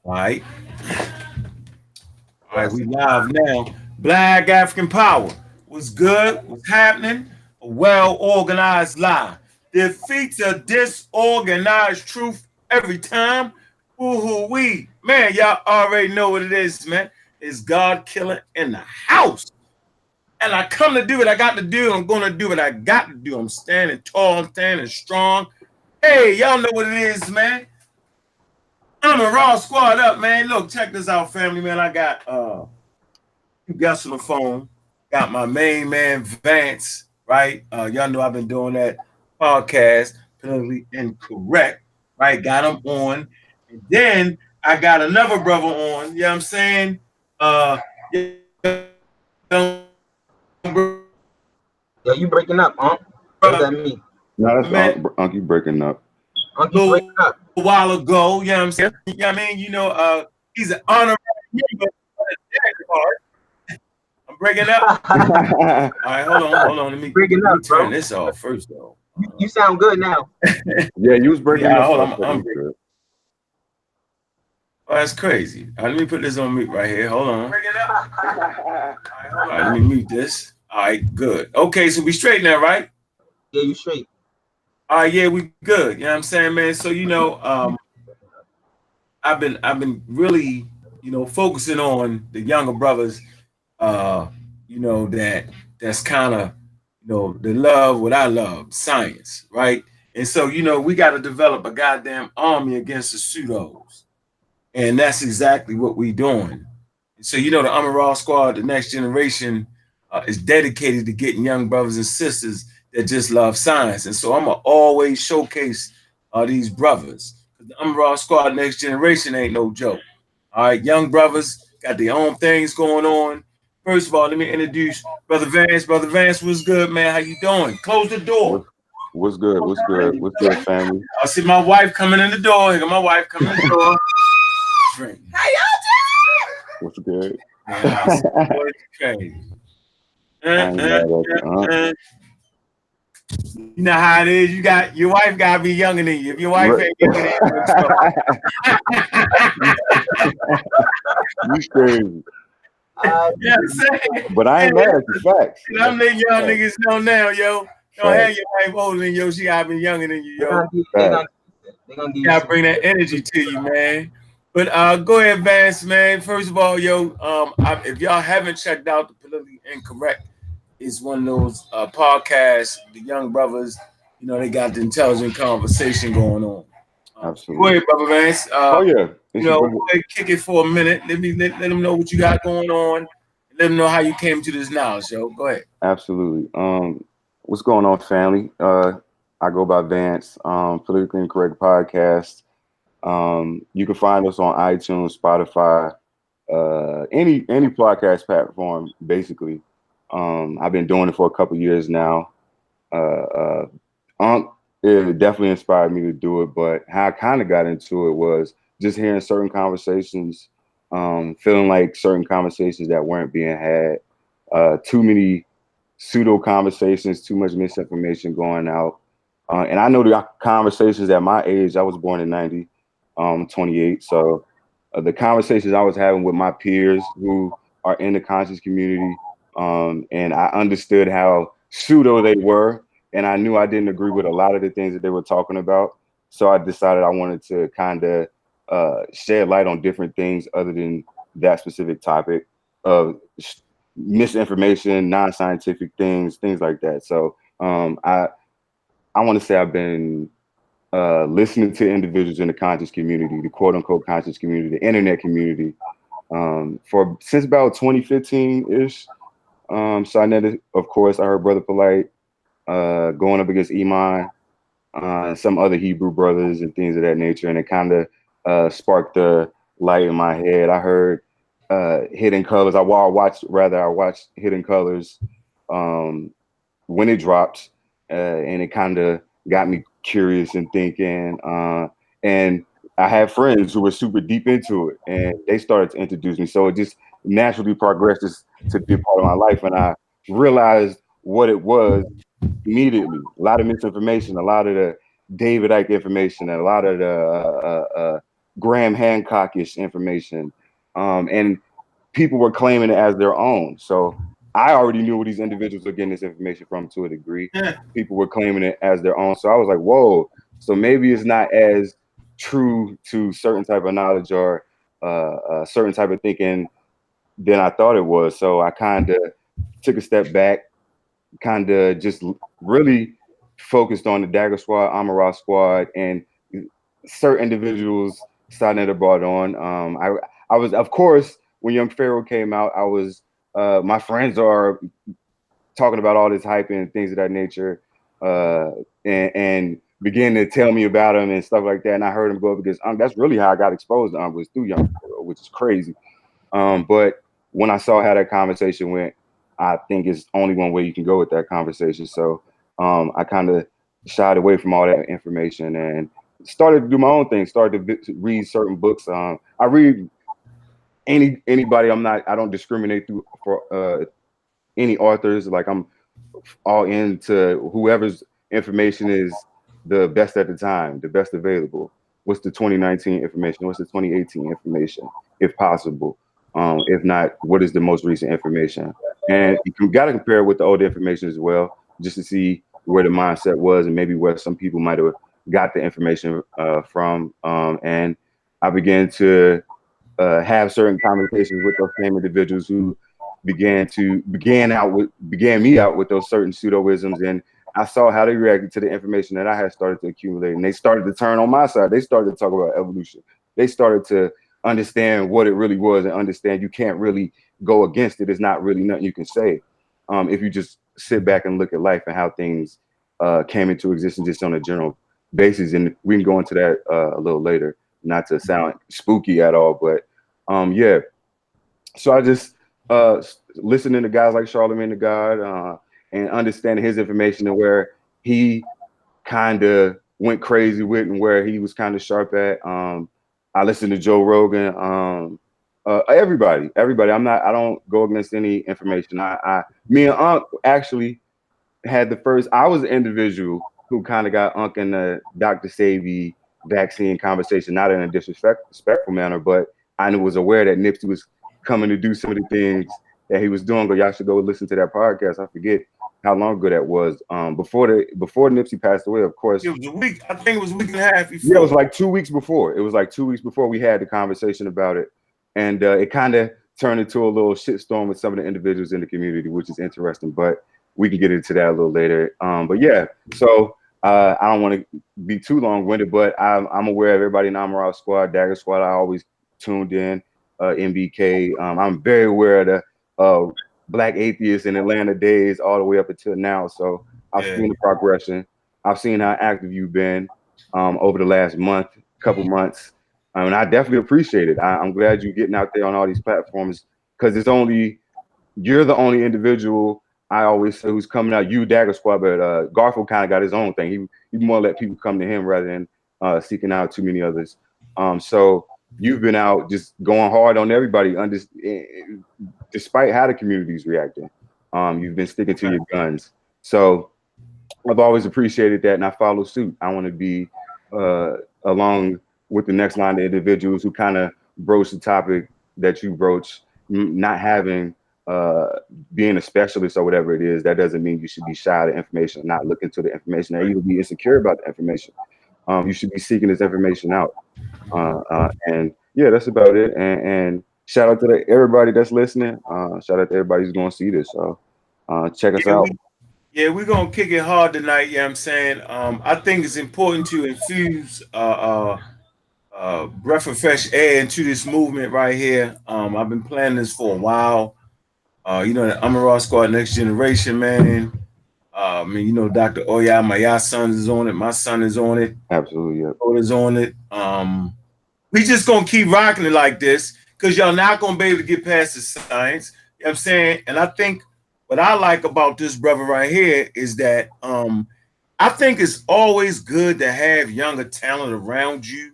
All right. All right, we live now. Black African Power. What's good? What's happening? A well organized lie defeats a disorganized truth every time. Woo-hoo wee. Man, y'all already know what it is, man. It's God killing in the house. And I come to do what I got to do. I'm going to do what I got to do. I'm standing tall. I'm standing strong. Hey, y'all know what it is, man. I'm a raw squad up, man. Look, check this out, family, man. I got you guys on the phone. Got my main man Vance, right? Y'all know I've been doing that podcast, politically incorrect, right? Got him on. And then I got another brother on, you know what I'm saying? Young Yo, you breaking up, Unc? Or is that me? No, that's met Unc, you breaking up. Unc, a you breaking little up. while ago, you know what I'm saying? You know what I mean? He's an honorary member of the Jack Card. I'm breaking up. All right, hold on. Breaking Let up, me turn bro. this off first, though. You sound good now. Yeah, you was breaking Yeah, up hold for a on. second. I'm Good. oh, that's crazy. All right, let me put this on mute right here. Hold on. All right, let me mute this. All right, good. Okay, so we straight now, right? Yeah, you straight. All right, yeah, we good. You know what I'm saying, man? So I've been really, focusing on the younger brothers, uh, that's kind of, they love what I love, science, right? And so, we got to develop a goddamn army against the pseudos. And that's exactly what we're doing. So, the Amaral Squad, the next generation, is dedicated to getting young brothers and sisters that just love science. And so I'm going to always showcase these brothers. The Amaral Squad, next generation ain't no joke. All right, young brothers got their own things going on. First of all, let me introduce Brother Vance. Brother Vance, what's good, man? How you doing? Close the door. What's, what's good? What's good? What's good, family? I see my wife coming in the door. Here go my wife coming in the door. Drink. How What's good? y'all doing? Boy, crazy. I ain't mad at you, Uh. You know how it is. You got your wife gotta be younger than you. If your wife Right. ain't younger than you, it's trouble. You crazy. Yeah, I'm saying. But I ain't mad at you. Facts. And I'm letting y'all Facts. niggas know now, yo. Don't have Facts. your wife older than you. She gotta be younger than you, They're yo. gonna give, they Facts. gonna, they gonna give You you gotta some. bring that energy to you, man. But go ahead, Vance, man. First of all, yo, if y'all haven't checked out the Politically Incorrect, it's one of those podcasts. The young brothers, they got the intelligent conversation going on. Go Absolutely. ahead, brother Vance. Oh yeah. It's your Go brother. ahead, kick it for a minute. Let them know what you got going on. Let them know how you came to this knowledge, yo. Go ahead. Absolutely. What's going on, family? I go by Vance, Politically Incorrect Podcast. You can find us on iTunes, Spotify, any podcast platform, basically. I've been doing it for a couple years now. Uh, Unc, it definitely inspired me to do it, but how I kind of got into it was just hearing certain conversations, feeling like certain conversations that weren't being had, too many pseudo conversations, too much misinformation going out. And I know the conversations at my age, I was born in 90, 28. So the conversations I was having with my peers who are in the conscious community, and I understood how pseudo they were. And I knew I didn't agree with a lot of the things that they were talking about. So I decided I wanted to kind of shed light on different things other than that specific topic of misinformation, non-scientific things, things like that. So I want to say I've been listening to individuals in the conscious community, the quote unquote conscious community, the internet community, for since about 2015 ish. So I know, of course, I heard Brother Polite going up against Iman, and some other Hebrew brothers and things of that nature, and it kind of sparked the light in my head. I heard Hidden Colors. I watched Hidden Colors when it dropped, and it kind of got me curious and thinking. And I had friends who were super deep into it, and they started to introduce me. So it just naturally progressed just to be a part of my life, and I realized what it was immediately. A lot of misinformation, a lot of the David Icke information, and a lot of the Graham Hancockish information, and people were claiming it as their own. So I already knew where these individuals were getting this information from to a degree. Yeah. People were claiming it as their own. So I was like, whoa. So maybe it's not as true to certain type of knowledge or a certain type of thinking than I thought it was. So I kind of took a step back, kind of just really focused on the Dagger Squad, Amara Squad, and certain individuals Sonetta brought on. I was, of course, when Young Pharaoh came out, I was my friends are talking about all this hype and things of that nature, and began to tell me about him and stuff like that. And I heard him go up because that's really how I got exposed to was through Young Pharaoh, which is crazy. But when I saw how that conversation went, I think it's only one way you can go with that conversation. So I kind of shied away from all that information and started to do my own thing. Started to read certain books. I read anybody. I don't discriminate for any authors. Like I'm all into whoever's information is the best at the time, the best available. What's the 2019 information? What's the 2018 information, if possible? If not, what is the most recent information? And you got to compare it with the old information as well, just to see where the mindset was and maybe where some people might have got the information from. And I began to have certain conversations with those same individuals who began me out with those certain pseudoisms, and I saw how they reacted to the information that I had started to accumulate, and they started to turn on my side. They started to talk about evolution. They started to understand what it really was and understand you can't really go against it. It's not really nothing you can say if you just sit back and look at life and how things came into existence just on a general basis. And we can go into that a little later, not to sound spooky at all, but yeah. So I just listening to guys like Charlemagne the God and understanding his information and where he kind of went crazy with and where he was kind of sharp at. I listened to Joe Rogan. Everybody. I don't go against any information. Me and Unc actually had I was the individual who kind of got Unc in the Dr. Savy vaccine conversation, not in a disrespectful manner, but I was aware that Nipsey was coming to do some of the things that he was doing. But y'all should go listen to that podcast. I forget how long ago that was. Before Nipsey passed away, of course. It was a week. I think it was a week and a half before. Yeah, it was like 2 weeks before. It was like 2 weeks before we had the conversation about it, and it kind of turned into a little shitstorm with some of the individuals in the community, which is interesting. But we can get into that a little later. But yeah, so I don't want to be too long-winded, but I'm aware of everybody in Amara Squad, Dagger Squad. I always tuned in. MBK. I'm very aware of the Black atheists in Atlanta days all the way up until now. So I've seen the progression. I've seen how active you've been over the last couple months. And I definitely appreciate it. I'm glad you're getting out there on all these platforms because you're the only individual I always say who's coming out. You, Dagger Squad, but Garfield kind of got his own thing. He more let people come to him rather than seeking out too many others. So you've been out just going hard on everybody, despite how the community's reacting. You've been sticking to your guns. So I've always appreciated that, and I follow suit. I want to be along with the next line of individuals who kind of broach the topic that you broach, not having being a specialist or whatever it is. That doesn't mean you should be shy of the information, not looking to the information, or even be insecure about the information. You should be seeking this information out. And yeah, that's about it. And shout out to everybody that's listening. Shout out to everybody who's going to see this. So check us out. We're going to kick it hard tonight. You know what I'm saying? I think it's important to infuse breath of fresh air into this movement right here. I've been planning this for a while. The Amara Squad Next Generation, man. Dr. Oya, my son is on it. My son is on it. Absolutely, yeah. Is on it. We just gonna keep rocking it like this because y'all not gonna be able to get past the science. You know what I'm saying? And I think what I like about this brother right here is that I think it's always good to have younger talent around you.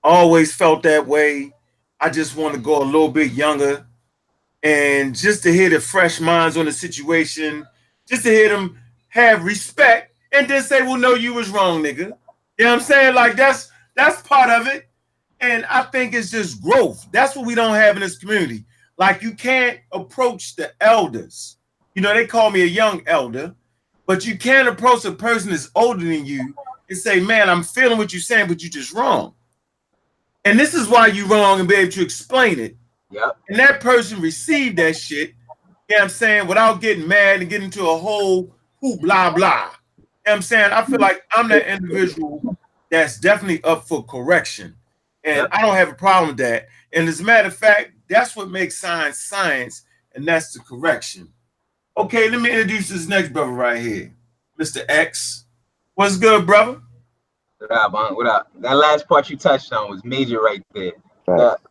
Always felt that way. I just want to go a little bit younger. And just to hear the fresh minds on the situation, just to hear them have respect and then say, well, no, you was wrong, nigga. You know what I'm saying? Like, that's that's part of it. And I think it's just growth. That's what we don't have in this community. Like you can't approach the elders. You know, they call me a young elder, but you can't approach a person that's older than you and say, man, I'm feeling what you're saying, but you're just wrong. And this is why you're wrong and be able to explain it. Yep. And that person received that shit, you know what I'm saying, without getting mad and getting into a whole who blah blah. You know what I'm saying? I feel like I'm that individual that's definitely up for correction. And Yep. I don't have a problem with that. And as a matter of fact, that's what makes science science, and that's the correction. Okay, let me introduce this next brother right here, Mr. X. What's good, brother? What up, man? What up? That last part you touched on was major right there. Facts.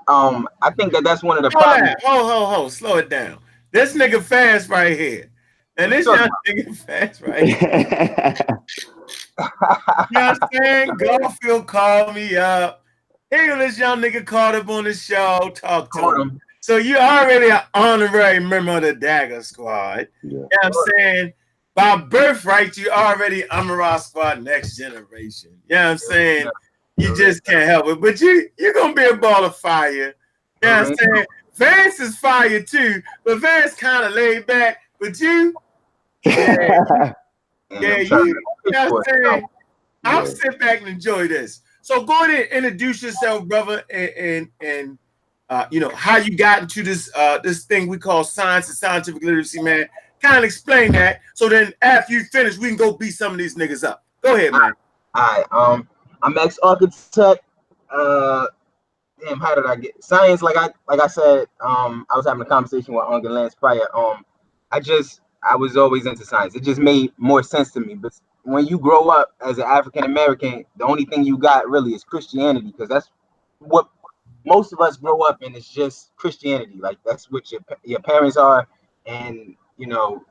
I think that's one of the Hold problems. on, hold, slow it down. This nigga fast right here. And this young nigga fast right here. You know what I'm saying? Garfield called me up. Here this young nigga called up on the show, talk to him. So you already an honorary member of the Dagger Squad. Yeah. You know what I'm saying? By birthright, you already Amara Squad next generation. You know what I'm saying? You just can't help it. But you're going to be a ball of fire. You know what I'm saying? Vance is fire too, but Vance kind of laid back. But you, yeah, you know what I'm saying? I'll sit back and enjoy this. So go ahead and introduce yourself, brother, and you know how you got into this this thing we call science and scientific literacy, man. Kind of explain that. So then after you finish, we can go beat some of these niggas up. Go ahead, man. All right. I'm ex-architect. Damn, how did I get science? Like I said, I was having a conversation with Uncle Lance prior. I was always into science. It just made more sense to me. But when you grow up as an African American, the only thing you got really is Christianity, because that's what most of us grow up in. It's just Christianity. Like that's what your parents are, and you know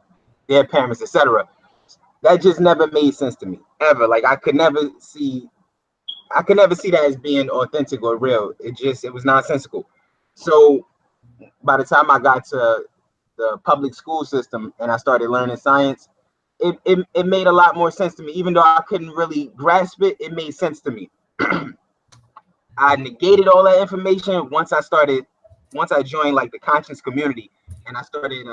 their parents, etc. That just never made sense to me ever. Like I could never see that as being authentic or real. It was nonsensical. So by the time I got to the public school system and I started learning science, it made a lot more sense to me. Even though I couldn't really grasp it, it made sense to me. I negated all that information once I joined like the conscious community, and I started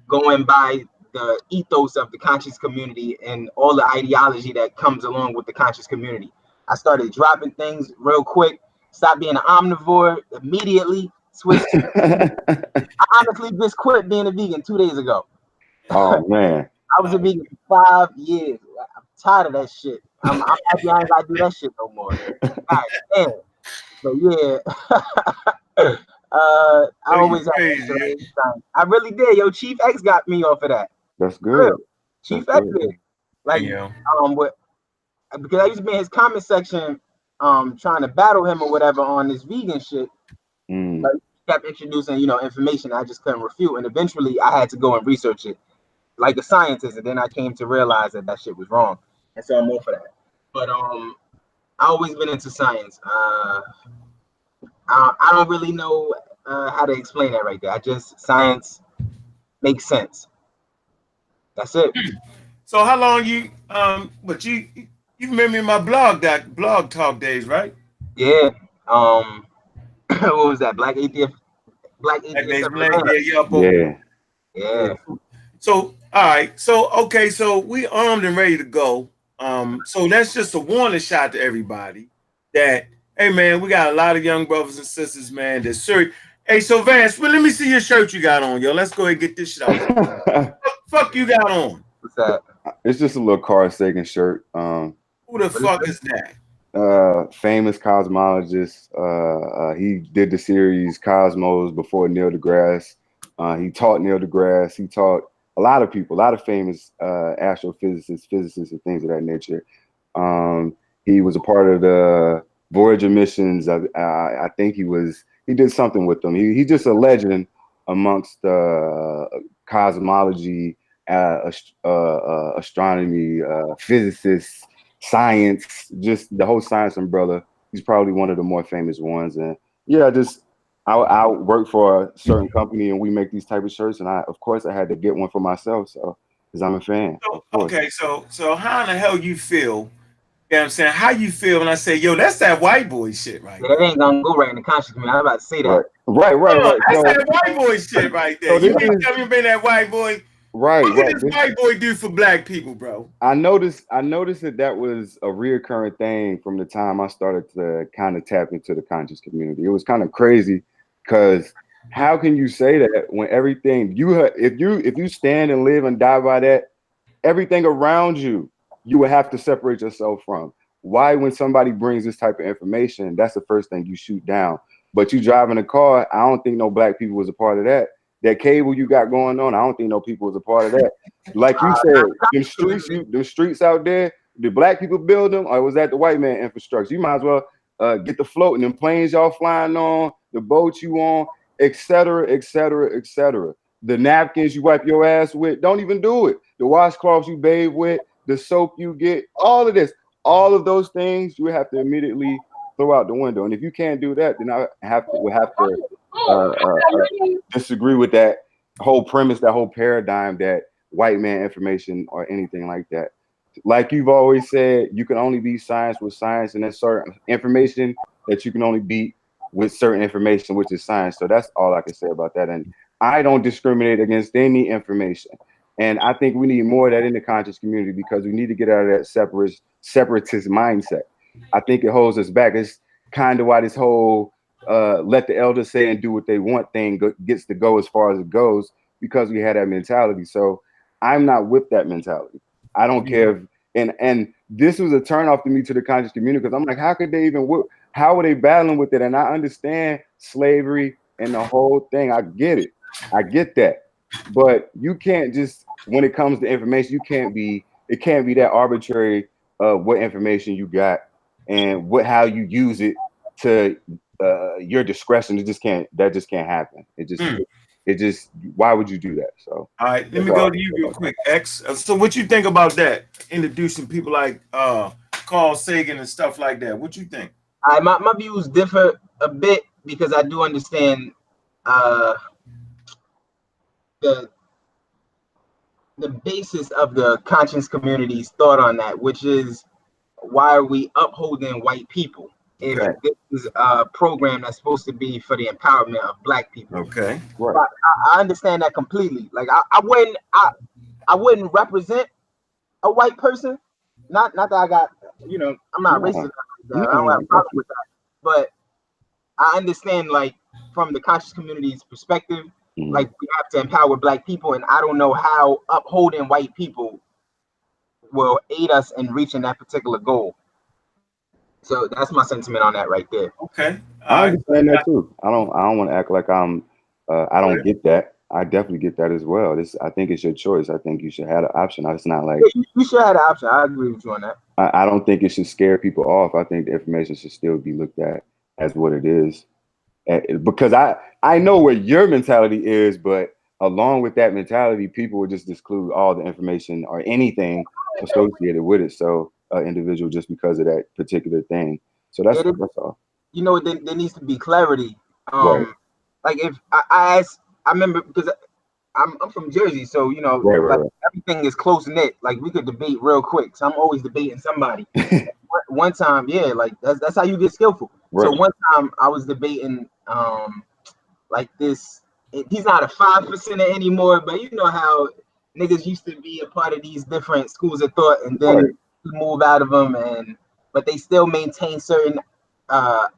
going by the ethos of the conscious community and all the ideology that comes along with the conscious community. I started dropping things real quick, stopped being an omnivore immediately, switched to I honestly just quit being a vegan 2 days ago. Oh man. I was a vegan for 5 years. I'm tired of that shit. I'm happy I ain't gotta do that shit no more. God damn. But yeah. I always I really did. Yo, Chief X got me off of that. That's good. Chief X did. Like because I used to be in his comment section trying to battle him or whatever on this vegan shit. Like, he kept introducing, information I just couldn't refute, and eventually I had to go and research it like a scientist, and then I came to realize that shit was wrong, and so I'm more for that. But I always been into science. I don't really know how to explain that right there. Science makes sense. That's it. So how long you but you remember in my blog talk days, right? Yeah. What was that? Black Atheist. Yeah. So all right. So okay. So we armed and ready to go. So that's just a warning shot to everybody that hey man, we got a lot of young brothers and sisters, man. That's serious. Hey, so Vance, well, let me see your shirt you got on, yo. Let's go ahead and get this shit out. Fuck you got on? What's that? It's just a little Carl-Sagan shirt. Who the fuck is that? Famous cosmologist. He did the series Cosmos before Neil deGrasse. He taught Neil deGrasse. He taught a lot of people, a lot of famous astrophysicists, physicists, and things of that nature. He was a part of the Voyager missions. I think he did something with them. He's just a legend amongst cosmology, astronomy, physicists, science, just the whole science umbrella. He's probably one of the more famous ones. And yeah, I work for a certain company and we make these type of shirts. And of course I had to get one for myself. So, because I'm a fan. So how in the hell you feel You know what I'm saying? How you feel when I say, yo, that's that white boy shit right Yeah, there. that ain't gonna go right in the conscious community. I was about to say that. That's So that white boy shit right there. so You this mean is tell me been that white boy? right, What right. could this white boy do for black people, bro? I noticed that was a reoccurring thing from the time I started to kind of tap into the conscious community. It was kind of crazy because how can you say that when everything if you stand and live and die by that, everything around you would have to separate yourself from. Why, when somebody brings this type of information, that's the first thing you shoot down. But you driving a car, I don't think no black people was a part of that. That cable you got going on, I don't think no people was a part of that. Like you said, them streets out there, the black people build them, or was that the white man infrastructure? You might as well get the floating, them planes y'all flying on, the boats you on, etc., etc., etc. The napkins you wipe your ass with, don't even do it. The washcloths you bathe with, the soap you get, all of this, all of those things you have to immediately throw out the window. And if you can't do that, then will have to disagree with that whole premise, that whole paradigm that white man information or anything like that. Like you've always said, you can only beat science with science, and there's certain information that you can only beat with certain information, which is science. So that's all I can say about that. And I don't discriminate against any information. And I think we need more of that in the conscious community because we need to get out of that separatist mindset. I think it holds us back. It's kind of why this whole let the elders say and do what they want thing gets to go as far as it goes, because we had that mentality. So I'm not with that mentality. I don't care if, and this was a turnoff to me to the conscious community, because I'm like, how could they even how are they battling with it? And I understand slavery and the whole thing. I get it. I get that. But you can't just, when it comes to information, it can't be that arbitrary of what information you got and how you use it to your discretion. That just can't happen. It just, why would you do that? So All right, let that's me all go I to can you say real about that. quick, X. So what you think about that? Introducing people like Carl Sagan and stuff like that. What you think? My views differ a bit because I do understand uh, the the basis of the conscious community's thought on that, which is why are we upholding white people if Right. this is a program that's supposed to be for the empowerment of black people? Okay. Right. But I understand that completely. Like I wouldn't represent a white person. Not that I got, I'm not racist No, like that. I don't no, have a problem with that. But I understand, like, from the conscious community's perspective, mm, like, we have to empower black people, and I don't know how upholding white people will aid us in reaching that particular goal. So that's my sentiment on that right there. Okay. I All right. understand that too. I don't want to act like I Go don't ahead. get that. I definitely get that as well. I think it's your choice. I think you should have the option. It's not like, Yeah, you should have the option. I agree with you on that. I don't think it should scare people off. I think the information should still be looked at as what it is. Because I know what your mentality is, but along with that mentality, people would just disclude all the information or anything associated with it. So individual, just because of that particular thing. So Yeah, that's all. there needs to be clarity. Right. Like, if I remember, because I'm from Jersey, so Right. like, Right. everything is close knit. Like, we could debate real quick. So I'm always debating somebody. Right. One time, yeah, like that's how you get skillful. So Right. one time I was debating like this. He's not a 5% anymore, but you know how niggas used to be a part of these different schools of thought, and then Right. you move out of them, but they still maintain certain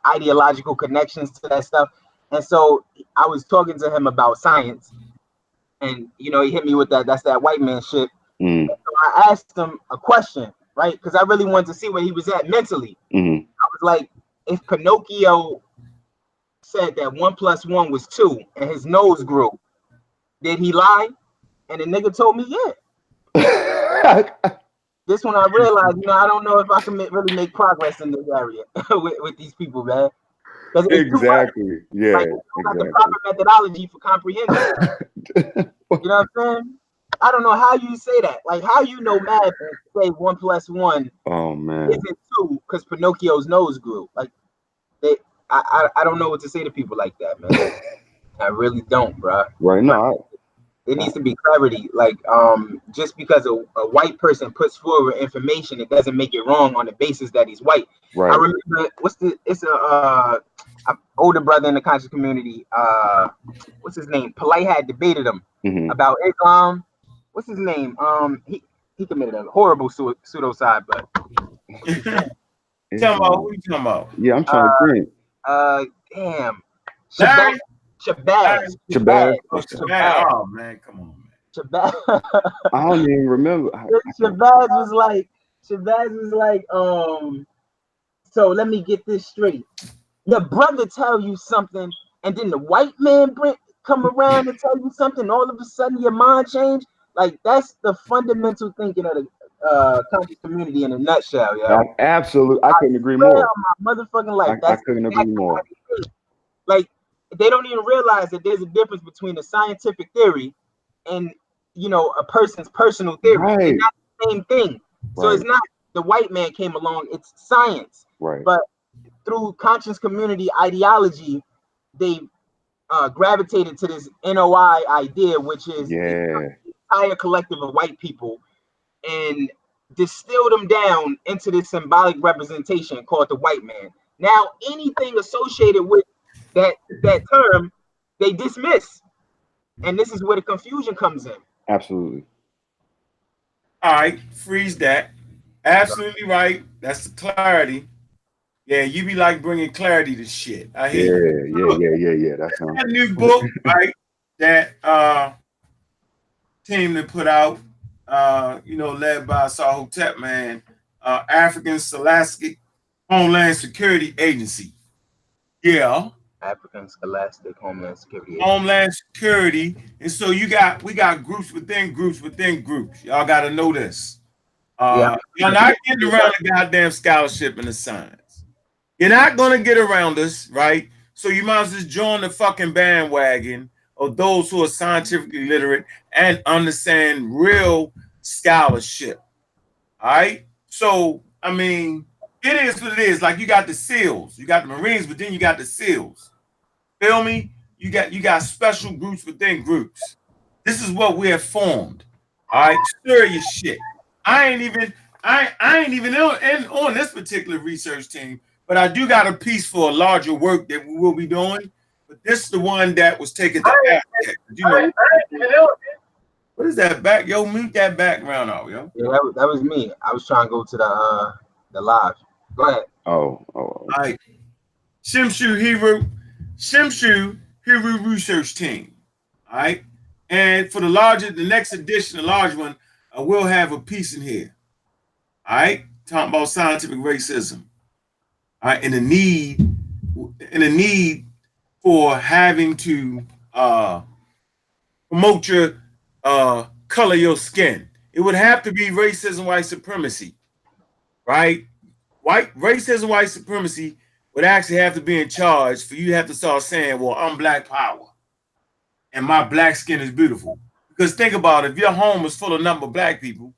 ideological connections to that stuff. And so I was talking to him about science, and he hit me with that's that white man shit. Mm, So I asked him a question, right? Because I really wanted to see where he was at mentally. mm, I was like, if Pinocchio said that 1+1 was 2 and his nose grew, did he lie? And the nigga told me, yeah. This one I realized, I don't know if I can really make progress in this area with these people, man. Because it's too much. exactly. Yeah. Like, it's not the Exactly. proper methodology for comprehension. You know what I'm saying? I don't know how you say that. Like, how math and say 1+1 Oh man. isn't 2 because Pinocchio's nose grew. Like, I don't know what to say to people like that, man. I really don't, bro. Right. But No. There needs to be clarity. Like, just because a white person puts forward information, it doesn't make it wrong on the basis that he's white. Right. I remember it's a older brother in the conscious community. What's his name? Polite had debated him about Islam. What's his name? He committed a horrible pseudocide, but Tell me who you talking about? Yeah, I'm trying to think. Damn. Larry? Shabazz. Shabazz. Oh man, come on, man. Shabazz. I don't even remember. Shabazz was like, so let me get this straight. Your brother tell you something, and then the white man come around and tell you something, all of a sudden your mind change. Like, that's the fundamental thinking of the conscious community in a nutshell, yeah. Absolutely, I couldn't agree more. My motherfucking life. I couldn't agree more. Like, they don't even realize that there's a difference between a scientific theory and, you know, a person's personal theory. Right. It's not the same thing. So it's not the white man came along, it's science. Right. But through conscious community ideology, they gravitated to this NOI idea, which is the entire collective of white people, and distilled them down into this symbolic representation called the white man. Now, anything associated with that term, they dismiss. And this is where the confusion comes in. Absolutely. All right, freeze that. Absolutely right. That's the clarity. Yeah, you be like bringing clarity to shit. I hear you. Yeah. That's a new book, right? That team that put out, led by Sahotep, man, African Scholastic Homeland Security Agency. Yeah. African Scholastic Homeland Security Agency. Homeland Security. And so we got groups within groups within groups. Y'all got to know this. You're not getting around the goddamn scholarship and the science. You're not going to get around us, right? So you might as well just join the fucking bandwagon of those who are scientifically literate and understand real scholarship. All right? So, I mean, it is what it is. Like, you got the SEALs, you got the Marines, but then you got the SEALs. Feel me? You got special groups within groups. This is what we have formed. All right? Stir your shit. I ain't even on this particular research team, but I do got a piece for a larger work that we will be doing. But this is the one that was taken to Africa. You know, what is that back? Yo, mute that background out, yo. Yeah, that was me. I was trying to go to the live. Go ahead. Oh. All right. Shimshu Hiru research team. All right. And for the next edition, the large one, I will have a piece in here. All right. Talking about scientific racism. All right. And the need for having to promote your color your skin. It would have to be racism, white supremacy. Right? Racism, white supremacy would actually have to be in charge for you to have to start saying, well, I'm black power and my black skin is beautiful. Because think about it, if your home is full of nothing but black people,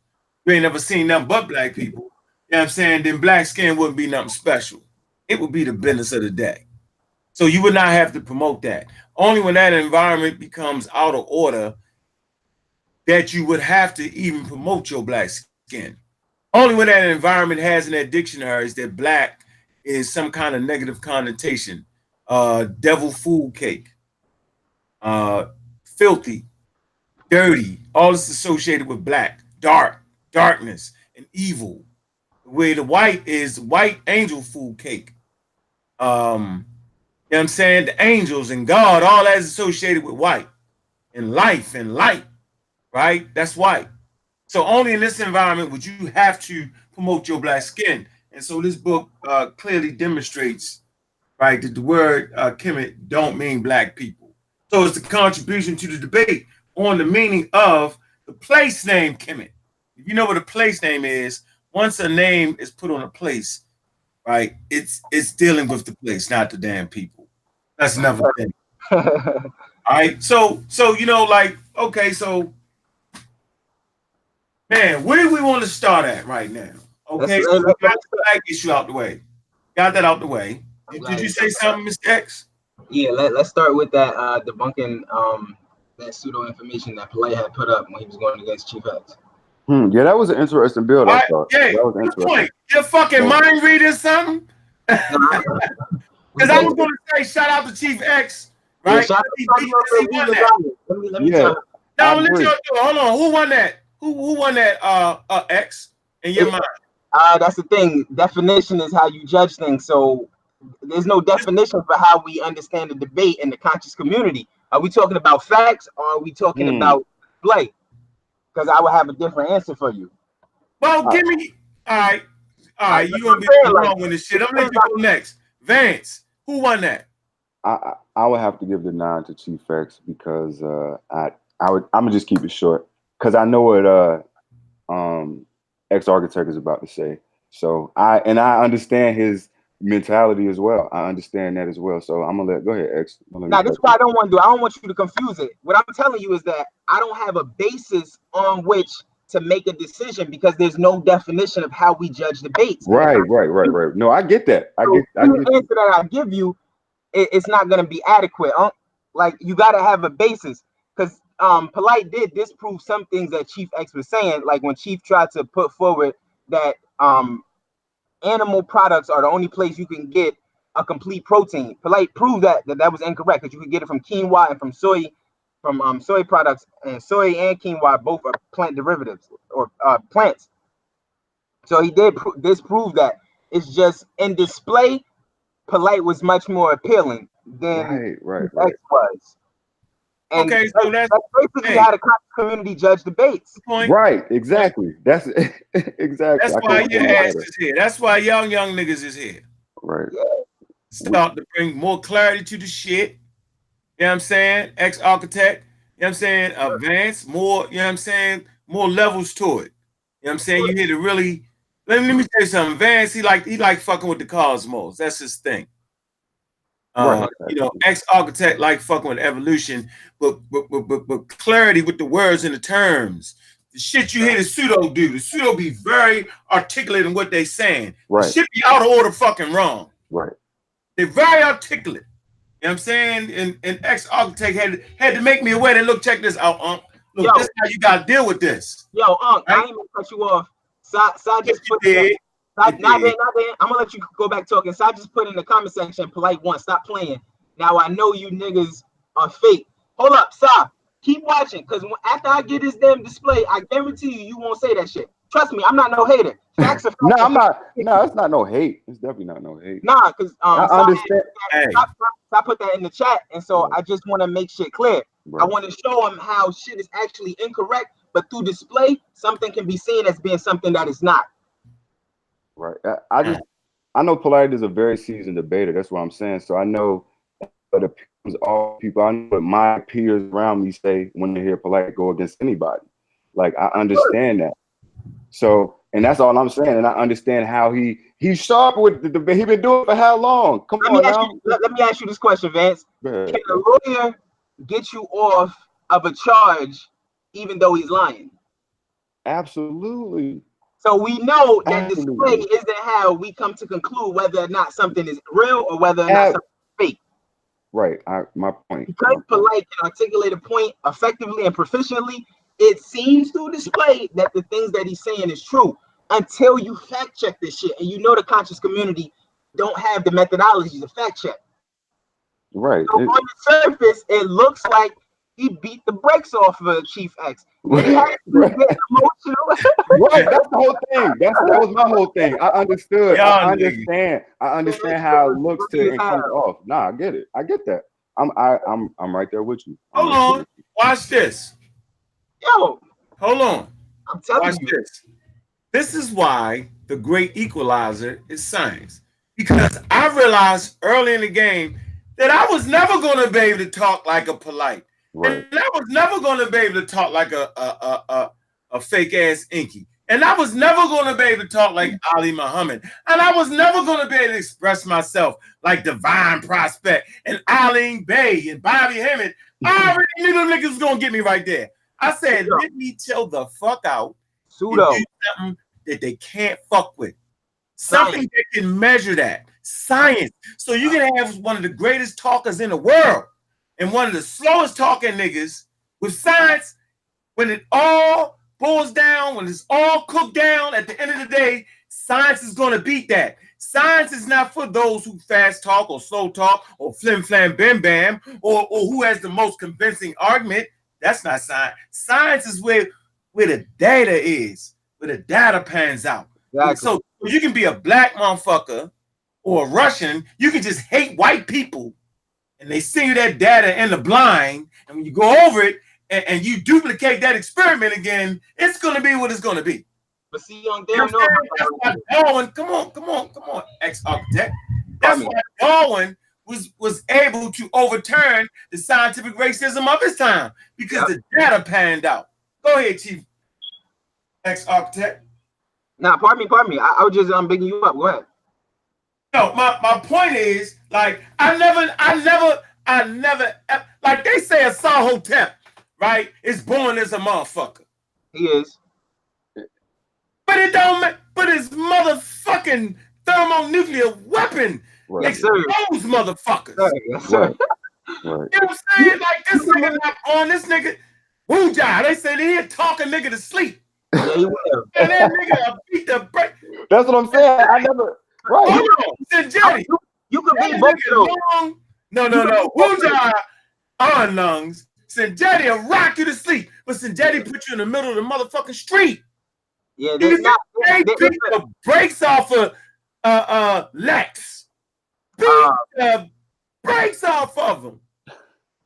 you ain't never seen nothing but black people, you know what I'm saying, then black skin wouldn't be nothing special. It would be the business of the day. So you would not have to promote that. Only when that environment becomes out of order that you would have to even promote your black skin. Only when that environment has in their dictionaries that black is some kind of negative connotation. Devil food cake, filthy, dirty, all this associated with black, darkness, and evil. Where the white is white angel food cake. You know what I'm saying? The angels and God, all that is associated with white. And life and light, right? That's white. So only in this environment would you have to promote your black skin. And so this book clearly demonstrates, right, that the word Kemet don't mean black people. So it's the contribution to the debate on the meaning of the place name Kemet. If you know what a place name is, once a name is put on a place, right, it's dealing with the place, not the damn people. That's another thing. All right. So you know, like, okay, so man, where do we want to start at right now? Okay, so we got the black issue out the way. Got that out the way. Did you say something, Mr. X? Yeah, let's start with that debunking that pseudo information that Polite had put up when he was going against Chief X. Yeah, that was an interesting build. I thought Yeah, that was good interesting. point. You're fucking mind reading something? Because I was going to say shout out to Chief X, right? Yeah, shout out He to won that. Let me tell you. Now, hold on. Who won that? Who won that? X in your mind? That's the thing. Definition is how you judge things. So there's no definition for how we understand the debate in the conscious community. Are we talking about facts or are we talking about play? Because I would have a different answer for you. Well, give me. All right. You gonna be wrong with this shit. I'm gonna let you go next. Vance, who won that? I would have to give the nod to Chief X because I'm gonna just keep it short because I know what X Architect is about to say. So I understand his mentality as well. I understand that as well. So I'm gonna go ahead, X. Now this is what I don't want to do. I don't want you to confuse it. What I'm telling you is that I don't have a basis on which to make a decision because there's no definition of how we judge debates. Right. No, I get that. I get the answer that I give you, it's not going to be adequate. Like you got to have a basis because Polite did disprove some things that Chief X was saying. Like when Chief tried to put forward that animal products are the only place you can get a complete protein. Polite proved that was incorrect because you could get it from quinoa and from soy products, and soy and quinoa both are plant derivatives or plants. So he did disprove that. It's just in display, Polite was much more appealing than X was. And okay, so that's basically how the community judge debates. Right, exactly. That's exactly. That's why your ass is here. That's why young niggas is here. Right. Start to bring more clarity to the shit. You know what I'm saying? X Architect. You know what I'm saying? Advance more. You know what I'm saying? More levels to it. You know what I'm saying? You here to really. Let me tell you something. Vance, he like fucking with the cosmos. That's his thing. You know, X Architect like fucking with evolution, but clarity with the words and the terms. The shit you hear the pseudo do. The pseudo be very articulate in what they saying. Right. The shit be out of order fucking wrong. Right. They're very articulate. You know what I'm saying? And X Architect had to make me aware that, look, check this out, Unc. Look, this is how you gotta deal with this. Yo, Unc, right? I ain't gonna cut you off. Sa just put I'm gonna let you go back talking. So I just put in the comment section, Polite one, stop playing. Now I know you niggas are fake. Hold up, Sa, keep watching, because after I get this damn display, I guarantee you won't say that shit. Trust me, I'm not no hater. Facts are facts. No, I'm not. No, it's not no hate. It's definitely not no hate. Nah, because I understand. I put that in the chat, and so I just want to make shit clear. I want to show him how shit is actually incorrect, but through display, something can be seen as being something that is not. Right. I know Polite is a very seasoned debater. That's what I'm saying. So I know all people. I know what my peers around me say when they hear Polite go against anybody. Like I understand that. So, and that's all I'm saying. And I understand how he's sharp with the debate. He's been doing it for how long? Come on now. Let me ask you this question, Vance. Can a lawyer get you off of a charge even though he's lying? Absolutely. So we know that display isn't how we come to conclude whether or not something is real or whether or not something is fake. Right. My point. Because Polite can articulate a point effectively and proficiently, it seems through display that the things that he's saying is true until you fact check this shit. And you know the conscious community don't have the methodologies to fact check. Right. So on the surface, it looks like he beat the brakes off of Chief X. And he had to get emotional. Right, that's the whole thing. That was my whole thing. I understood. I understand how it looks to and comes off. Nah, I get it. I get that. I'm right there with you. Hold on. Watch this. Yo. Hold on. I'm telling you. This. This is why the great equalizer is science. Because I realized early in the game that I was never going to be able to talk like a Polite. Right. And I was never going to be able to talk like a fake ass Inky. And I was never going to be able to talk like Ali Muhammad. And I was never going to be able to express myself like Divine Prospect and Eileen Bay and Bobby Hemmett. I already knew them niggas was going to get me right there. I said, let me chill the fuck out. Pseudo. And do something that they can't fuck with. Something that can measure that. Science. So you can have one of the greatest talkers in the world and one of the slowest talking niggas With science, when it all boils down, when it's all cooked down, at the end of the day, science is going to beat that. Science is not for those who fast talk or slow talk or flim flam bam bam or who has the most convincing argument. That's not science. Science is where the data is, where the data pans out. Exactly. So you can be a black motherfucker or a Russian, you can just hate white people and they send you that data in the blind, and when you go over it and you duplicate that experiment again, it's going to be what it's going to be. But see, they don't know about Darwin. Come on, ex-architect. That's why Darwin was able to overturn the scientific racism of his time, because the data panned out. Go ahead, Chief ex-architect. Nah, pardon me. I was just bigging you up. Go ahead. No, my point is, like, I never, like they say, a Sahotep, right, is born as a motherfucker. He is. But it don't. But his motherfucking thermonuclear weapon explodes motherfuckers. Yes, sir. You know what I'm saying? Like, this nigga not on this nigga. Woo-jah. They say they here talking nigga to sleep. Yeah, he will. And that nigga beat the break. That's what I'm saying. I never. Right. Hold on. Sinjeti. You could be both of them. No. Woo-jah on lungs. Sinjeti will rock you to sleep. But Sinjeti put you in the middle of the motherfucking street. Yeah, they beat the brakes off of Lex. Beat the brakes off of him.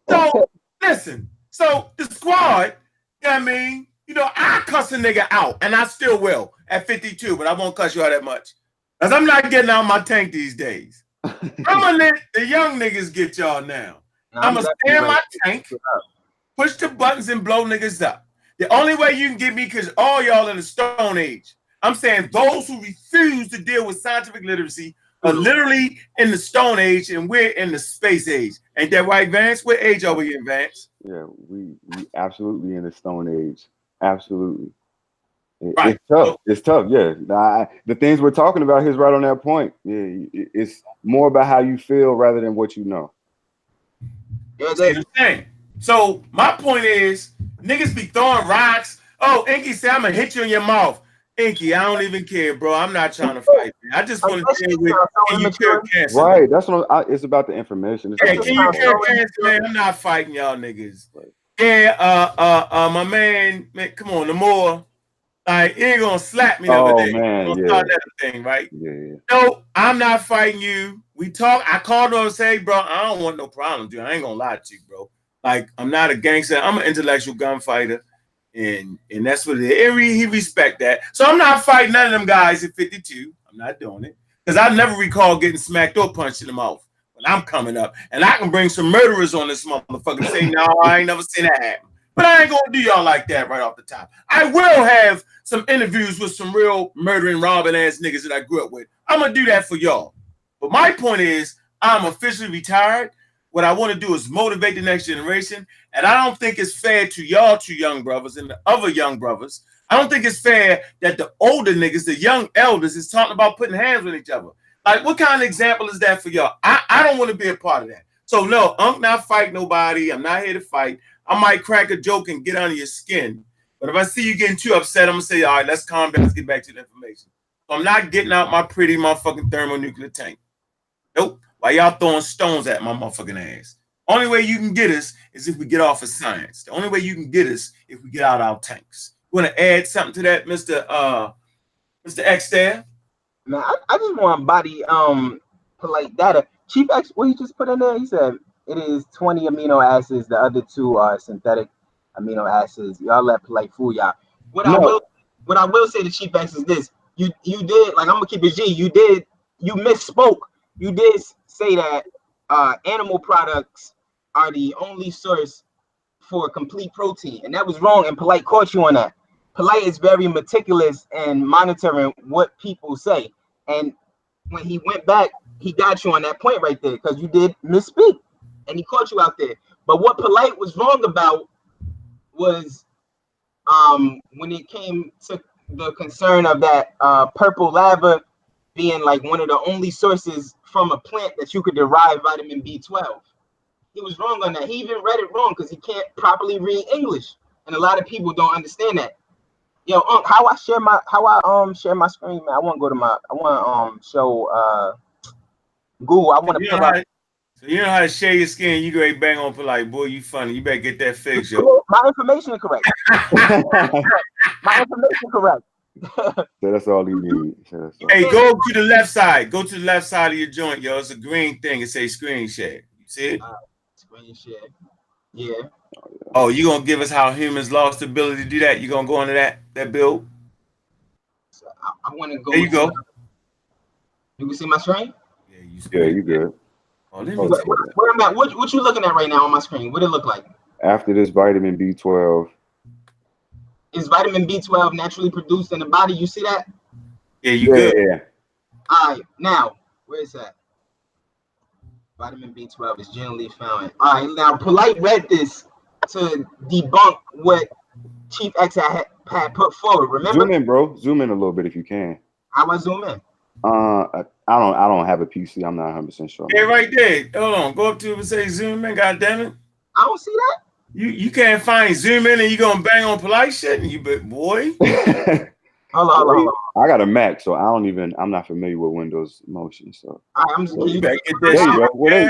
So listen. So the squad, you know what I mean? You know, I cuss a nigga out, and I still will at 52, but I won't cuss you out that much. Because I'm not getting out my tank these days. I'm gonna let the young niggas get y'all now. I'm gonna stay in my tank, push the buttons, and blow niggas up. The only way you can get me, because all y'all in the Stone Age. I'm saying those who refuse to deal with scientific literacy are literally in the Stone Age, and we're in the Space Age. Ain't that right, Vance? What age are we in, Vance? Yeah, we absolutely in the Stone Age. Absolutely. Right. It's tough. It's tough. Yeah. The things we're talking about here is right on that point. Yeah, it's more about how you feel rather than what you know. Yeah, that's the thing. So my point is, niggas be throwing rocks. Oh, Inky said, I'm gonna hit you in your mouth. Inky, I don't even care, bro. I'm not trying to fight, man. I just want to deal with, can you cure cancer? Right. That's what it's about, the information. Yeah, can you cure cancer, man? I'm not fighting y'all niggas. Right. Yeah, my man, come on, the more. Like, he ain't gonna slap me the other day. Man, start that thing, right? Yeah. No, I'm not fighting you. We talk. I called her and say, bro, I don't want no problem, dude. I ain't gonna lie to you, bro. Like, I'm not a gangster. I'm an intellectual gunfighter, and that's what it is. He respect that. So I'm not fighting none of them guys at 52. I'm not doing it, because I never recall getting smacked or punched in the mouth when I'm coming up, and I can bring some murderers on this motherfucker and say, no, I ain't never seen that happen. But I ain't gonna do y'all like that right off the top. I will have some interviews with some real murdering, robbing ass niggas that I grew up with. I'm gonna do that for y'all. But my point is, I'm officially retired. What I want to do is motivate the next generation. And I don't think it's fair to y'all two young brothers and the other young brothers. I don't think it's fair that the older niggas, the young elders, is talking about putting hands on each other. Like, what kind of example is that for y'all? I don't want to be a part of that. So no, I'm not fighting nobody. I'm not here to fight. I might crack a joke and get under your skin. But if I see you getting too upset, I'm going to say, all right, let's calm down. Let's get back to the information. So I'm not getting out my pretty motherfucking thermonuclear tank. Nope. Why y'all throwing stones at my motherfucking ass? Only way you can get us is if we get off of science. The only way you can get us if we get out our tanks. You want to add something to that, Mr. X there? Man, I just want to body polite data. Chief X, what he just put in there, he said it is 20 amino acids. The other two are synthetic amino acids. Y'all let polite fool y'all. What I will say to Chief X is this: you did, like, I'm gonna keep it G. You misspoke. You did say that animal products are the only source for complete protein, and that was wrong. And Polite caught you on that. Polite is very meticulous in monitoring what people say, and when he went back, he got you on that point right there, because you did misspeak, and he caught you out there. But what Polite was wrong about was when it came to the concern of that purple lava being like one of the only sources from a plant that you could derive vitamin B12. he was wrong on that. He even read it wrong because he can't properly read English, and a lot of people don't understand that. Yo, how I share my screen, man. I want to go to show Google. I want to pull up. So you know how to share your skin. You go bang on, like, boy, you funny. You better get that fixed, yo. My information is correct. My information correct. So that's all you need. Hey, go to the left side. Go to the left side of your joint, yo. It's a green thing. It says screen share. You see it? Screen share. Yeah. Oh, you gonna give us how humans lost the ability to do that? You gonna go into that build? So I want to go. There you go. You can see my screen? Yeah, you good. Oh, let me where I'm at? What you looking at right now on my screen? What it look like? After this vitamin B12. Is vitamin B12 naturally produced in the body? You see that? Yeah, you good. Yeah. All right, now, where is that? Vitamin B12 is generally found. All right, now, Polite read this to debunk what Chief X had put forward. Remember? Zoom in, bro. Zoom in a little bit if you can. How I zoom in? I don't have a PC. I'm not 100% sure. Yeah, right there. Hold on. Go up to it and say zoom in. God damn it. I don't see that. You can't find zoom in and you gonna bang on Polite shit, and you boy. Hold on. I got a Mac, so I'm not familiar with Windows Motion. So I'm just You better get there that you shit. go. Well, there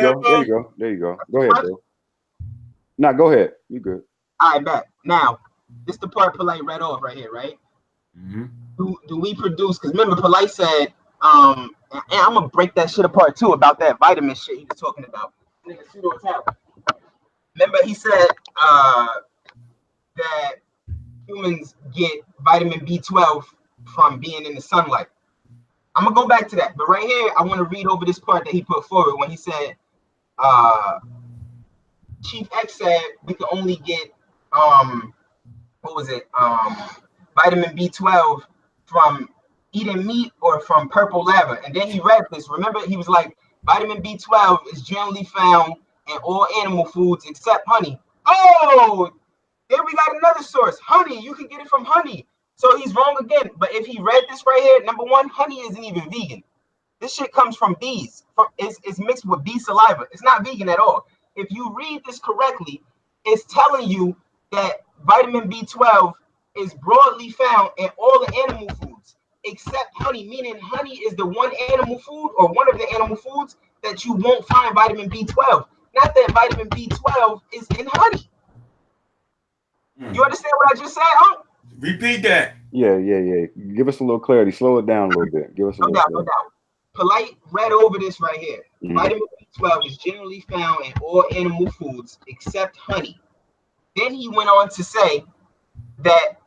you go. Go ahead, bro. Nah, go ahead. You good. All right, bet. Now, this is the part Polite read off right here, right? Mm-hmm. Do we produce? Because remember, Polite said, and I'm gonna break that shit apart too about that vitamin shit he was talking about. Nigga, Pseudos out. Remember, he said that humans get vitamin B12 from being in the sunlight. I'm gonna go back to that, but right here, I want to read over this part that he put forward when he said, Chief X said we could only get vitamin B12 from eating meat or from purple lava. And then he read this. Remember, he was like, vitamin B12 is generally found in all animal foods except honey. Oh, there we got another source. Honey, you can get it from honey. So he's wrong again. But if he read this right here, number one, honey isn't even vegan. This shit comes from bees. It's mixed with bee saliva. It's not vegan at all. If you read this correctly, it's telling you that vitamin B12 is broadly found in all the animal foods except honey, meaning honey is the one animal food or one of the animal foods that you won't find vitamin B12. Not that vitamin B12 is in honey. You understand what I just said, huh? Repeat that. Yeah. Give us a little clarity. Slow it down a little bit. Give us a little No doubt. Polite read over this right here. Vitamin B12 is generally found in all animal foods except honey. Then he went on to say that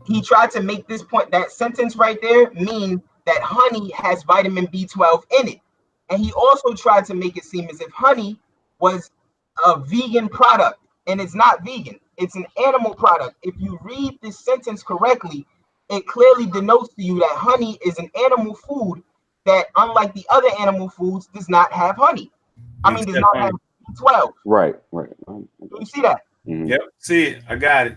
he tried to make this point, that sentence right there, mean that honey has vitamin B12 in it. And he also tried to make it seem as if honey was a vegan product, and it's not vegan. It's an animal product. If you read this sentence correctly, it clearly denotes to you that honey is an animal food that, unlike the other animal foods, does not have honey. Does not have B12. Right. Do you see that? Mm-hmm. Yep, see it. I got it.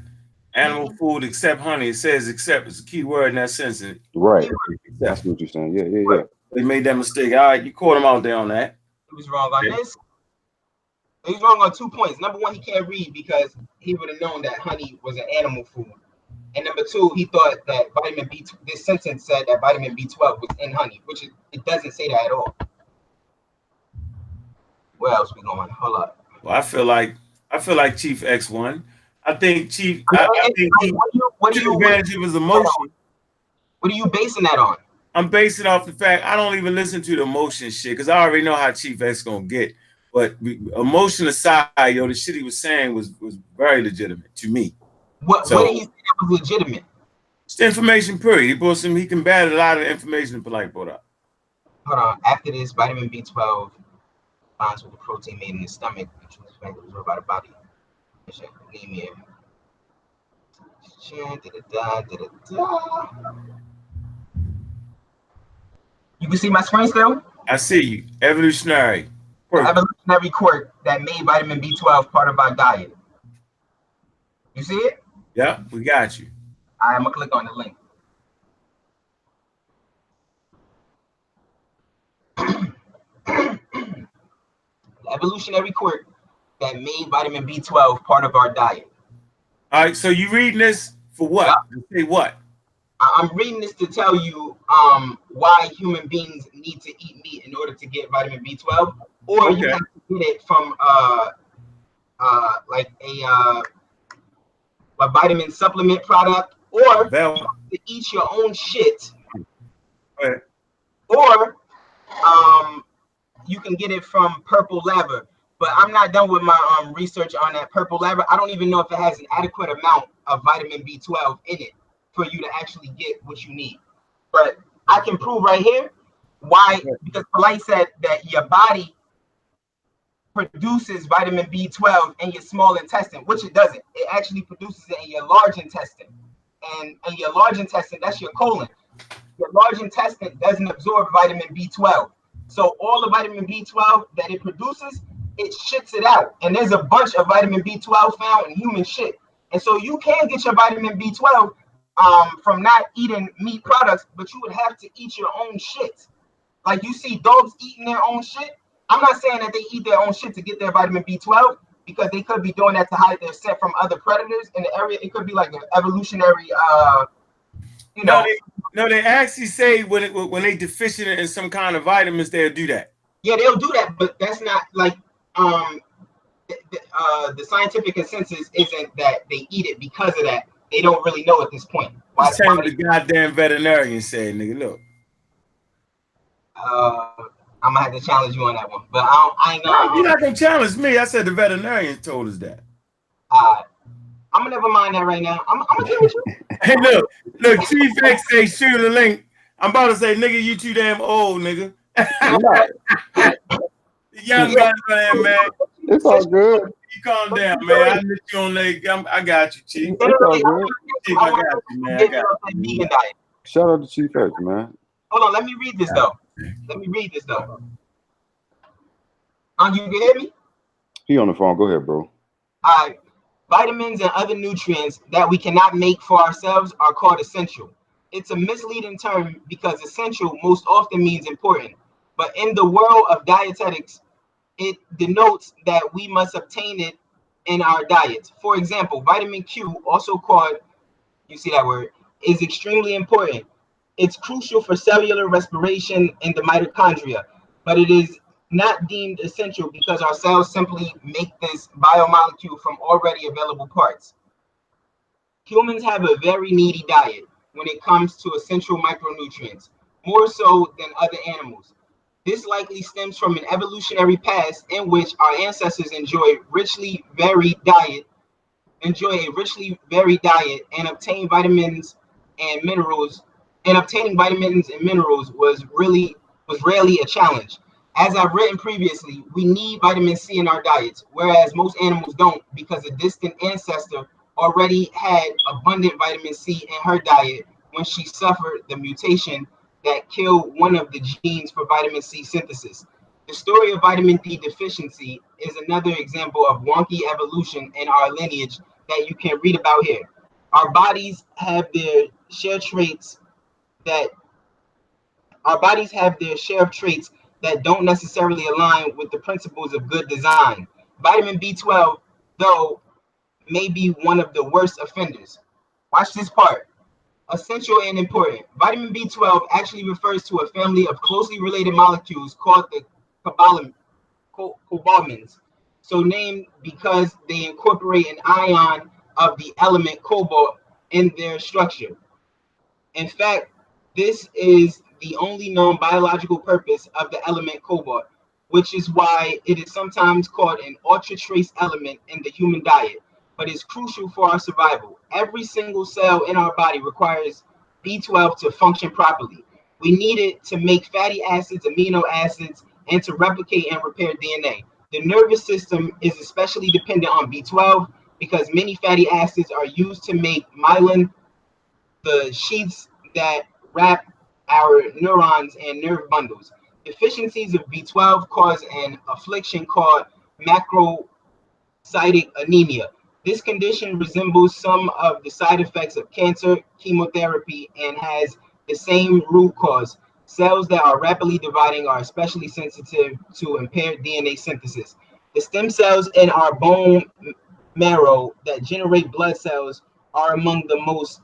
Animal food except honey. It says except. It's a key word in that sentence. Right. That's what you're saying. Yeah. They made that mistake. All right, you caught him out there on that. He was wrong on this. He's wrong on 2 points. Number one, he can't read because he would have known that honey was an animal food. And number two, he thought that vitamin B. This sentence said that vitamin B12 was in honey, which it doesn't say that at all. Where else we going? Hold up. Well, I feel like Chief X won. I think Chief. I think he took advantage of his emotion. What are you basing that on? I'm basing off the fact I don't even listen to the emotion shit because I already know how Chief X gonna get. But emotion aside, the shit he was saying was very legitimate to me. What did he say that was legitimate? It's the information period. He combated a lot of the information Polite brought up. Hold on. After this, vitamin B12 bonds with the protein made in the stomach, which was absorbed by the body. Anemia. You can see my screen still? I see you. Evolutionary. Evolutionary quirk that made vitamin B12 part of our diet. You see it? Yeah, we got you. I'm gonna click on the link. The evolutionary quirk that made vitamin B12 part of our diet. All right, so you reading this for Yeah. what? To say what? I'm reading this to tell you why human beings need to eat meat in order to get vitamin B12, or you Okay. have to get it from like a vitamin supplement product, or Vel. to eat your own shit, Go ahead. or you can get it from purple lava. But I'm not done with my research on that purple lava. I don't even know if it has an adequate amount of vitamin B12 in it for you to actually get what you need. But I can prove right here why, because Polite said that your body produces vitamin B12 in your small intestine, which it doesn't. It actually produces it in your large intestine. And in your large intestine, that's your colon. Your large intestine doesn't absorb vitamin B12. So all the vitamin B12 that it produces, it shits it out. And there's a bunch of vitamin B12 found in human shit. And so you can get your vitamin B12 from not eating meat products, but you would have to eat your own shit. Like you see dogs eating their own shit. I'm not saying that they eat their own shit to get their vitamin B12, because they could be doing that to hide their scent from other predators in the area. It could be like an evolutionary, you No, know. they actually say when they deficient in some kind of vitamins, they'll do that. Yeah, they'll do that, but that's not like the scientific consensus isn't that they eat it because of that. They don't really know at this point. Just tell me what the goddamn veterinarian said, nigga. Look. I'm gonna have to challenge you on that one, but I ain't gonna. You're not gonna challenge me. I said the veterinarian told us that. I'm gonna never mind that right now. I'm gonna give it to you. Hey, look, Chief X say shoot the link. I'm about to say, nigga, you too damn old, nigga. Young guns man, man. It's all good. You calm down, man. I miss you on leg. I got you, Chief. It's all good. Chief, I got you, man. I got you. Shout out to Chief X, man. Hold on, let me read this though. You can hear me? He on the phone. Go ahead, bro. All right. Vitamins and other nutrients that we cannot make for ourselves are called essential. It's a misleading term because essential most often means important. But in the world of dietetics, it denotes that we must obtain it in our diets. For example, vitamin Q, also called, you see that word, is extremely important. It's crucial for cellular respiration in the mitochondria, but it is not deemed essential because our cells simply make this biomolecule from already available parts. Humans have a very needy diet when it comes to essential micronutrients, more so than other animals. This likely stems from an evolutionary past in which our ancestors enjoyed a richly varied diet and obtaining vitamins and minerals was rarely a challenge. As I've written previously, we need vitamin C in our diets, whereas most animals don't, because a distant ancestor already had abundant vitamin C in her diet when she suffered the mutation that killed one of the genes for vitamin C synthesis. The story of vitamin D deficiency is another example of wonky evolution in our lineage that you can read about here. Our bodies have their share of traits that don't necessarily align with the principles of good design. Vitamin B12, though, may be one of the worst offenders. Watch this part. Essential and important. Vitamin B12 actually refers to a family of closely related molecules called the cobalmins, so named because they incorporate an ion of the element cobalt in their structure. In fact, this is the only known biological purpose of the element cobalt, which is why it is sometimes called an ultra trace element in the human diet, but is crucial for our survival. Every single cell in our body requires B12 to function properly. We need it to make fatty acids, amino acids, and to replicate and repair DNA. The nervous system is especially dependent on B12 because many fatty acids are used to make myelin, the sheaths that wrap our neurons and nerve bundles. Deficiencies of B12 cause an affliction called macrocytic anemia. This condition resembles some of the side effects of cancer, chemotherapy, and has the same root cause. Cells that are rapidly dividing are especially sensitive to impaired DNA synthesis. The stem cells in our bone marrow that generate blood cells are among the most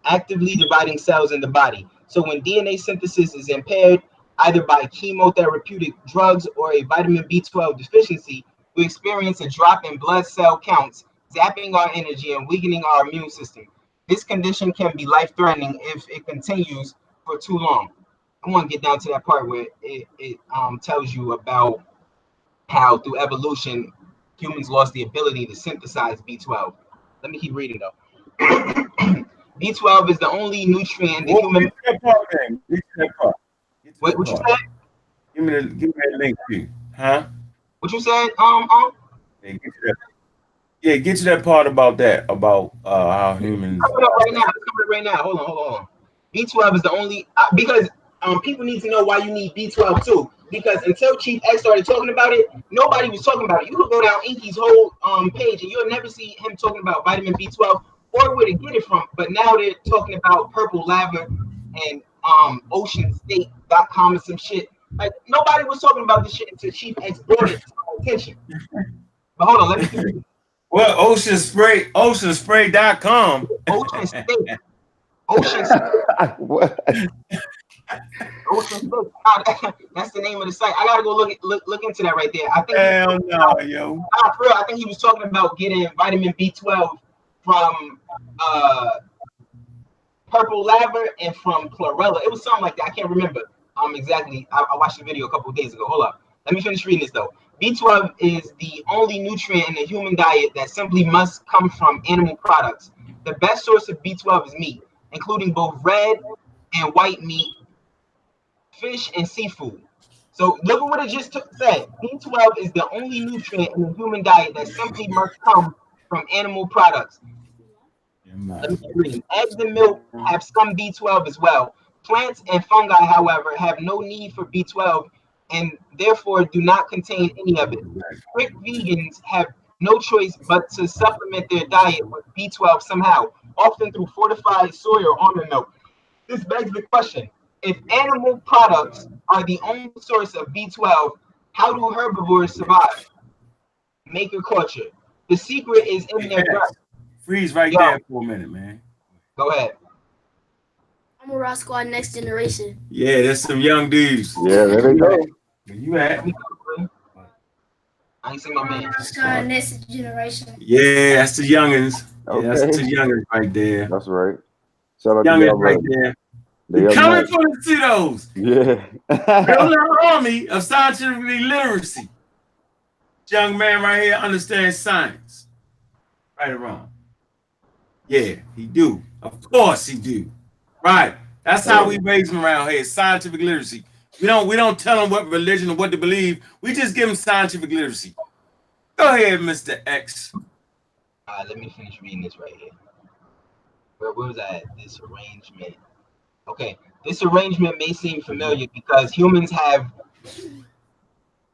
actively dividing cells in the body. So when DNA synthesis is impaired, either by chemotherapeutic drugs or a vitamin B12 deficiency, we experience a drop in blood cell counts, zapping our energy and weakening our immune system. This condition can be life-threatening if it continues for too long. I want to get down to that part where it tells you about how through evolution, humans lost the ability to synthesize B12. Let me keep reading though. B12 is the only nutrient the human. Get to that part, man. Get to that part. Get to What that you part. said? Give me that link too. Huh? What you said? Yeah, get to that. Yeah, get to that part about that, about how humans Coming up lost right now. that. It's coming up right now. Hold on. B12 is the only because people need to know why you need B12 too. Because until Chief X started talking about it, nobody was talking about it. You could go down Inky's whole page and you'll never see him talking about vitamin B12 or where to get it from. But now they're talking about purple lava and oceanstate.com and some shit. Like nobody was talking about this shit until Chief X brought it to our attention. But hold on, let me keep reading. Well, oceanspray.com. Ocean State. Ocean State. What? Ocean State. That's the name of the site. I gotta go look into that right there. I think Hell no, yo. for real, I think he was talking about getting vitamin B12 from purple lava and from chlorella. It was something like that. I can't remember exactly. I watched the video a couple of days ago. Hold up. Let me finish reading this though. B12 is the only nutrient in the human diet that simply must come from animal products. The best source of B12 is meat, including both red and white meat, fish, and seafood. So look at what it just said. B12 is the only nutrient in the human diet that simply must come from animal products. Let me keep reading. Eggs and milk have some B12 as well. Plants and fungi, however, have no need for B12 and therefore do not contain any of it. Strict vegans have no choice but to supplement their diet with B12 somehow, often through fortified soy or almond milk. This begs the question, if animal products are the only source of B12, how do herbivores survive? Maker culture. The secret is in their gut. Freeze right Yo, there for a minute, man. go ahead. I'm a Rock Squad Next Generation. Yeah, there's some young dudes. Yeah, there they go. Where you at? I ain't seen my man. Rock Squad Next Generation. Yeah, that's the youngins. Yeah, that's Okay. the youngins right there. That's right. Shout out to Youngins y'all, right brother. there. The We're young coming man. for the Pseudos. Yeah. Building an army of scientific literacy. This young man right here understands science. Right or wrong? Yeah, he do. Of course he do. Right. That's how we raise them around here. Scientific literacy. We don't tell them what religion or what to believe. We just give them scientific literacy. Go ahead, Mr. X. Let me finish reading this right here. Where was I at? This arrangement. Okay. This arrangement may seem familiar because humans have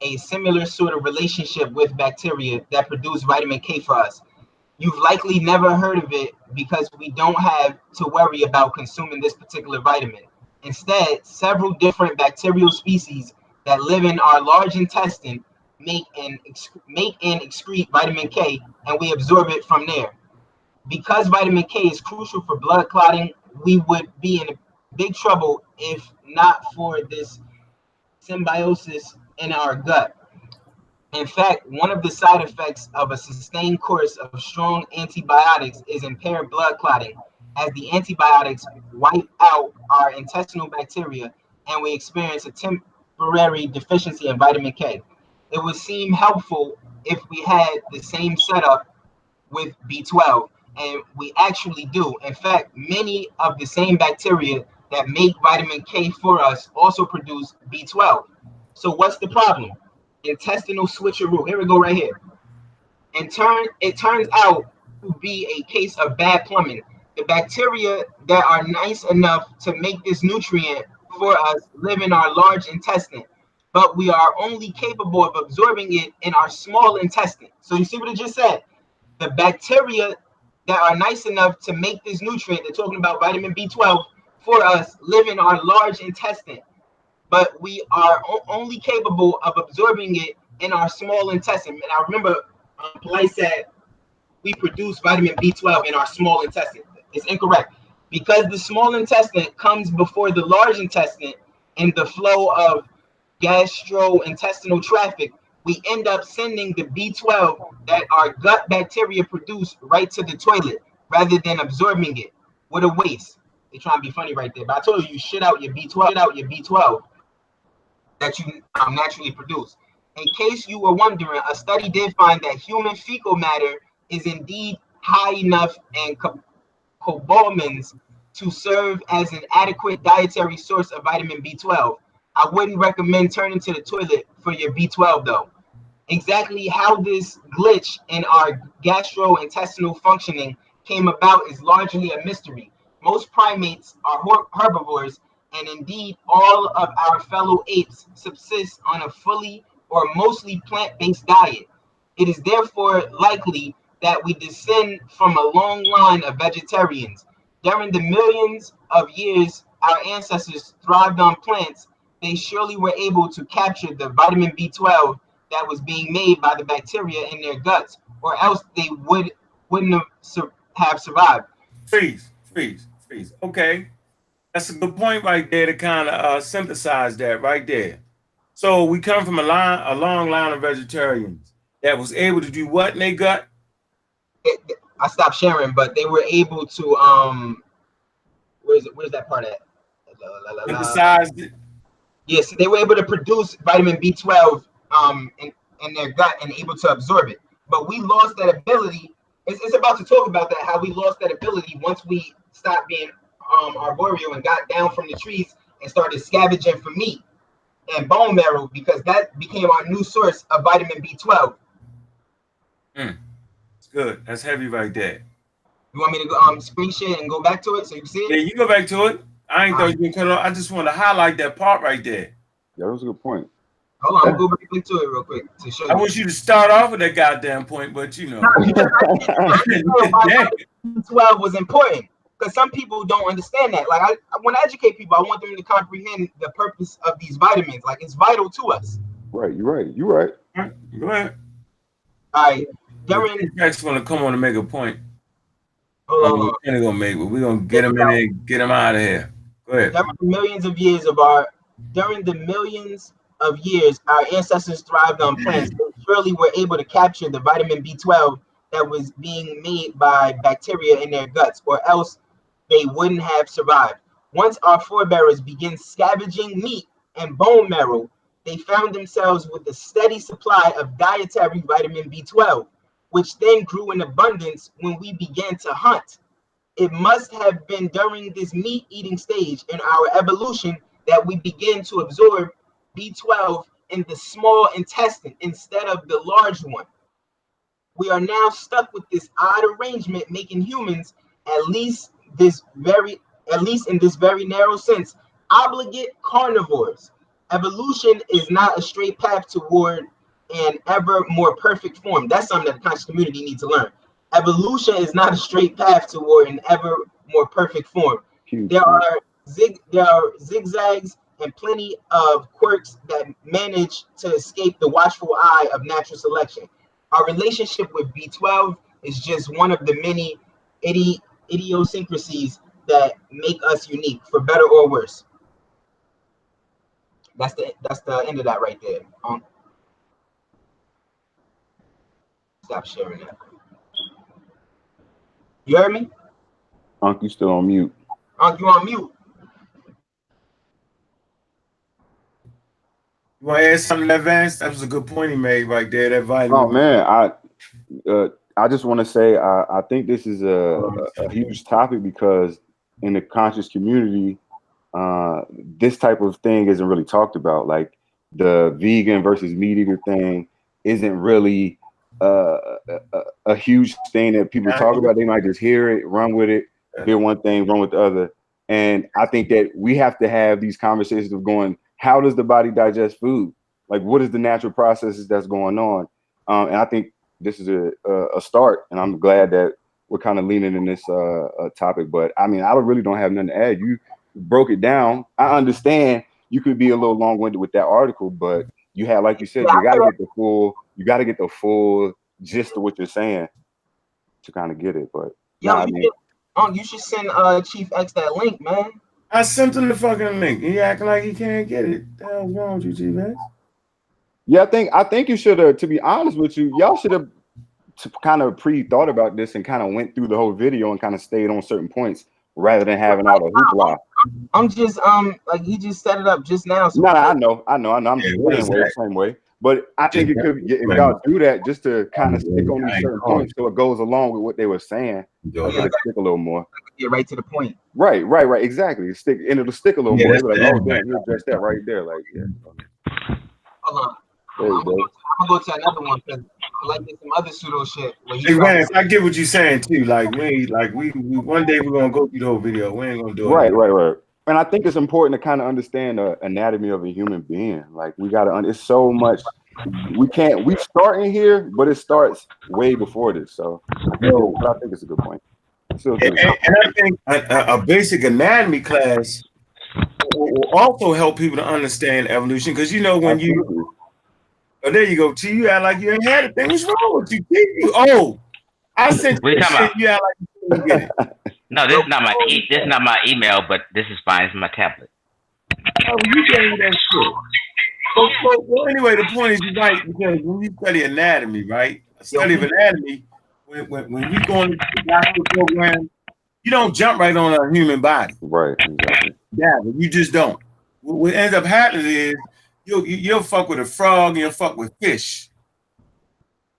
a similar sort of relationship with bacteria that produce vitamin K for us. You've likely never heard of it because we don't have to worry about consuming this particular vitamin. Instead, several different bacterial species that live in our large intestine make and excrete vitamin K, and we absorb it from there. Because vitamin K is crucial for blood clotting, we would be in big trouble if not for this symbiosis in our gut. In fact, one of the side effects of a sustained course of strong antibiotics is impaired blood clotting, as the antibiotics wipe out our intestinal bacteria and we experience a temporary deficiency in vitamin K. It would seem helpful if we had the same setup with B12, and we actually do. In fact, many of the same bacteria that make vitamin K for us also produce B12. So what's the problem? Intestinal switcheroo. Here we go right here. It turns out to be a case of bad plumbing. The bacteria that are nice enough to make this nutrient for us live in our large intestine, but we are only capable of absorbing it in our small intestine. So you see what it just said? The bacteria that are nice enough to make this nutrient, they're talking about vitamin B12 for us, live in our large intestine, but we are only capable of absorbing it in our small intestine. And I remember Polite said we produce vitamin B12 in our small intestine. It's incorrect because the small intestine comes before the large intestine in the flow of gastrointestinal traffic. We end up sending the B12 that our gut bacteria produce right to the toilet rather than absorbing it. What a waste. They're trying to be funny right there. But I told you, you shit out your B12 that you naturally produce. In case you were wondering, a study did find that human fecal matter is indeed high enough in cobalamin to serve as an adequate dietary source of vitamin B12. I wouldn't recommend turning to the toilet for your B12 though. Exactly how this glitch in our gastrointestinal functioning came about is largely a mystery. Most primates are herbivores, and indeed all of our fellow apes subsist on a fully or mostly plant-based diet. It is therefore likely that we descend from a long line of vegetarians. During the millions of years our ancestors thrived on plants, they surely were able to capture the vitamin B12 that was being made by the bacteria in their guts, or else they wouldn't have survived. Freeze. Okay, that's a good point right there to kind of synthesize that right there. So we come from a long line of vegetarians that was able to do what in their gut? I stopped sharing, but they were able to where's that part at? Synthesize it. Yes, they were able to produce vitamin B12 in their gut and able to absorb it. But we lost that ability. It's about to talk about that, how we lost that ability once we stopped being arboreal and got down from the trees and started scavenging for meat and bone marrow, because that became our new source of vitamin B12. It's good. That's heavy right there. You want me to go screen share and go back to it so you can see it? Yeah, you go back to it. I ain't thought you could cut it off. I just want to highlight that part right there. Yeah, that was a good point. Hold on, I'm gonna go back to it real quick to show you. I wish you to start off with that goddamn point, but you know. B12 was important because some people don't understand that. Like I want to educate people. I want them to comprehend the purpose of these vitamins. Like it's vital to us. Right, you're right. Go ahead. All right. During Jack's gonna come on and make a point. hold on. We're gonna make, but we're gonna get him in there and get him out of here. Go ahead. During the millions of years our ancestors thrived on plants. They surely were able to capture the vitamin B12 that was being made by bacteria in their guts, or else they wouldn't have survived. Once our forebears began scavenging meat and bone marrow, they found themselves with a steady supply of dietary vitamin B12, which then grew in abundance when we began to hunt. It must have been during this meat-eating stage in our evolution that we began to absorb B12 in the small intestine instead of the large one. We are now stuck with this odd arrangement, making humans, at least in this very narrow sense, obligate carnivores. Evolution is not a straight path toward an ever more perfect form. That's something that the conscious community needs to learn. Evolution is not a straight path toward an ever more perfect form. There are zigzags and plenty of quirks that manage to escape the watchful eye of natural selection. Our relationship with B12 is just one of the many idiosyncrasies that make us unique, for better or worse. That's the end of that right there. Stop sharing that. You heard me? Unc, you still on mute. Unc, you on mute. You want to add something advanced? That was a good point he made right there. That vitamin. Oh man, I just want to say I think this is a huge topic because in the conscious community, this type of thing isn't really talked about. Like the vegan versus meat eater thing isn't really a huge thing that people talk about. They might just hear it, run with it, hear one thing, run with the other. And I think that we have to have these conversations of going, how does the body digest food? Like, what is the natural processes that's going on? And I think this is a start, and I'm glad that we're kind of leaning in this topic. But I mean, I really don't have nothing to add. You broke it down. I understand you could be a little long-winded with that article, but you had, like you said, Yeah, you got to get the full gist of what you're saying to kind of get it. But yo, I mean, you should send Chief X that link, man. I sent him the fucking link. He acting like he can't get it. The hell's wrong with you, G-Man? yeah, I think you should have. To be honest with you, y'all should have kind of pre-thought about this and kind of went through the whole video and kind of stayed on certain points rather than having all the hoopla. I'm just like he just set it up just now. So No, I know. I'm Yeah, just what the is same way, that? same way. But I think it could, if y'all do that, just to kind of stick on these certain points, so it goes along with what they were saying. Like it'll stick a little more. get right to the point. Right, exactly. It'll stick a little more. Like, oh damn, you addressed that right there. Like, yeah. Hold on. There you I'm go. gonna go to another one because I like this some other pseudo shit. Hey Vance, I get what you're saying too. Like we one day we're gonna go through the whole video. We ain't gonna do it. Right. And I think it's important to kind of understand the anatomy of a human being. Like we gotta, it's so much. We start in here, but it starts way before this. So I think it's a good point. And I think a basic anatomy class will also help people to understand evolution, because you know when you there you go, T, you act like you ain't had a thing. What's wrong with you? I sent you shit. You act like you didn't get it. No, this is not my email, but this is fine. It's my tablet. Oh, you gave me that shit. Well, anyway, the point is you're right, because when you study anatomy, right? A study of anatomy, when you go into the doctoral program, you don't jump right on a human body. Right, exactly. Yeah, you just don't. What ends up happening is you'll fuck with a frog and you'll fuck with fish.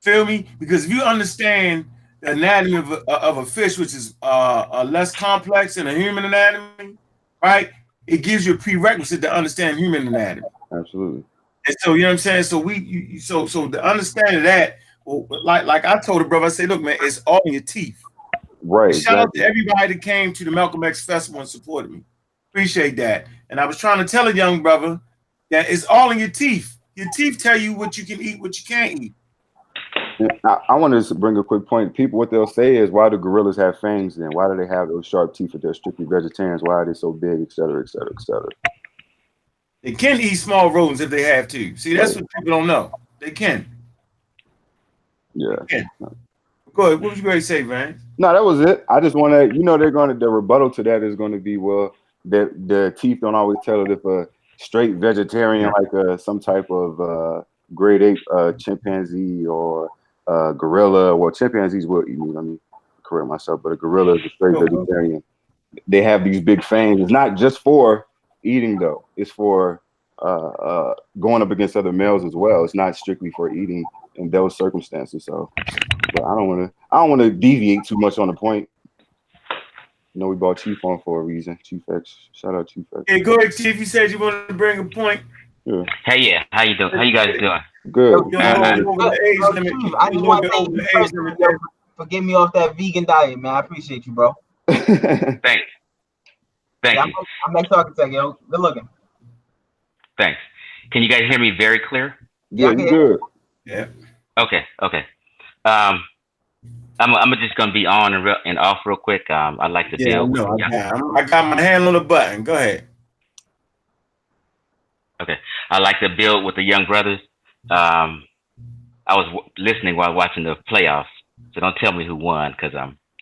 Feel me? Because if you understand the anatomy of a fish, which is less complex than a human anatomy, right? It gives you a prerequisite to understand human anatomy. Absolutely. And so you know what I'm saying. So so the understanding of that, well, like I told the brother, I said, look, man, it's all in your teeth. Right. And shout out to everybody that came to the Malcolm X Festival and supported me. Appreciate that. And I was trying to tell a young brother that it's all in your teeth. Your teeth tell you what you can eat, what you can't eat. I want to bring a quick point. People, what they'll say is, why do gorillas have fangs then? Why do they have those sharp teeth if they're strictly vegetarians? Why are they so big, et cetera, et cetera, et cetera? They can eat small rodents if they have to. See, that's what people don't know. They can. Yeah. They can. Go ahead. What was you going to say, man? No, that was it. I just want to, the rebuttal to that is going to be, well, that the teeth don't always tell it if a straight vegetarian, like some type of grade 8 chimpanzee or gorilla. Well, chimpanzees will eat meat. Let me correct myself, but a gorilla is a straight vegetarian. They have these big fangs. It's not just for eating, though. It's for going up against other males as well. It's not strictly for eating in those circumstances. So, but I don't want to deviate too much on the point. You know, we brought Chief on for a reason. Chief X, shout out Chief X. Hey, go ahead, Chief. You said you wanted to bring a point. Yeah. Hey, yeah. How you doing? How you guys doing? Good. I just want to thank you for getting me off that vegan diet, man. I appreciate you, bro. Thanks. Thank you. I'm X Architect, yo. Good looking. Thanks. Can you guys hear me very clear? Yeah, you good. Yeah. Okay. I'm just gonna be on and off real quick. I'd like to build. I got my hand on the button. Go ahead. Okay. I'd like to build with the young brothers. I was listening while watching the playoffs, so don't tell me who won, because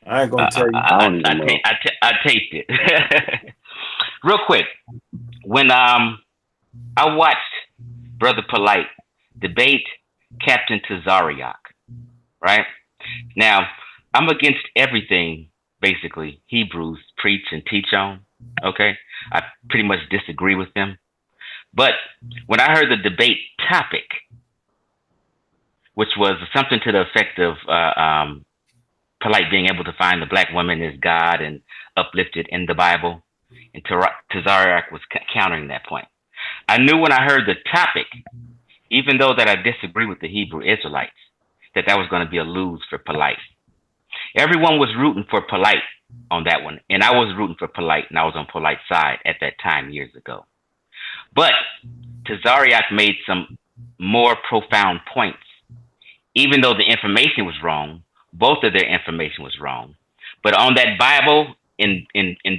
I ain't gonna tell you. I taped it. Real quick, when I watched Brother Polite debate Captain Tazariak, right? Now, I'm against everything, basically, Hebrews preach and teach on, okay? I pretty much disagree with them. But when I heard the debate topic, which was something to the effect of Polite being able to find the black woman as God and uplifted in the Bible, and Tazariak was countering that point. I knew when I heard the topic, even though that I disagree with the Hebrew Israelites, that was going to be a lose for Polite. Everyone was rooting for Polite on that one, and I was rooting for Polite, and I was on Polite's side at that time years ago. But Tazariak made some more profound points. Even though the information was wrong, both of their information was wrong. But on that Bible, in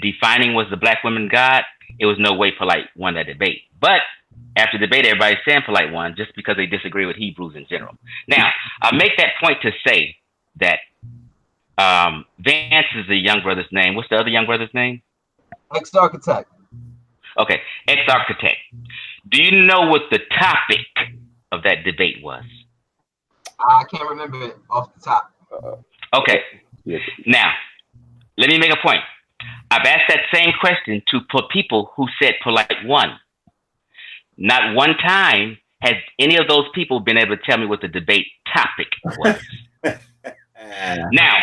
defining was the black woman God, it was no way Polite won that debate. But after debate, everybody's saying polite won just because they disagree with Hebrews in general. Now, I make that point to say that Vance is the young brother's name. What's the other young brother's name? Ex-architect. Okay, ex-architect. Do you know what the topic of that debate was? I can't remember it off the top. Okay. Yes. Now, let me make a point. I've asked that same question to people who said polite won. Not one time has any of those people been able to tell me what the debate topic was. Now,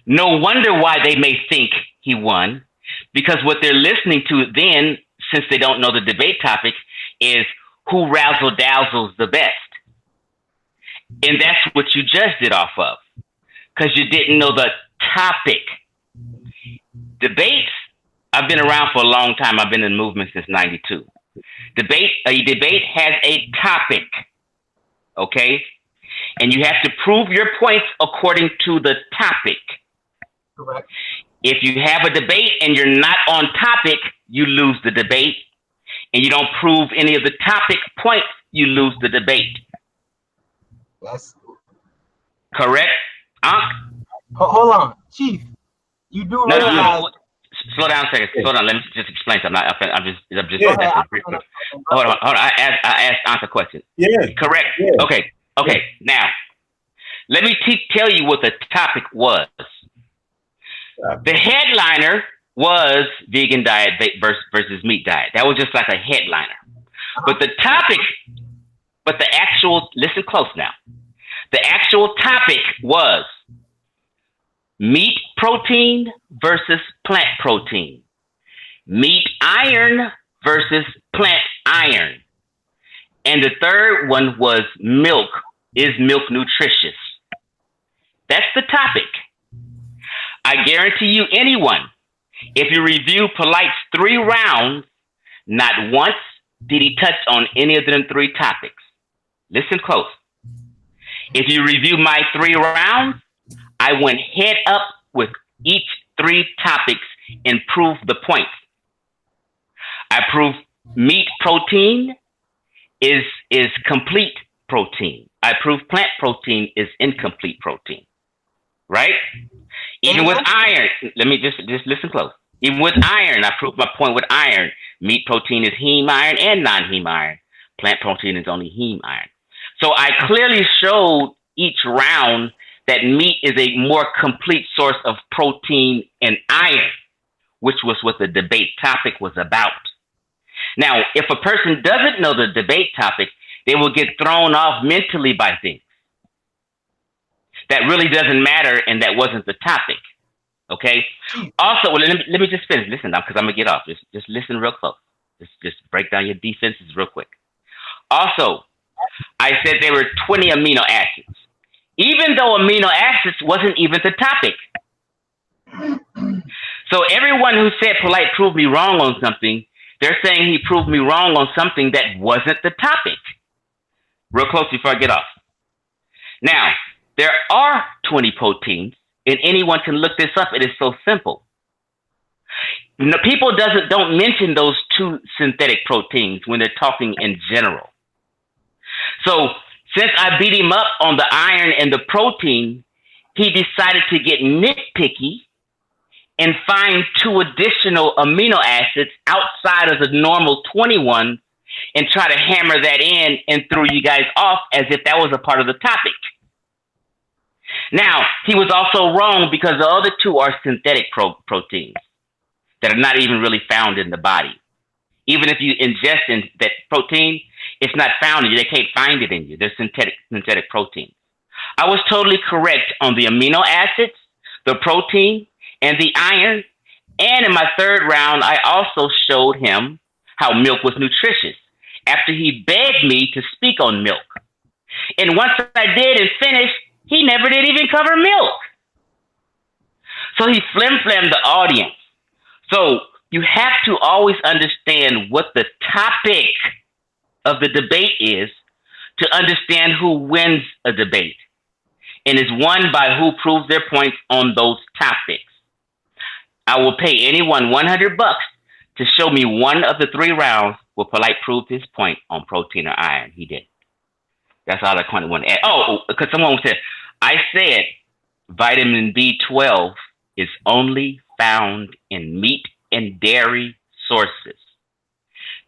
no wonder why they may think he won, because what they're listening to then, since they don't know the debate topic, is who razzle-dazzles the best. And that's what you judged it off of, because you didn't know the topic. Debates, I've been around for a long time. I've been in movement since '92. A debate has a topic, okay? And you have to prove your points according to the topic. Correct. If you have a debate and you're not on topic, you lose the debate. And you don't prove any of the topic points, you lose the debate. That's correct. hold on, Chief. You do realize. No. Slow down a second. Slow down. Let me just explain something. I'm just. Hold on. I asked Anka a question. Yeah. Correct. Yeah. Okay. Now, let me tell you what the topic was. The headliner was vegan diet versus meat diet. That was just like a headliner. But the topic, listen close now. The actual topic was meat protein versus plant protein. Meat iron versus plant iron. And the third one was milk. Is milk nutritious? That's the topic. I guarantee you anyone, if you review Polite's 3 rounds, not once did he touch on any of them 3 topics. Listen close. If you review my 3 rounds, I went head up with each 3 topics and proved the points. I proved meat protein is complete protein. I proved plant protein is incomplete protein. Right? Even with iron, let me just listen close. Even with iron, I proved my point with iron. Meat protein is heme iron and non-heme iron. Plant protein is only heme iron. So I clearly showed each round that meat is a more complete source of protein and iron, which was what the debate topic was about. Now, if a person doesn't know the debate topic, they will get thrown off mentally by things that really doesn't matter, and that wasn't the topic. Okay. Also, well, let me just finish. Listen now, because I'm gonna get off. Just listen real close. Just break down your defenses real quick. Also, I said there were 20 amino acids, even though amino acids wasn't even the topic. So everyone who said Polite proved me wrong on something, they're saying he proved me wrong on something that wasn't the topic. Real close before I get off. Now, there are 20 proteins, and anyone can look this up. It is so simple. People don't mention those 2 synthetic proteins when they're talking in general. So since I beat him up on the iron and the protein, he decided to get nitpicky and find 2 additional amino acids outside of the normal 21 and try to hammer that in and throw you guys off as if that was a part of the topic. Now, he was also wrong because the other 2 are synthetic proteins that are not even really found in the body. Even if you ingest that protein, it's not found in you. They can't find it in you. They're synthetic proteins. I was totally correct on the amino acids, the protein, and the iron. And in my 3rd round, I also showed him how milk was nutritious after he begged me to speak on milk. And once I did and finished, he never did even cover milk. So he flim-flammed the audience. So you have to always understand what the topic of the debate is to understand who wins a debate. And is won by who proves their points on those topics. I will pay anyone $100 to show me one of the 3 rounds Well, Polite proved his point on protein or iron. He did. That's all I kind of want to add. Oh, because someone said, I said vitamin B12 is only found in meat and dairy sources.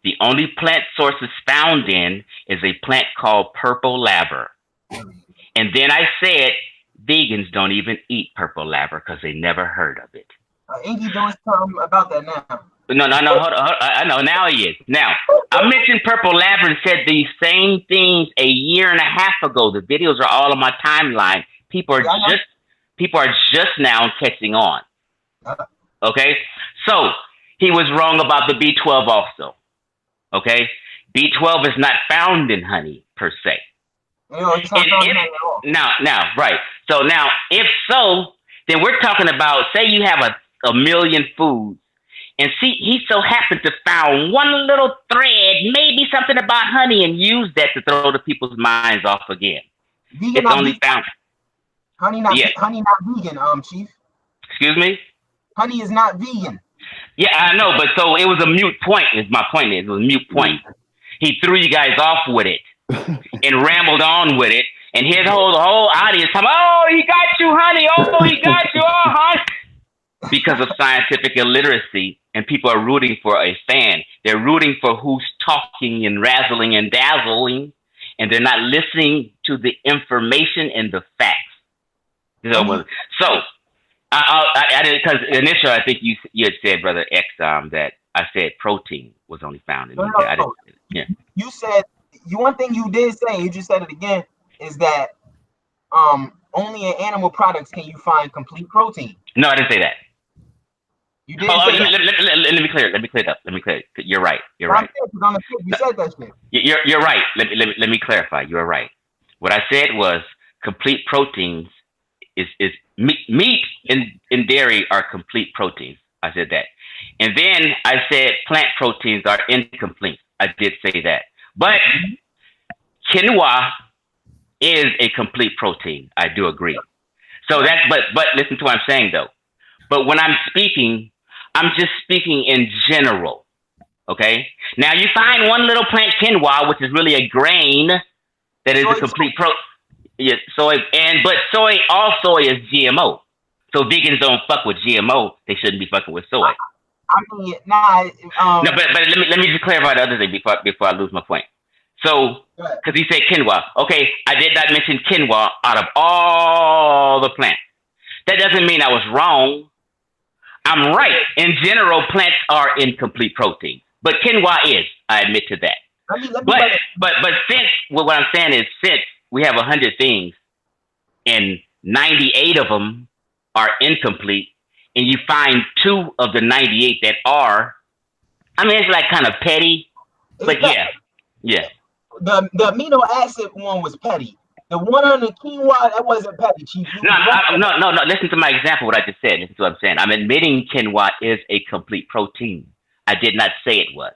The only plant sources found in is a plant called purple laver. And then I said vegans don't even eat purple laver because they never heard of it. Inky doing something about that now. No, hold on. I know, now he is. Now, I mentioned purple laver and said these same things a year and a half ago. The videos are all on my timeline. People are just now catching on. Okay? So, he was wrong about the B12 also. Okay? B12 is not found in honey, per se. It's not found in honey at all. Now, right. So, now, if so, then we're talking about, say you have a million foods, and see, he so happened to found one little thread, maybe something about honey, and use that to throw the people's minds off again. Vegan, it's only found. Honey not vegan, Chief. Excuse me? Honey is not vegan. Yeah, I know, but so it was a mute point, is my point. It was a mute point. He threw you guys off with it and rambled on with it, and his whole audience, oh, he got you, honey. Oh, he got you, honey. Because of scientific illiteracy, and people are rooting for a fan. They're rooting for who's talking and razzling and dazzling, and they're not listening to the information and the facts. So I did, because initially I think you had said, Brother X, that I said protein was only found in meat. No. Yeah. You said, one thing you did say, you just said it again, is that only in animal products can you find complete protein. No, I didn't say that. You didn't say that. Let me clear it. Let me clear it up. You're right. You're right. On the tip, you said that shit. You're right. Let me clarify. You're right. What I said was complete proteins is meat and dairy are complete proteins. I said that. And then I said plant proteins are incomplete. I did say that. But quinoa is a complete protein. I do agree. So that's but listen to what I'm saying though. But when I'm speaking, I'm just speaking in general. Okay? Now you find one little plant quinoa, which is really a grain that is a complete yeah, soy, but soy, all soy is GMO. So vegans don't fuck with GMO. They shouldn't be fucking with soy. I mean, no, but let me just clarify the other thing before I lose my point. So, because he said quinoa. Okay, I did not mention quinoa out of all the plants. That doesn't mean I was wrong. I'm right. In general, plants are incomplete protein. But quinoa is. I admit to that. But since what I'm saying is since we have 100 things and 98 of them are incomplete, and you find 2 of the 98 that are, I mean, it's like kind of petty, but yeah. The amino acid one was petty. The one on the quinoa, that wasn't petty, Chief. No. Listen to my example, what I just said. Listen to what I'm saying. I'm admitting quinoa is a complete protein. I did not say it was.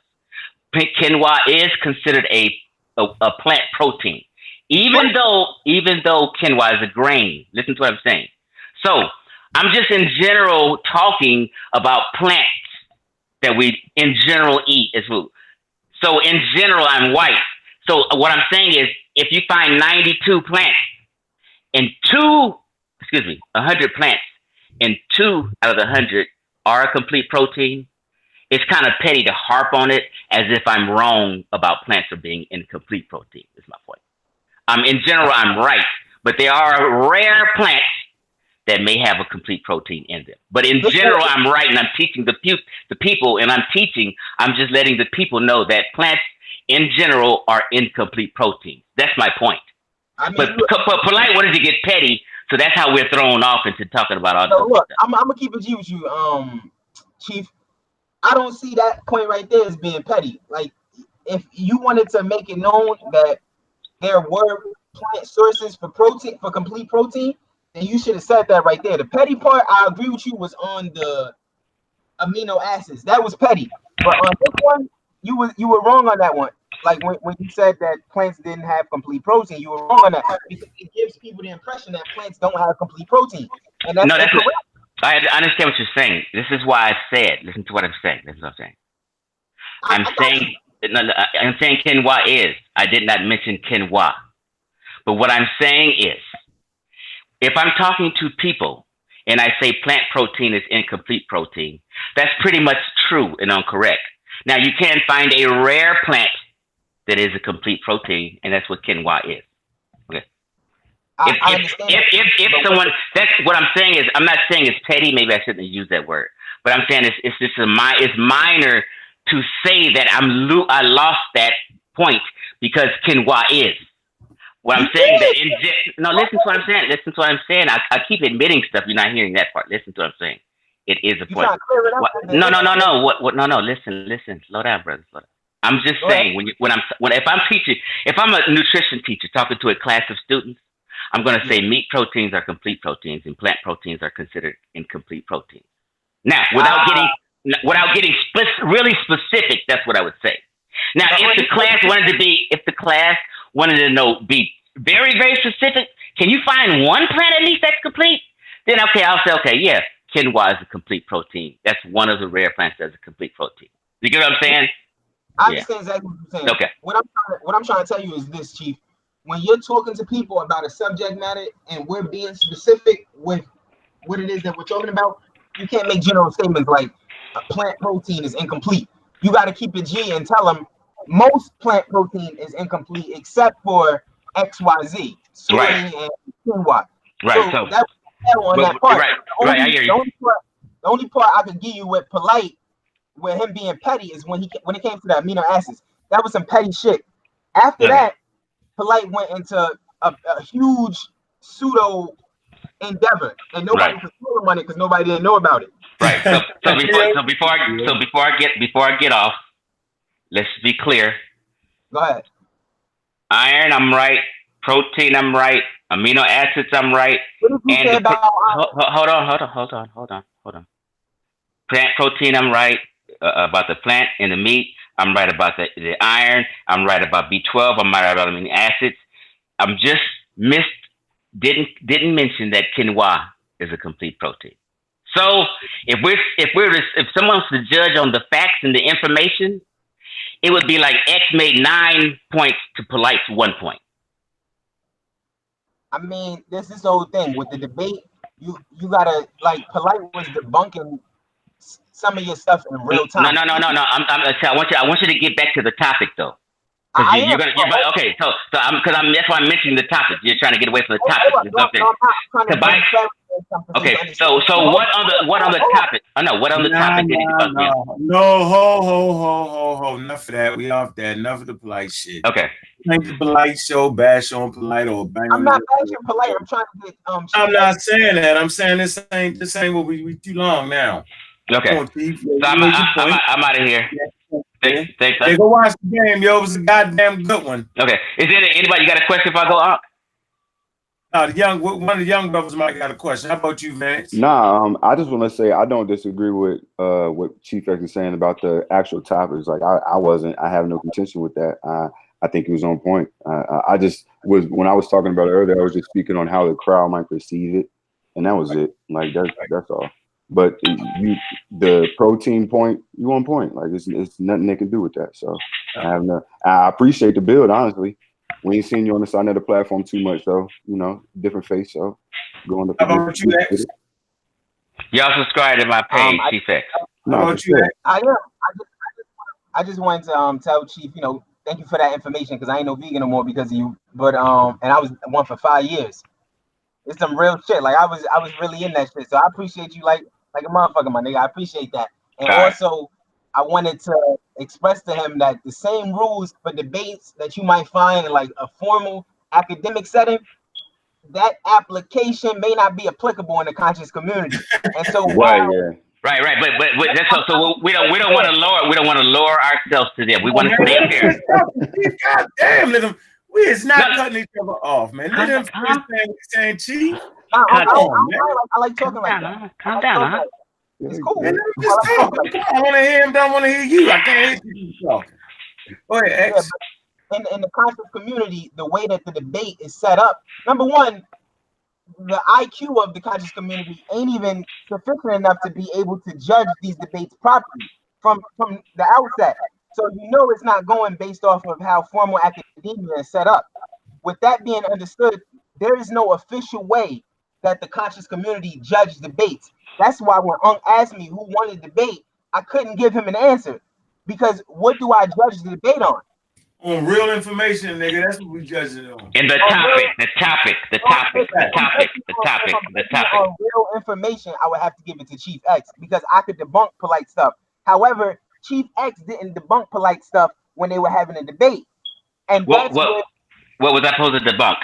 Quinoa is considered a plant protein. Even though quinoa is a grain. Listen to what I'm saying. So I'm just in general talking about plants that we in general eat as food. So in general, I'm white. So what I'm saying is if you find 92 plants and 100 plants and 2 out of the 100 are a complete protein, it's kind of petty to harp on it as if I'm wrong about plants are being incomplete protein, is my point. In general, I'm right, but there are rare plants that may have a complete protein in them. But in general, I'm right, and I'm teaching the people, and I'm just letting the people know that plants in general are incomplete proteins. That's my point. I mean, but polite, what does it get petty? So that's how we're thrown off into talking about all this stuff. I'm gonna keep it G with you, Chief. I don't see that point right there as being petty. Like, if you wanted to make it known that there were plant sources for protein, for complete protein, then you should have said that right there. The petty part, I agree with you, was on the amino acids. That was petty. But on this one, you were wrong on that one. Like when you said that plants didn't have complete protein, you were wrong on that because it gives people the impression that plants don't have complete protein. And that's incorrect. I understand what you're saying. This is why I said, listen to what I'm saying. This is what I'm saying. I'm saying I'm saying quinoa is. I did not mention quinoa. But what I'm saying is, if I'm talking to people and I say plant protein is incomplete protein, that's pretty much true and incorrect. Now, you can find a rare plant that is a complete protein, and that's what quinoa is. Okay. I understand. If someone, that's what I'm saying is, I'm not saying it's petty. Maybe I shouldn't use that word, but I'm saying it's just it's minor to say that I lost that point because quinoa is. What I'm saying that no, listen to what I'm saying. Listen to what I'm saying. I keep admitting stuff. You're not hearing that part. Listen to what I'm saying. It is a point. No. What? No. Listen. Slow down, brother. Slow down. I'm just saying if I'm a nutrition teacher talking to a class of students, I'm going to say meat proteins are complete proteins and plant proteins are considered incomplete proteins. Now, without getting really specific, that's what I would say. Now, if the class wanted to be very, very specific, can you find one plant at least that's complete? Then okay, I'll say, okay, yeah, quinoa is a complete protein. That's one of the rare plants that's a complete protein. You get what I'm saying? I understand exactly what you're saying. Okay. What I'm trying to tell you is this, Chief. When you're talking to people about a subject matter and we're being specific with what it is that we're talking about, you can't make general statements like a plant protein is incomplete. You got to keep it G and tell them most plant protein is incomplete except for XYZ, soy and quinoa. Right. So that's on that part. Right. I hear you. The only part I could give you with polite, with him being petty, is when it came to the amino acids. That was some petty shit. After that, polite went into a huge pseudo endeavor, and nobody was pulling on it because nobody didn't know about it. Right. So before I get off, let's be clear. Go ahead. Iron, I'm right. Protein, I'm right. Amino acids, I'm right. What did you say about? Hold on. Plant protein, I'm right about the plant and the meat. I'm right about the iron. I'm right about B12. I'm right about amino acids. I'm just didn't mention that quinoa is a complete protein. So if someone was to judge on the facts and the information, it would be like X made 9 points to Polite's 1 point. I mean, this whole thing with the debate. You gotta, like, Polite was debunking some of your stuff in real time. No. I want you to get back to the topic though. Okay. So that's why I'm mentioning the topic. You're trying to get away from the topic. Okay. So what on the topic? Oh no, what on the topic did he debunk me? No, ho. Enough of that. We off that. Enough of the polite shit. Okay. Make the polite show, bash on polite, or bang. I'm not bashing polite. I'm trying to get I'm not saying that. I'm saying this ain't what we too long now. Okay. So I'm out of here. Thanks. Hey, go watch the game, yo. It was a goddamn good one. Okay. Is there anybody got a question if I go out? One of the young brothers might got a question. How about you, Vance? Nah, I just want to say I don't disagree with what Chief X is saying about the actual topics. Like I have no contention with that. I think he was on point. I just was, when I was talking about it earlier, I was just speaking on how the crowd might perceive it, and that was it. Like that's all. But the protein point, you on point. Like it's nothing they can do with that. So I appreciate the build, honestly. We ain't seen you on the side of the platform too much, though. Different face. So going to. How about you, X? Y'all subscribe to my page, Chief X. How about you, X? I just wanted to tell Chief, thank you for that information, because I ain't no vegan no more because of you. But and I was one for 5 years. It's some real shit. Like I was really in that shit. So I appreciate you like a motherfucker, my nigga. I appreciate that. And also, I wanted to express to him that the same rules for debates that you might find in like a formal academic setting, that application may not be applicable in the conscious community. And so Right. But that's so we don't want to lower ourselves to them. We want to stay there. God damn, let them. We is not cutting each other off, man. Let them saying Chief. I like talking like that. Calm down, It's cool. Man, just talk. I want to hear him. Don't want to hear you. I can't hear you talking. Go ahead, X. Yeah, in the conscious community, the way that the debate is set up, number one, the IQ of the conscious community ain't even sufficient enough to be able to judge these debates properly from the outset. So you know it's not going based off of how formal academia is set up. With that being understood, there is no official way that the conscious community judge debates. That's why when Unc asked me who won the debate, I couldn't give him an answer. Because what do I judge the debate on? On real information, nigga. That's what we judge it on. And the topic. On real information, I would have to give it to Chief X because I could debunk polite stuff. However, Chief X didn't debunk polite stuff when they were having a debate. And what was I supposed to debunk?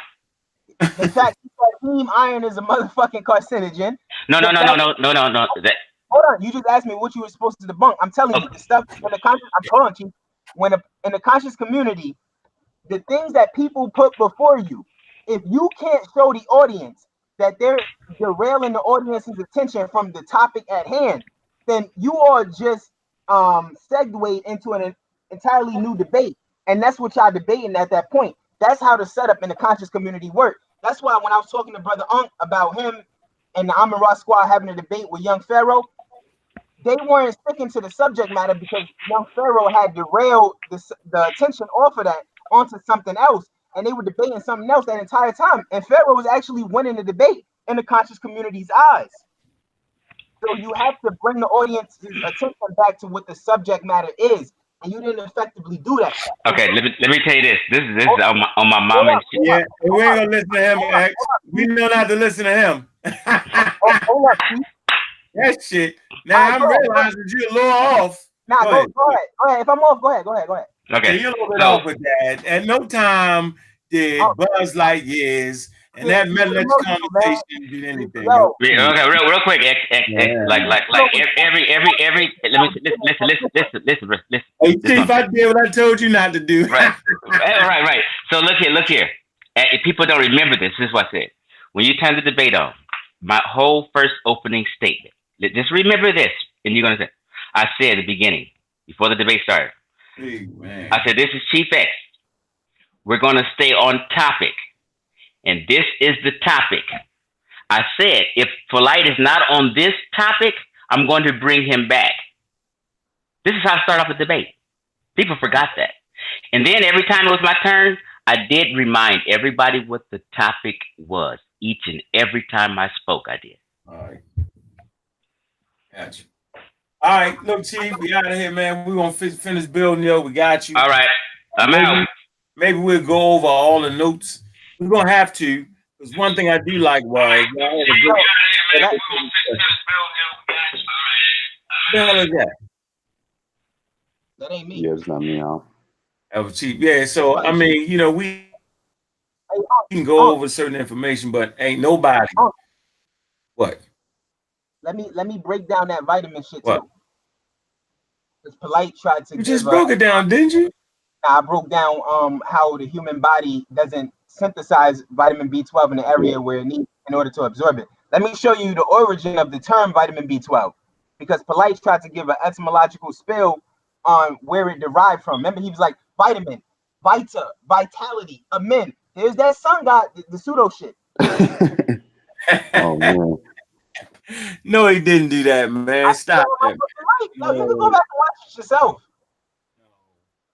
The fact that heme iron is a motherfucking carcinogen. No. Hold on, you just asked me what you were supposed to debunk. I'm telling you, the stuff in the conscious. Hold on, Chief. In the conscious community, the things that people put before you, if you can't show the audience that they're derailing the audience's attention from the topic at hand, then you are just segued into an entirely new debate, and that's what y'all debating at that point. That's how the setup in the conscious community work. That's why when I was talking to Brother Unc about him and the Amara Squad having a debate with Young Pharaoh, they weren't sticking to the subject matter because Young Pharaoh had derailed the attention off of that onto something else, and they were debating something else that entire time. And Pharaoh was actually winning the debate in the conscious community's eyes. So you have to bring the audience's attention back to what the subject matter is, and you didn't effectively do that. Okay, let me tell you this. This is on my mom and shit. Yeah, we ain't gonna listen to him, X. We know not to listen to him. Hold up, Chief. That shit. Now I'm realizing you're a little off. Nah, go ahead. If I'm off, go ahead. Okay, you're a little bit off with that. At no time did Buzz Lightyears and that methodologies conversation do anything. Okay, real quick, X, like listen. Hey, Chief, I did what I told you not to do. Right. So look here. If people don't remember this is what I said. When you turn the debate on, my whole first opening statement. Just remember this, and you're gonna say, I said at the beginning, before the debate started. Hey, man. I said, this is Chief X. We're gonna stay on topic. And this is the topic. I said, if Polite is not on this topic, I'm going to bring him back. This is how I start off the debate. People forgot that. And then every time it was my turn, I did remind everybody what the topic was. Each and every time I spoke, I did. All right. Gotcha. All right, look, Chief, we out of here, man. We're going to finish building, yo. We got you. All right. I'm out. Maybe we'll go over all the notes. We're going to have to, because one thing I do like was... What the hell is that? That ain't me. Yeah, it's not me, huh? That was Chief. Yeah, so, I mean, you know, we can go over certain information, but ain't nobody... What? Let me break down that vitamin shit too. Because Polite tried to. You just broke it down, didn't you? I broke down how the human body doesn't synthesize vitamin B12 in the area where it needs in order to absorb it. Let me show you the origin of the term vitamin B12, because Polite tried to give an etymological spill on where it derived from. Remember, he was like vitamin, vita, vitality, amin. There's that sun god, the pseudo shit. Oh man. No, he didn't do that, man. Stop that. No, you can go back and watch it yourself.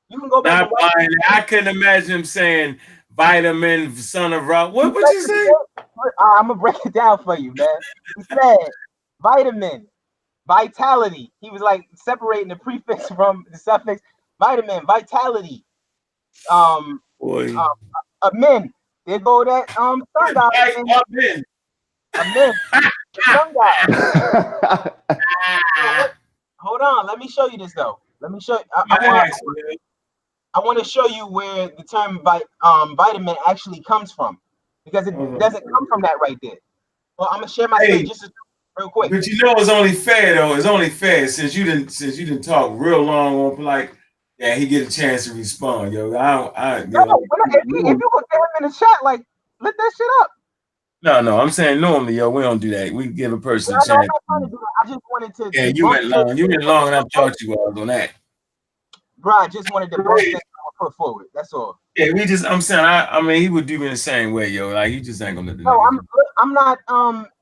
You can go back and watch it. I couldn't imagine him saying vitamin, son of rock. What would you say? I'm gonna break it down for you, man. He said vitamin, vitality. He was like separating the prefix from the suffix. Vitamin, vitality. Amen. There go that sun god. Amen. Sun god. Hold on, let me show you this though. Let me show you. I want to show you where the term vitamin actually comes from, because it doesn't come from that right there. Well, I'm gonna share my screen just real quick. But you know, it's only fair though. It's only fair since you didn't talk real long on like that. He get a chance to respond, yo. If you put him in the chat, like let that shit up. No, I'm saying normally, yo, we don't do that. We give a person a chance. I'm not trying to do that. I just wanted to. Yeah, you went long. You went long, and I thought you was on that. Bro, I just wanted to both things I put forward. That's all. Yeah, I'm saying, I mean, he would do me the same way, yo. Like, he just ain't gonna do that. No, I'm not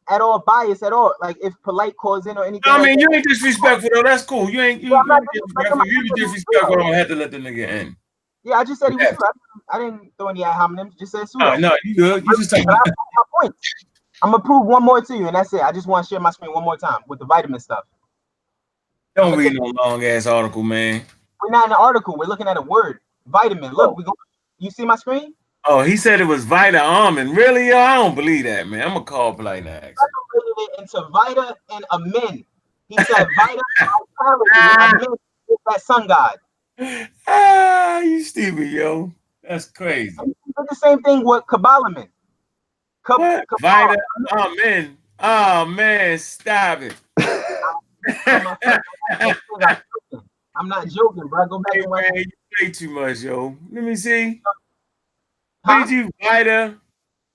at all biased at all. Like if polite calls in or anything. I mean, like you ain't disrespectful though. That's cool. You ain't I'm not disrespectful. You be disrespectful. I don't have to let the nigga in. Yeah, I just said he was pseudo. I didn't throw any ad hominems. Just said pseudo. No, you good. You just talking about my points. I'm gonna prove one more to you, and that's it. I just want to share my screen one more time with the vitamin stuff. Don't read no long ass article, man. We're not in an article. We're looking at a word. Vitamin. Look, you see my screen? Oh, he said it was Vita almond. Really, yo? I don't believe that, man. I'm gonna call polite now. I separated it into Vita and Amin. He said Vita vitality and Amin is that sun god. Ah, you stupid, yo. That's crazy. It's the same thing with Kabbalah. What? Vita Amin. Oh man, stop it. I'm not joking, bro. Go back and watch. You play too much, yo. Let me see. What did you Vita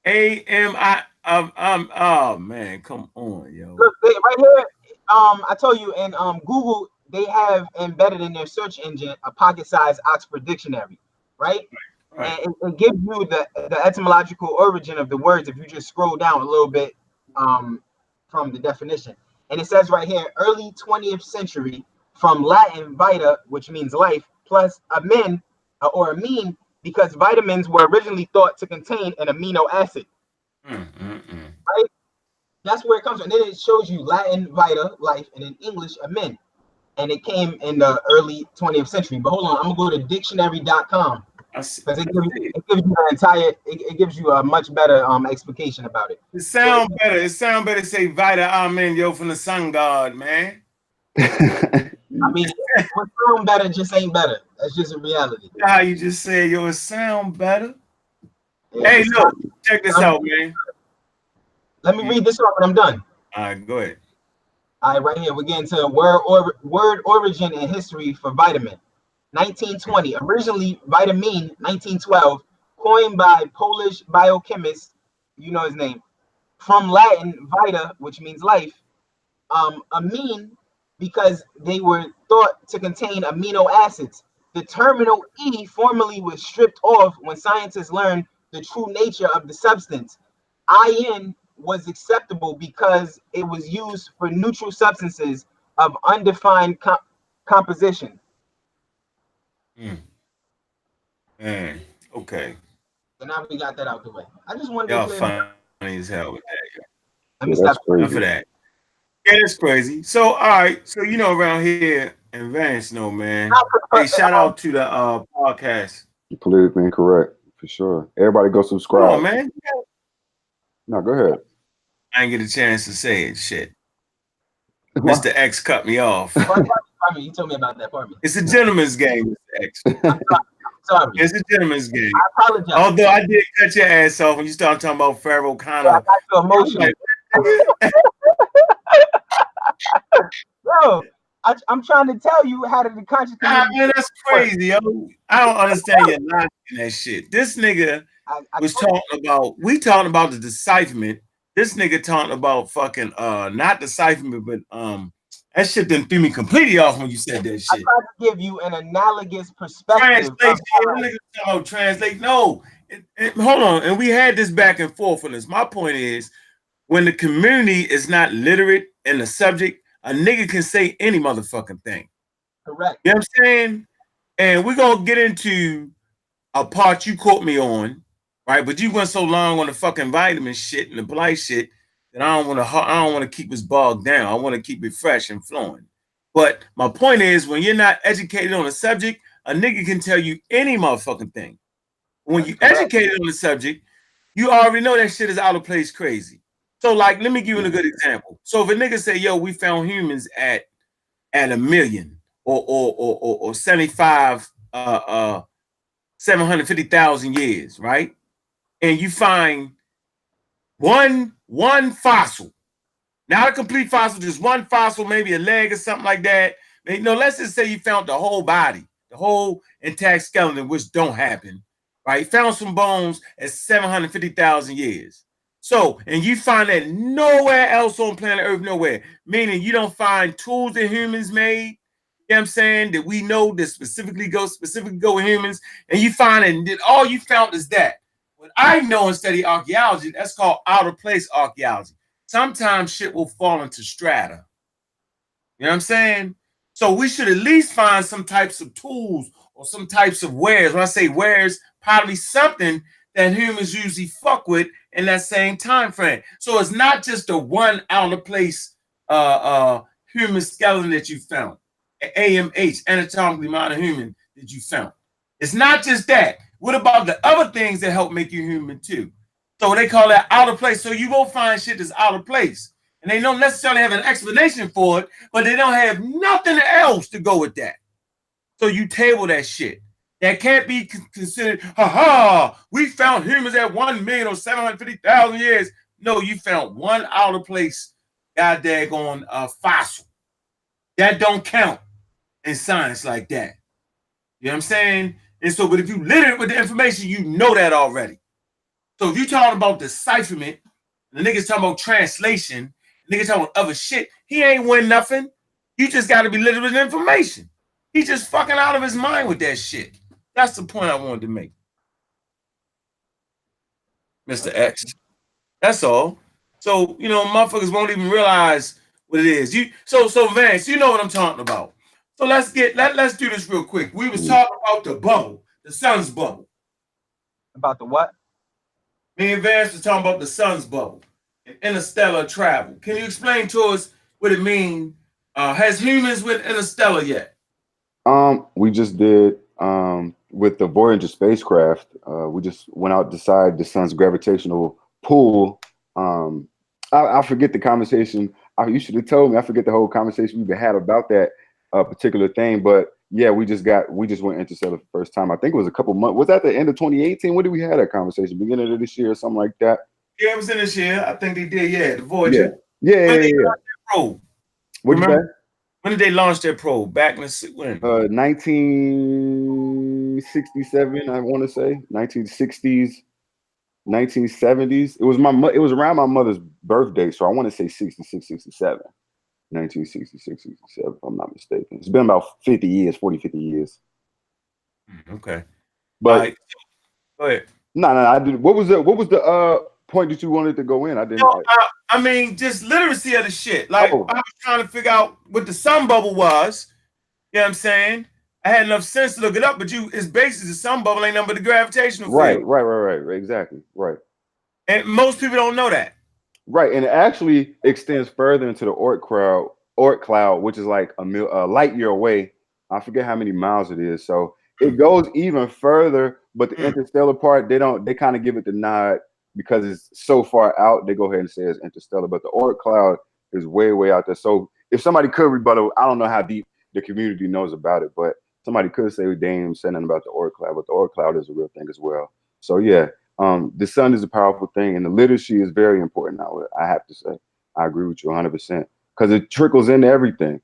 AMI? Oh man, come on, yo. Look, right here. I told you in Google they have embedded in their search engine a pocket-sized Oxford dictionary, right? Right. And it gives you the etymological origin of the words if you just scroll down a little bit from the definition. And it says right here, early 20th century, from Latin vita, which means life, plus amin or amine, because vitamins were originally thought to contain an amino acid. Right? That's where it comes from. And then it shows you Latin vita, life, and in English amin. And it came in the early 20th century. But hold on, I'm gonna go to dictionary.com. Because it gives you the entire, it gives you a much better explication about it. It sounds better. It sounds better to say Vita Amen, yo, from the sun god, man. I mean, what sound better just ain't better. That's just a reality. How you just said, yo, it sound better. Yeah, hey, look, check this out, man. Let me read this off and I'm done. All right, go ahead. All right, right here, we're getting to word origin and history for vitamin. 1920, originally vitamin, 1912, coined by Polish biochemist, you know his name, from Latin vita, which means life, amine, because they were thought to contain amino acids. The terminal E formerly was stripped off when scientists learned the true nature of the substance. IN was acceptable because it was used for neutral substances of undefined composition. Okay. So now we got that out the way. I just wanted y'all to funny as hell with that. Let me stop for that. Yeah, it's crazy. So, all right. So, you know, around here in Vance, no, man. Hey, shout out to the podcast. Politically incorrect, for sure. Everybody go subscribe. Oh, man. No, go ahead. I didn't get a chance to say it. Shit. Mr. X cut me off. You told me about that. Pardon me. It's a gentleman's game, Mr. X. Sorry. It's a gentleman's game. I apologize. Although I did cut your ass off when you started talking about Pharaoh kind of. I got you emotional. Yo, I'm trying to tell you how did the conscious community. Man, that's crazy, yo. I don't understand your logic in that shit. This nigga was talking about, we talking about the decipherment. This nigga talking about fucking not decipherment, but that shit didn't threw me completely off when you said that shit. I tried to give you an analogous perspective. Translate. No, hold on. And we had this back and forth on this. My point is, when the community is not literate in the subject, a nigga can say any motherfucking thing. Correct. You know what I'm saying? And we're gonna get into a part you caught me on, right? But you went so long on the fucking vitamin shit and the blight shit that I don't want to keep us bogged down. I want to keep it fresh and flowing. But my point is, when you're not educated on the subject, a nigga can tell you any motherfucking thing. When you educated on the subject, you already know that shit is out of place crazy. So, like, let me give you a good example. So if a nigga say, yo, we found humans at 1 million or 750,000 years, right? And you find one fossil, not a complete fossil, just one fossil, maybe a leg or something like that. You know, let's just say you found the whole body, the whole intact skeleton, which don't happen, right? You found some bones at 750,000 years. So, and you find that nowhere else on planet Earth, nowhere, meaning you don't find tools that humans made, you know what I'm saying, that we know that specifically go with humans, and you find that all you found is that. What I know in study archaeology, that's called out of place archaeology. sometimes shit will fall into strata. You know what I'm saying? So we should at least find some types of tools or some types of wares. When I say wares, probably something that humans usually fuck with in that same time frame. So it's not just a one out of place human skeleton that you found, AMH, anatomically modern human that you found. It's not just that. What about the other things that help make you human too? So they call that out of place. So you won't find shit that's out of place. And they don't necessarily have an explanation for it, but they don't have nothing else to go with that. So you table that shit. That can't be considered, we found humans at 1 million or 750,000 years. No, you found one out of place goddamn fossil. That don't count in science like that. You know what I'm saying? And so, but if you litter it with the information, you know that already. So if you talking about decipherment, the niggas talking about translation, niggas talking about other shit, he ain't win nothing. You just got to be littered with information. He just fucking out of his mind with that shit. That's the point I wanted to make, Mr. X. That's all. So, you know, motherfuckers won't even realize what it is. So Vance, you know what I'm talking about. So let's do this real quick. We was talking about the bubble, the sun's bubble. About the what? Me and Vance was talking about the sun's bubble and interstellar travel. Can you explain to us what it means? Has humans went interstellar yet? We just did with the Voyager spacecraft. We just went out beside the sun's gravitational pull. I forget the conversation. You should have told me. I forget the whole conversation we had about that particular thing. But yeah, we just went interstellar for the first time. I think it was a couple months. Was that the end of 2018? When did we have that conversation? Beginning of this year or something like that? Yeah, it was in this year. I think they did. Yeah, the Voyager. Yeah. What'd you say? When did they launch their probe? Back in the when? 1967, I want to say 1960s, 1970s. It was around my mother's birthday, so I want to say 66, 67. 1966, 67, if I'm not mistaken. It's been about 50 years, 40, 50 years. Okay. But go ahead. No, I did. What was the point that you wanted to go in? I didn't. No, I mean, just literacy of the shit. Like, I was trying to figure out what the sun bubble was. You know what I'm saying? I had enough sense to look it up, but it's basically the sun bubble ain't nothing but the gravitational field. Right. Exactly. Right. And most people don't know that. Right, and it actually extends further into the Oort cloud, which is like a light year away. I forget how many miles it is. So it goes even further, but the interstellar part, they kind of give it the nod because it's so far out. They go ahead and say it's interstellar, but the Oort cloud is way out there. So if somebody could rebuttal, I don't know how deep the community knows about it, but somebody could say they ain't saying nothing about the Oort cloud, but the Oort cloud is a real thing as well. So yeah. The sun is a powerful thing, and the literacy is very important now. I have to say, I agree with you 100% because it trickles into everything.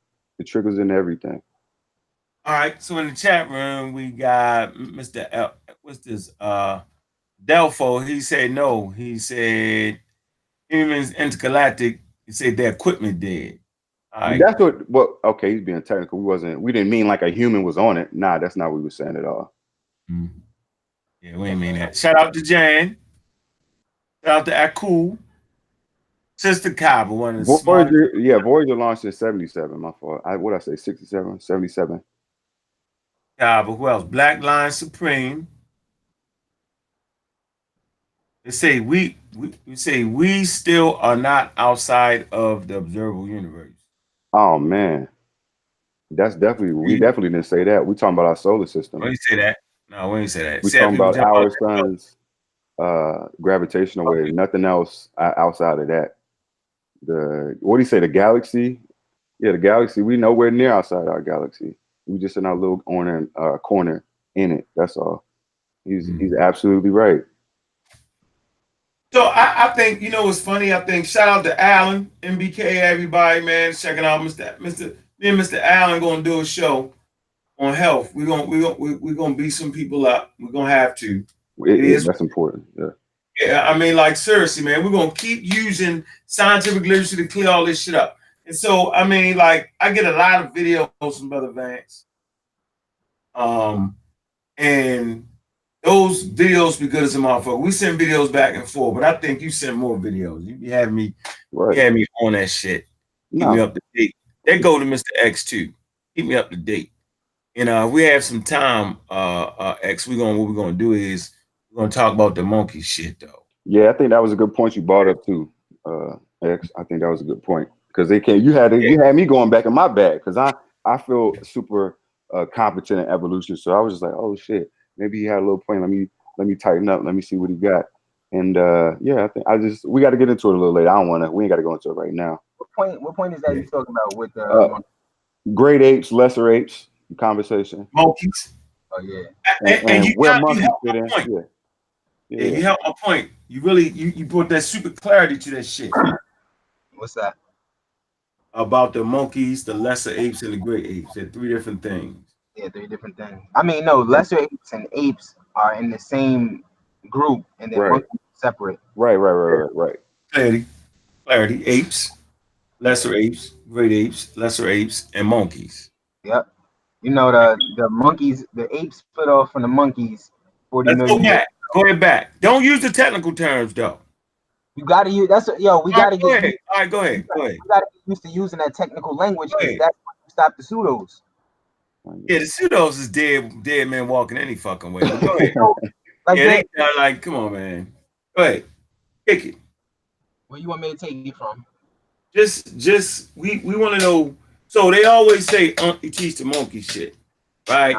All right. So in the chat room, we got Mr. What's this? Delpho. He said no. He said humans intergalactic. He said their equipment dead. All right. That's what. Well, okay. He's being technical. We didn't mean like a human was on it. Nah, that's not what we were saying at all. Mm-hmm. Yeah, we ain't mean that. Shout out to Jan. Shout out to Aku. Sister Kaba, one of the Voyager, Voyager launched in 77. My fault. What I say, 67, 77. Kaba, who else? Black Lion Supreme. They say we still are not outside of the observable universe. Oh man. That's definitely we definitely didn't say that. We talking about our solar system. We didn't say that. No, we didn't say that. We talking about our sun's gravitational wave. Nothing else outside of that. What do you say? The galaxy? Yeah, the galaxy. We nowhere near outside our galaxy. We just in our little corner in it. That's all. He's absolutely right. So I think what's funny. I think shout out to Alan, MBK, everybody, man, checking out Mr. Me and Mr. Allen gonna do a show on health. We're gonna beat some people up. We're gonna have to. That's important. Yeah, I mean, like seriously, man, we're gonna keep using scientific literacy to clear all this shit up. And so, I mean, like, I get a lot of videos from Brother Vance. And those videos be good as a motherfucker. We send videos back and forth, but I think you send more videos. You be having me Right. He had me on that shit. Keep me No. up to date. That go to Mr. X too. Keep me up to date. And we have some time, X. What we're gonna do is we're gonna talk about the monkey shit though. Yeah, I think that was a good point you brought up too, X. I think that was a good point because they can't. You had me going back in my bag because I feel super competent in evolution. So I was just like, oh shit, maybe he had a little point. Let me tighten up. Let me see what he got. And yeah, I think we got to get into it a little later. We ain't got to go into it right now. What point is that you talking about with the great apes, lesser apes conversation? Monkeys. Oh yeah. And you where helped monkeys my fit in? point. Yeah, you helped my point. You really you brought that super clarity to that shit. What's that? About the monkeys, the lesser apes, and the great apes. They're three different things. Yeah, 3 different things. I mean, no, lesser apes and apes are in the same group, and then monkeys are separate. Right. Clarity. Apes, lesser apes, great apes, lesser apes, and monkeys. Yep. You know the monkeys, the apes split off from the monkeys 40 Let's million go years. back. Go ahead back. Don't use the technical terms though. You gotta use we gotta get ahead. All right, go ahead. We gotta get used to using that technical language because that's what you stop the pseudos. Yeah, the pseudos is dead man walking any fucking way. But go ahead. Like come on, man. Go ahead. Kick it. Where you want me to take you from? Just we want to know. So they always say you teach the monkey shit, right?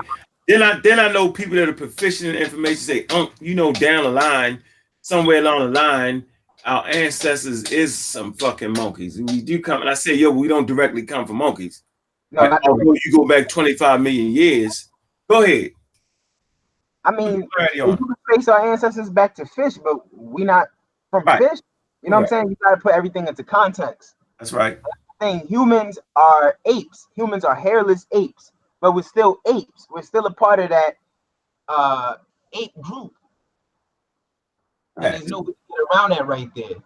Then I know people that are proficient in information say down the line, somewhere along the line, our ancestors is some fucking monkeys. We do come, and I say, we don't directly come from monkeys. No, right? Although you go back 25 million years. Go ahead. I mean, you can trace our ancestors back to fish, but we not from fish. You know what I'm saying? You got to put everything into context. That's right. Saying humans are apes. Humans are hairless apes, but we're still apes. We're still a part of that ape group. And there's no way to get around that right there.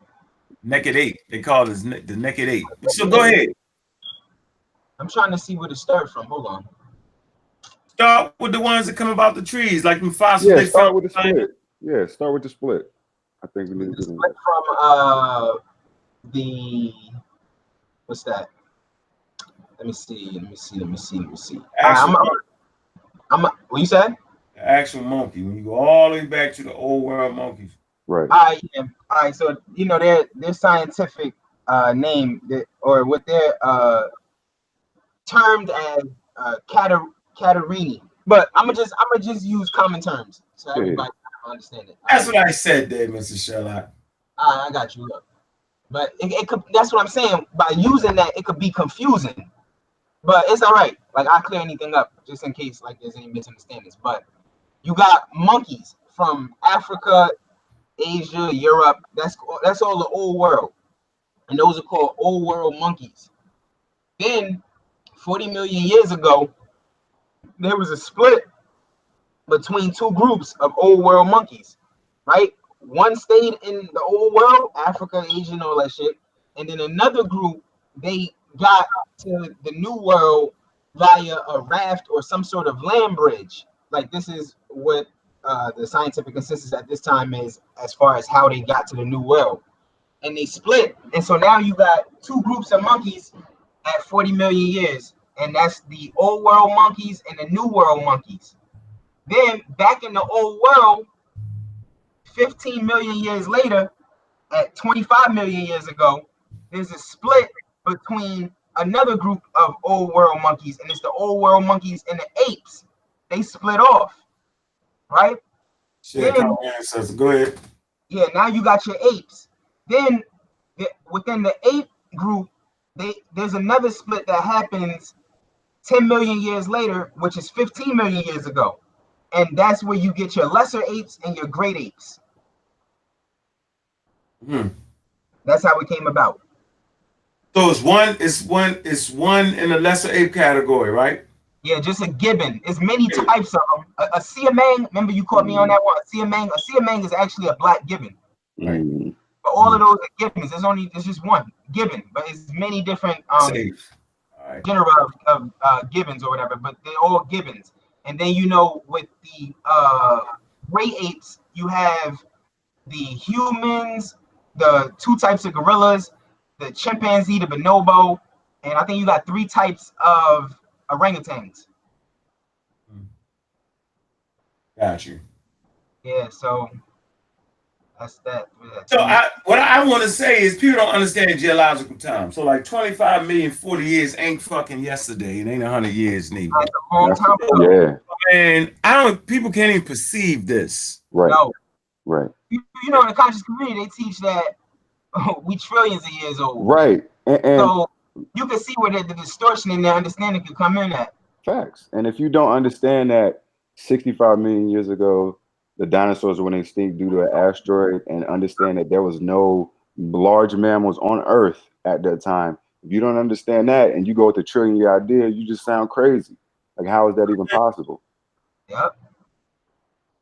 Naked ape. They call it the naked ape. So go ahead. I'm trying to see where to start from. Hold on. Start with the ones that come about the trees, like them fossils. Yeah, start with the split. Yeah, start with the split. I think we need to do that. From the what's that? Let me see. What you said? The actual monkey. When you go all the way back to the old world monkeys. Right. All right. So their scientific name or what they're termed as Catarini. But I'm gonna just use common terms so everybody can understand it. That's what I said there, Mr. Sherlock. I got you. But it could, that's what I'm saying. By using that, it could be confusing. But it's all right. Like, I'll clear anything up just in case there's any misunderstandings. But you got monkeys from Africa, Asia, Europe. That's all the old world. And those are called old world monkeys. Then 40 million years ago, there was a split between two groups of old world monkeys, right? One stayed in the old world, Africa, Asia, and all that shit. And then another group, they got to the new world via a raft or some sort of land bridge. Like, this is what the scientific consensus at this time is as far as how they got to the new world. And they split. And so now you got two groups of monkeys at 40 million years. And that's the old world monkeys and the new world monkeys. Then back in the old world, 15 million years later, at 25 million years ago, there's a split between another group of old world monkeys, and it's the old world monkeys and the apes. They split off, right? Go ahead. Yeah, now you got your apes. Then within the ape group, there's another split that happens 10 million years later, which is 15 million years ago. And that's where you get your lesser apes and your great apes. That's how it came about. So it's one in the lesser ape category, right? Yeah, just a gibbon. There's many types of them. A siamang, remember you caught me on that one. A siamang is actually a black gibbon. Right. But all of those are gibbons. There's just one gibbon, but it's many different genera of gibbons or whatever, but they're all gibbons. And then with the gray apes, you have the humans, the two types of gorillas, the chimpanzee, the bonobo, and I think you got 3 types of orangutans. Got you. Yeah, so that's that. So what I want to say is people don't understand geological time. So like 25 million, 40 years ain't fucking yesterday. It ain't 100 years neither. That's a long time ago. Yeah. And people can't even perceive this. Right. No. Right. You know, in the conscious community, they teach that we trillions of years old. Right. And so you can see where the distortion in their understanding can come in at. Facts. And if you don't understand that 65 million years ago, the dinosaurs went extinct due to an asteroid, and understand that there was no large mammals on Earth at that time. If you don't understand that and you go with the trillion-year idea, you just sound crazy. Like, how is that even possible? Yep.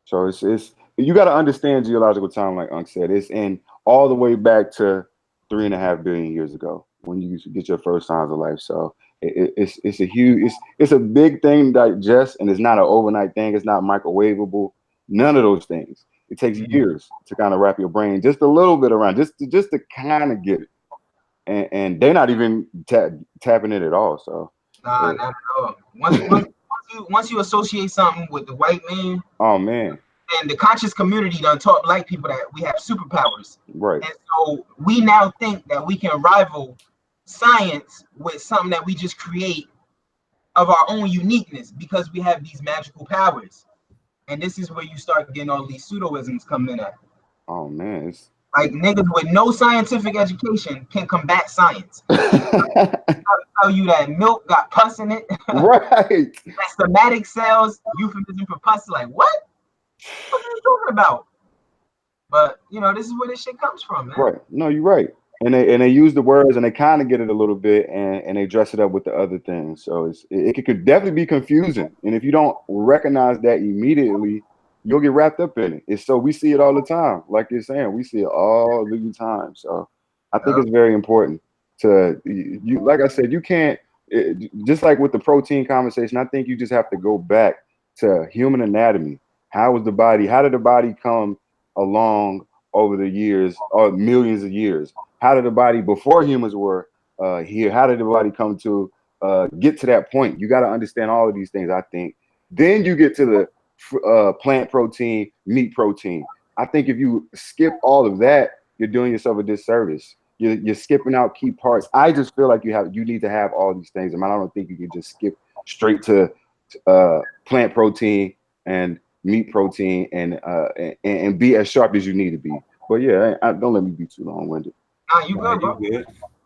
So it's you got to understand geological time, like Unc said. It's in all the way back to 3.5 billion years ago when you get your first signs of life. So it's a huge, it's a big thing to digest, and it's not an overnight thing. It's not microwavable. None of those things. It takes years to kind of wrap your brain just a little bit around, just to kind of get it. And they're not even tapping it at all. So nah, not at all. Once you associate something with the white man, oh man, and the conscious community done taught black people that we have superpowers. Right. And so we now think that we can rival science with something that we just create of our own uniqueness because we have these magical powers. And this is where you start getting all these pseudoisms coming in at. Oh man, it's like niggas with no scientific education can combat science. I'll tell you that milk got pus in it. Right. That somatic cells, euphemism for pus. Like, what? What are you talking about? But you know, this is where this shit comes from, man. Right. No, you're right. And they use the words and they kind of get it a little bit and they dress it up with the other things. So it could definitely be confusing. And if you don't recognize that immediately, you'll get wrapped up in it. It's so we see it all the time. Like you're saying, we see it all the time. So I think it's very important to you. Like I said, you can't just like with the protein conversation. I think you just have to go back to human anatomy. How did the body come along over the years or millions of years? How did the body before humans were here? How did the body come to get to that point? You got to understand all of these things, I think. Then you get to the plant protein, meat protein. I think if you skip all of that, you're doing yourself a disservice. You're skipping out key parts. I just feel like you need to have all these things. I don't think you can just skip straight to plant protein and meat protein and be as sharp as you need to be. But yeah, don't let me be too long-winded. Nah, you good, bro.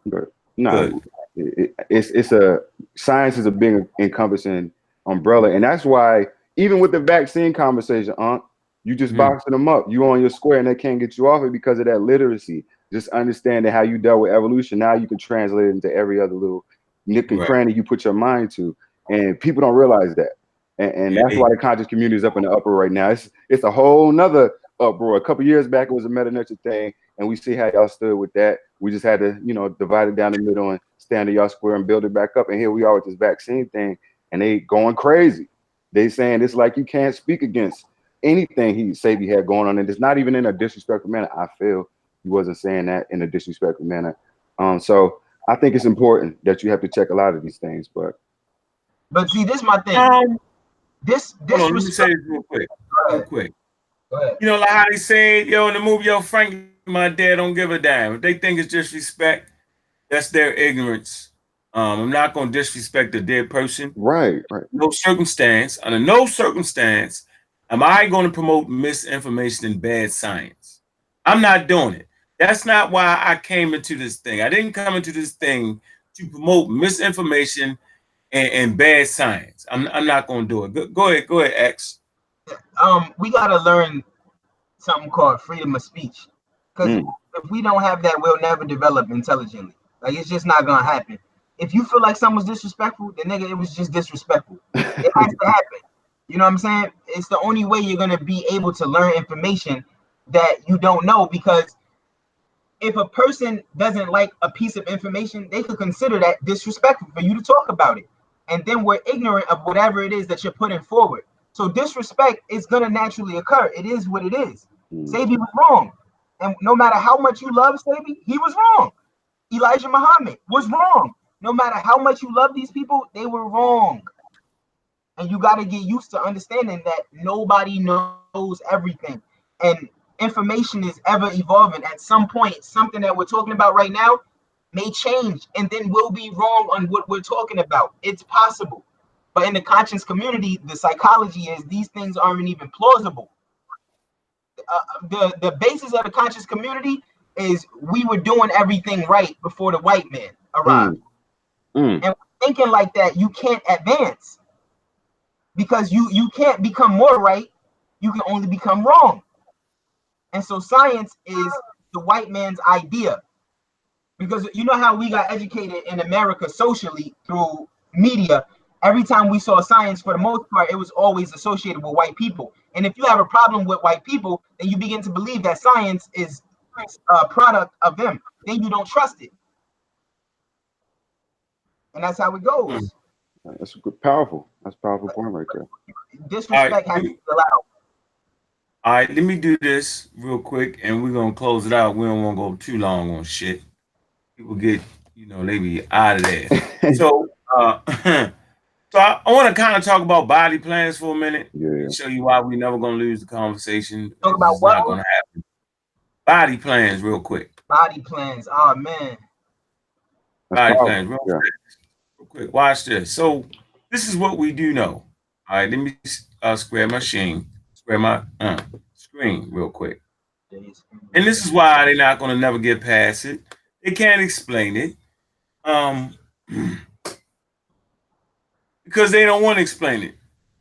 But no, it's a science is a big encompassing umbrella, and that's why even with the vaccine conversation, you just boxing them up. You on your square, and they can't get you off it because of that literacy. Just understanding how you dealt with evolution. Now you can translate it into every other little nick and cranny you put your mind to, and people don't realize that. And that's why the conscious community is up in the upper right now. It's a whole nother uproar. A couple years back, it was a meta-nurture thing, and we see how y'all stood with that. We just had to, divide it down the middle and stand at y'all square and build it back up. And here we are with this vaccine thing, and they going crazy. They saying it's like you can't speak against anything he had going on, and it's not even in a disrespectful manner. I feel he wasn't saying that in a disrespectful manner. So I think it's important that you have to check a lot of these things. But see, this is my thing. Let me say this real quick. Go ahead. You know, like how they say, in the movie, Frank, my dad don't give a damn. If they think it's disrespect, that's their ignorance. I'm not going to disrespect a dead person. Right. Under no circumstance am I going to promote misinformation and bad science. I'm not doing it. That's not why I came into this thing. I didn't come into this thing to promote misinformation and bad science. I'm not going to do it. Go ahead, X. We got to learn something called freedom of speech. Because if we don't have that, we'll never develop intelligently. Like, it's just not going to happen. If you feel like someone's disrespectful, then nigga, it was just disrespectful. It has to happen. You know what I'm saying? It's the only way you're going to be able to learn information that you don't know, because if a person doesn't like a piece of information, they could consider that disrespectful for you to talk about it. And then we're ignorant of whatever it is that you're putting forward. So disrespect is going to naturally occur. It is what it is. Sabi was wrong. And no matter how much you love Sabi, he was wrong. Elijah Muhammad was wrong. No matter how much you love these people, they were wrong. And you got to get used to understanding that nobody knows everything. And information is ever evolving. At some point, something that we're talking about right now may change, and then we'll be wrong on what we're talking about. It's possible. But in the conscience community, the psychology is these things aren't even plausible. The basis of the conscious community is we were doing everything right before the white man arrived. And thinking like that, you can't advance, because you can't become more right. You can only become wrong. And so science is the white man's idea, because you know how we got educated in America socially through media. Every time we saw science, for the most part, it was always associated with white people. And if you have a problem with white people, then you begin to believe that science is a product of them. Then you don't trust it. And that's how it goes. That's powerful. That's a powerful point right there. Disrespect has to be allowed. All right, let me do this real quick, and we're gonna close it out. We don't want to go too long on shit. People get, they be out of there. So, so I want to kind of talk about body plans for a minute. Yeah. And show you why we never gonna lose the conversation. Talk about it's what? not gonna happen. Body plans, real quick. Body plans. Oh man. Body plans, real quick. Watch this. So this is what we do know. All right, let me square my screen real quick. And this is why they're not gonna never get past it. They can't explain it. Because they don't want to explain it.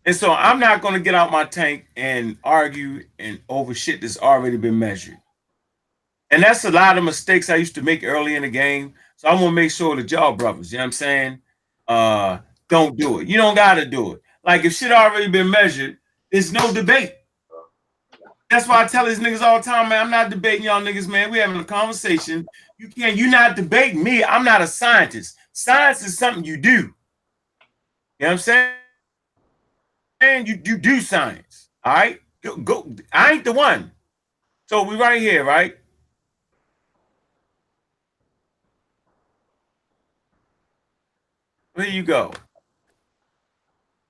And so I'm not going to get out my tank and argue and over shit that's already been measured. And that's a lot of mistakes I used to make early in the game. So I want to make sure that y'all brothers, you know what I'm saying, don't do it. You don't got to do it. Like, if shit already been measured, there's no debate. That's why I tell these niggas all the time, man, I'm not debating y'all niggas, man. We having a conversation. You're not debating me. I'm not a scientist. Science is something you do. You know what I'm saying? And you do science. All right? Go. I ain't the one. So we right here, right? Here you go.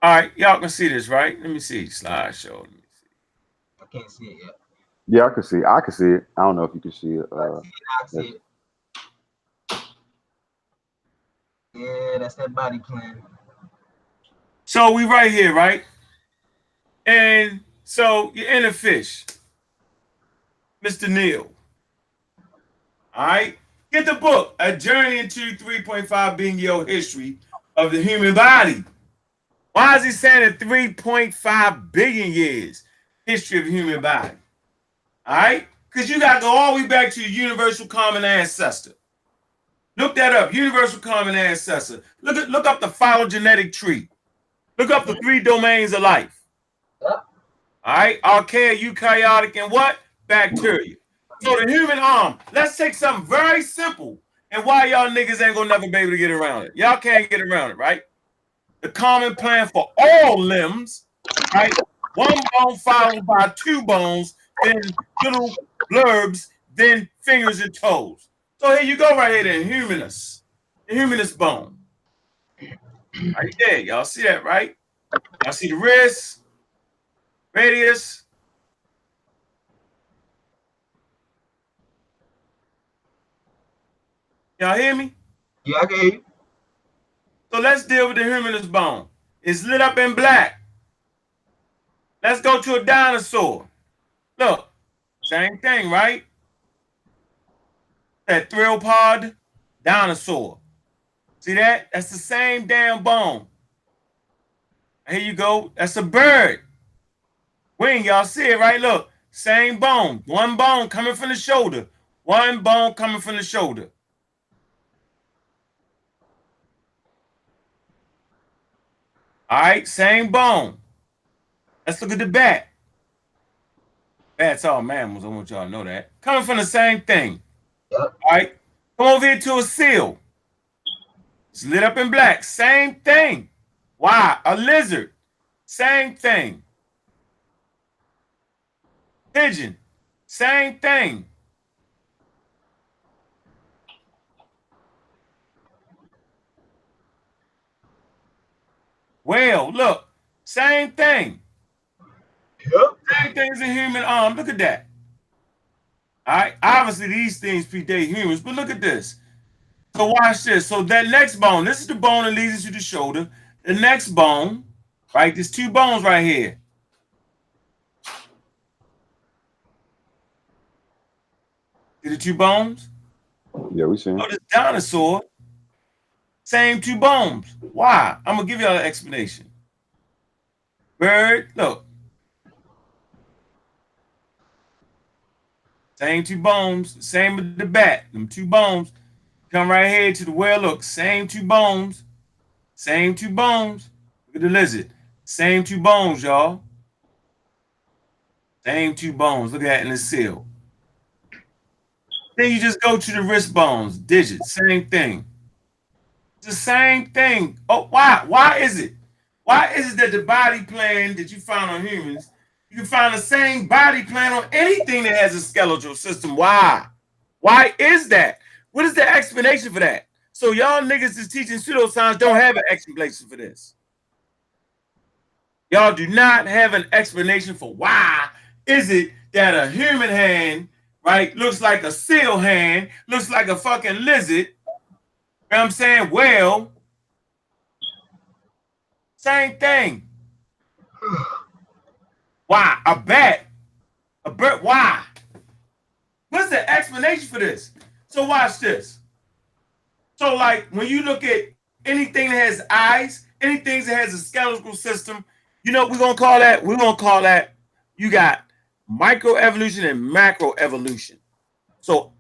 All right, y'all can see this, right? Let me see. Slideshow. Let me see. I can't see it yet. Yeah, I can see it. I can see it. I don't know if you can see it. I see it. Yeah, that's that body plan. So we right here, right? And so you're in a fish, Mr. Neal. All right? Get the book, A Journey into 3.5 Billion Year History of the Human Body. Why is he saying a 3.5 billion years history of the human body? All right? Because you got to go all the way back to the universal common ancestor. Look that up, universal common ancestor. Look up the phylogenetic tree. Look up the 3 domains of life. All right? Archaea, eukaryotic, and what? Bacteria. So the human arm, let's take something very simple, and why y'all niggas ain't gonna never be able to get around it. Y'all can't get around it, right? The common plan for all limbs, right? 1 bone followed by 2 bones, then little blurbs, then fingers and toes. So here you go right here, the humerus. The humerus bone. Right there. Y'all see that, right? Y'all see the wrist, radius. Y'all hear me? Yeah, I can hear you. So let's deal with the humerus bone. It's lit up in black. Let's go to a dinosaur. Look, same thing, right? That theropod dinosaur. See that? That's the same damn bone. Here you go. That's a bird. Wing, y'all see it, right? Look, same bone. 1 bone coming from the shoulder. 1 bone coming from the shoulder. All right, same bone. Let's look at the bat. Bats all mammals. I want y'all to know that. Coming from the same thing. Yep. All right, come over here to a seal. It's lit up in black. Same thing. Why? A lizard. Same thing. Pigeon. Same thing. Whale, look, same thing. Yep. Same thing as a human arm. Look at that. All right. Obviously, these things predate humans, but look at this. So watch this. So that next bone, this is the bone that leads into the shoulder. The next bone, right? There's two bones right here. See the two bones? Yeah, we seen. Oh, this dinosaur, same two bones. Why? I'm gonna give y'all an explanation. Bird, look. Same two bones, same with the bat. Them two bones come right here to the whale. Look, same two bones, same two bones. Look at the lizard, same two bones, y'all. Same two bones. Look at that in the seal. Then you just go to the wrist bones, digits, same thing. It's the same thing. Oh, why? Why is it? Why is it that the body plan that you find on humans, you can find the same body plan on anything that has a skeletal system? Why? Why is that? What is the explanation for that? So y'all niggas is teaching pseudoscience don't have an explanation for this. Y'all do not have an explanation for why is it that a human hand, right, looks like a seal hand, looks like a fucking lizard. You know what I'm saying? Well, same thing. Why? A bat? A bird? Why? What's the explanation for this? So watch this. So like when you look at anything that has eyes, anything that has a skeletal system, you know we're gonna call that, you got microevolution and macroevolution. So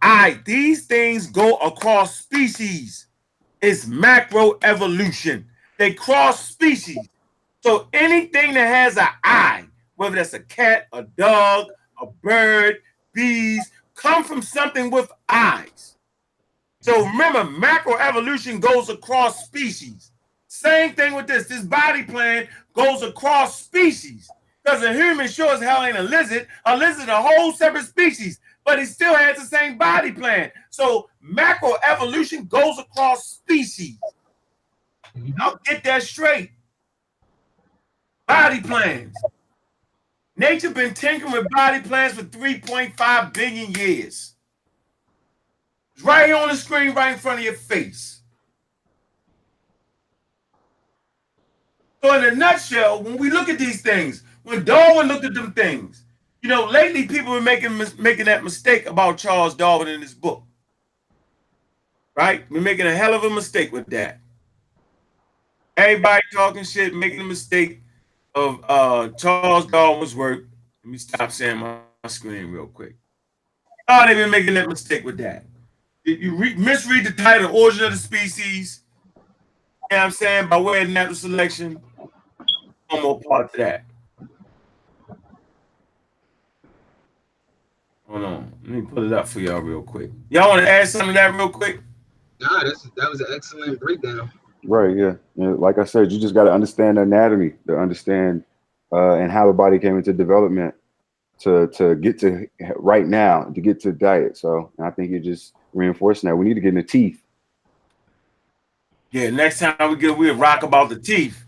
these things go across species. It's macroevolution. They cross species. So anything that has an eye, whether that's a cat, a dog, a bird, bees, come from something with eyes. So remember, macroevolution goes across species. Same thing with this. This body plan goes across species. Because a human sure as hell ain't a lizard. A lizard a whole separate species, but it still has the same body plan. So macroevolution goes across species. I'll get that straight. Body plans. Nature been tinkering with body plans for 3.5 billion years. It's right here on the screen, right in front of your face. So in a nutshell, when we look at these things, when Darwin looked at them things, you know, lately people are making that mistake about Charles Darwin in his book. Right? We're making a hell of a mistake with that. Everybody talking shit, making a mistake of Charles Darwin's work. Let me stop sharing my screen real quick. Oh, they've been making that mistake with that. You misread the title, Origin of the Species. You know what I'm saying? By way of natural selection. One more part to that. Hold on. Let me put it up for y'all real quick. Y'all want to add something to that real quick? Nah, that was an excellent breakdown. Right, yeah. Like I said, you just got to understand the anatomy, to understand and how the body came into development to get to right now, to get to diet. So I think you're just reinforcing that. We need to get in the teeth. Yeah, next time we'll rock about the teeth.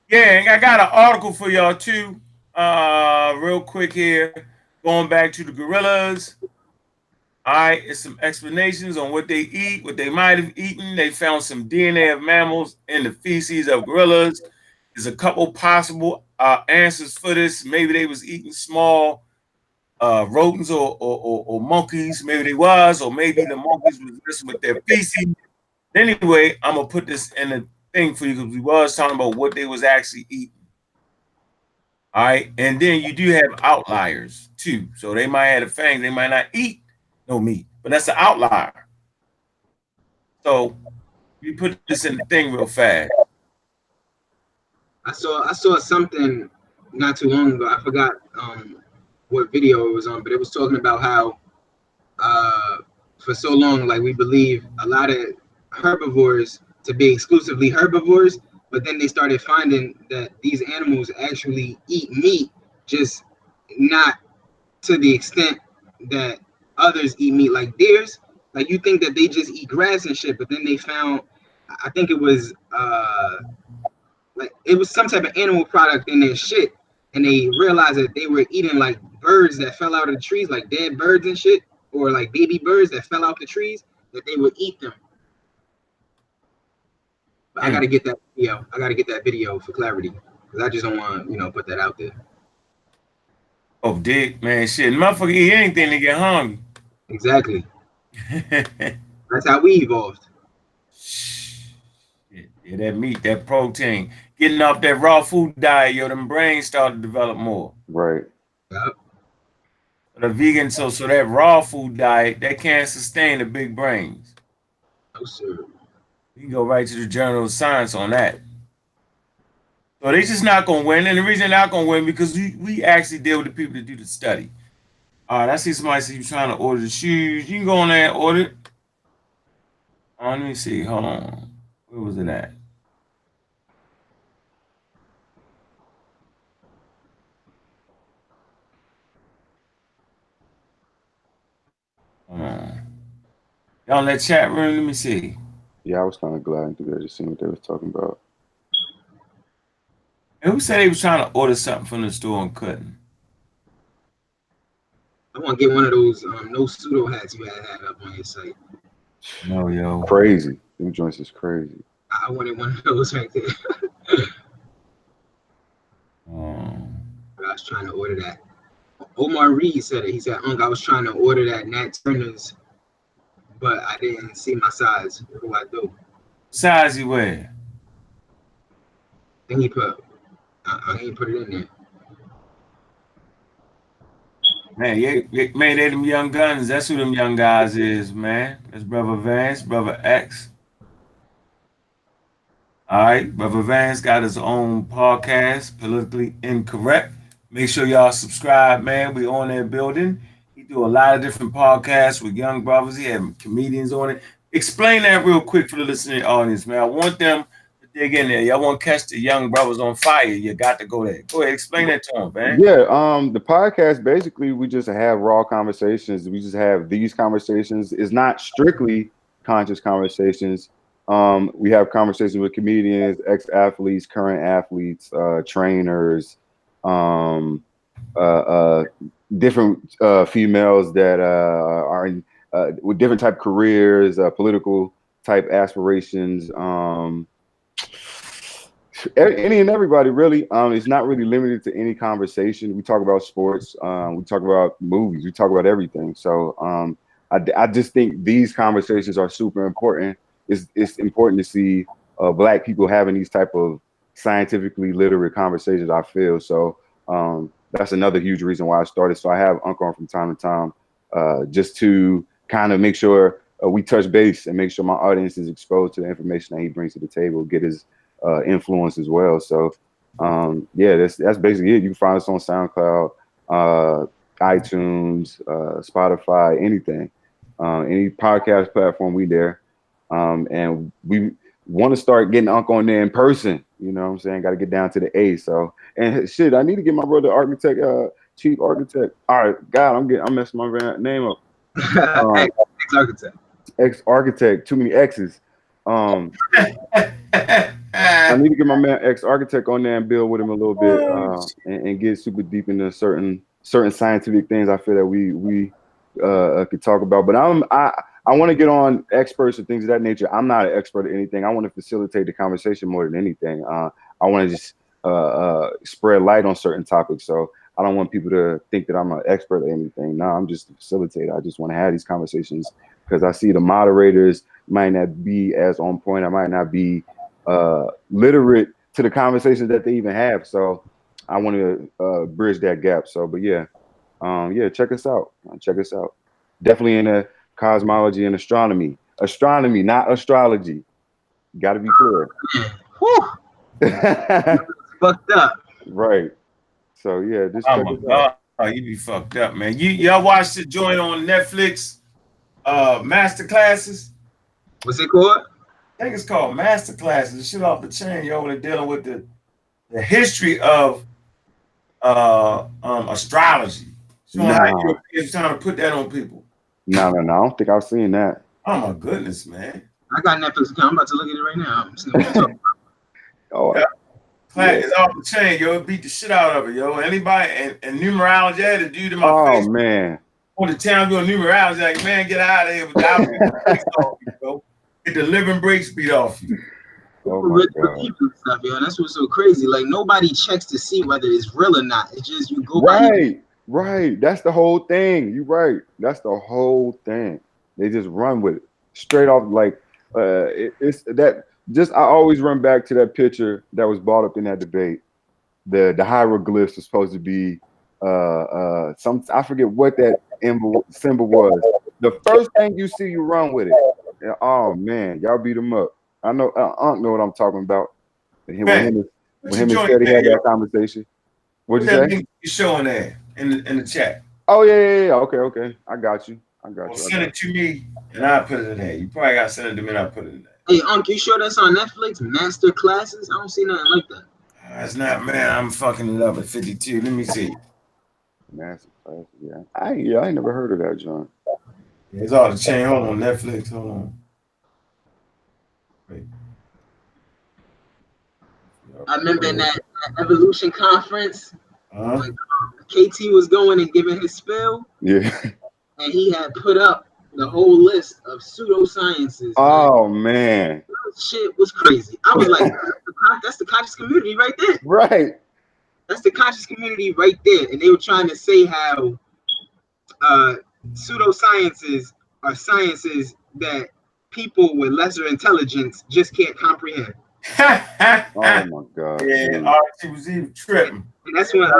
Yeah, I got an article for y'all too. Real quick here. Going back to the gorillas. All right, it's some explanations on what they eat, what they might have eaten. They found some DNA of mammals in the feces of gorillas. There's a couple possible answers for this. Maybe they was eating small rodents or monkeys. Maybe they was, or maybe the monkeys was messing with their feces. Anyway, I'm gonna put this in a thing for you because we was talking about what they was actually eating. All right, and then you do have outliers too. So they might have a fang, they might not eat no meat, but that's an outlier. So we put this in the thing real fast. I saw something not too long ago. I forgot what video it was on, but it was talking about how for so long, like we believe a lot of herbivores to be exclusively herbivores, but then they started finding that these animals actually eat meat, just not to the extent that others eat meat, like deers. Like you think that they just eat grass and shit, but then they found, I think it was like it was some type of animal product in their shit, and they realized that they were eating like birds that fell out of the trees, like dead birds and shit, or like baby birds that fell out the trees, that they would eat them. But I gotta get that video. I gotta get that video for clarity, because I just don't want to, put that out there. Oh, dick, man, shit. Motherfucker eat anything to get hungry. Exactly. That's how we evolved. Yeah, that meat, that protein. Getting off that raw food diet, yo, them brains start to develop more. Right. Yep. The vegan, so that raw food diet, that can't sustain the big brains. No, sir. You can go right to the Journal of Science on that. So they just not gonna win, and the reason they're not gonna win because we actually deal with the people that do the study. All right, I see somebody say you trying to order the shoes. You can go on there and order it. Let me see. Hold on. Where was it at? Hold on. Y'all in that chat room? Let me see. Yeah, I was kind of glad to just see what they was talking about. And who said they was trying to order something from the store and couldn't? I want to get one of those no pseudo hats you had up on your site. No, yo. Crazy. Them joints is crazy. I wanted one of those right there. I was trying to order that. Omar Reed said it. He said, I was trying to order that Nat Turner's, but I didn't see my size. What do I do? Size you wear? Then he put, I ain't put it in there. Man, man, they them young guns. That's who them young guys is, man. That's Brother Vance, Brother X. All right, Brother Vance got his own podcast, Politically Incorrect. Make sure y'all subscribe, man. We on that building. He do a lot of different podcasts with young brothers. He have comedians on it. Explain that real quick for the listening audience, man. I want them to dig in there. Y'all want to catch the young brothers on fire. You got to go there. Go ahead, explain that to them, man. Yeah, the podcast, basically, we just have raw conversations. We just have these conversations. It's not strictly conscious conversations. We have conversations with comedians, ex-athletes, current athletes, trainers, different females that are in with different type careers, political type aspirations, any and everybody really. It's not really limited to any conversation. We talk about sports, we talk about movies, we talk about everything. So I just think these conversations are super important. It's important to see Black people having these type of scientifically literate conversations, I feel. So that's another huge reason why I started. So I have Uncle on from time to time, just to kind of make sure we touch base and make sure my audience is exposed to the information that he brings to the table, get his influence as well. So yeah, that's basically it. You can find us on SoundCloud, iTunes, Spotify, anything, any podcast platform, we there. And we want to start getting Uncle on there in person. You know what I'm saying? Got to get down to the A. So, and shit, I need to get my brother architect, chief architect. All right, God, I'm messing my name up. Ex-architect. Ex-architect, too many X's. I need to get my man ex-architect on there and build with him a little bit, and get super deep into certain scientific things I feel that we could talk about. But I want to get on experts and things of that nature. I'm not an expert at anything. I want to facilitate the conversation more than anything. I want to just spread light on certain topics. So I don't want people to think that I'm an expert at anything. No, I'm just a facilitator. I just want to have these conversations because I see the moderators might not be as on point. I might not be literate to the conversations that they even have. So I want to bridge that gap. So, but yeah, check us out. Check us out. Definitely in the cosmology and astronomy, not astrology. Got to be clear. Fucked up. Right. So yeah, just oh my God, you be fucked up, man. Y'all watched the joint on Netflix, Master Classes. What's it called? I think it's called Master Classes. Shit off the chain, yo. They're dealing with the history of astrology. So you're trying to put that on people. No. I don't think I've seen that. Oh my goodness, man. I got Netflix account. I'm about to look at it right now. I'm seeing what you're talking about. Oh, yeah. Class is off the chain, yo. It beat the shit out of it, yo. Anybody and numerology, I had a dude in my Oh face man. on the town doing numerology, like, man, get out of here without breaks off you, bro. Get the living breaks beat off you. Oh my God. Stuff, yo. That's what's so crazy. Like nobody checks to see whether it's real or not. It's just you go by. Right. That's the whole thing. You're right. That's the whole thing. They just run with it straight off. Like it's that. Just I always run back to that picture that was brought up in that debate. The hieroglyphs are supposed to be some, I forget what that symbol was. The first thing you see, you run with it. Oh man, y'all beat him up. I know Unc know what I'm talking about. When him and Steady had that conversation. What'd you say? Link you showing there in the chat. Oh yeah. Okay. I got you. Well, send it to me and I'll put it in there. You probably gotta send it to me and I'll put it in there. Hey, Unc, you sure that's on Netflix? Master Classes? I don't see nothing like that. It's not, man. I'm fucking it up at 52. Let me see. Master Classes, yeah. I ain't never heard of that, John. Yeah, it's all the chain. Hold on, Netflix. Hold on. Wait. I remember in that Evolution conference, like, KT was going and giving his spill. Yeah. And he had put up the whole list of pseudosciences. Oh man. Shit was crazy. I was like, that's the conscious community right there. Right. That's the conscious community right there. And they were trying to say how pseudosciences are sciences that people with lesser intelligence just can't comprehend. Oh my God. Yeah, Archie was even tripping. And that's when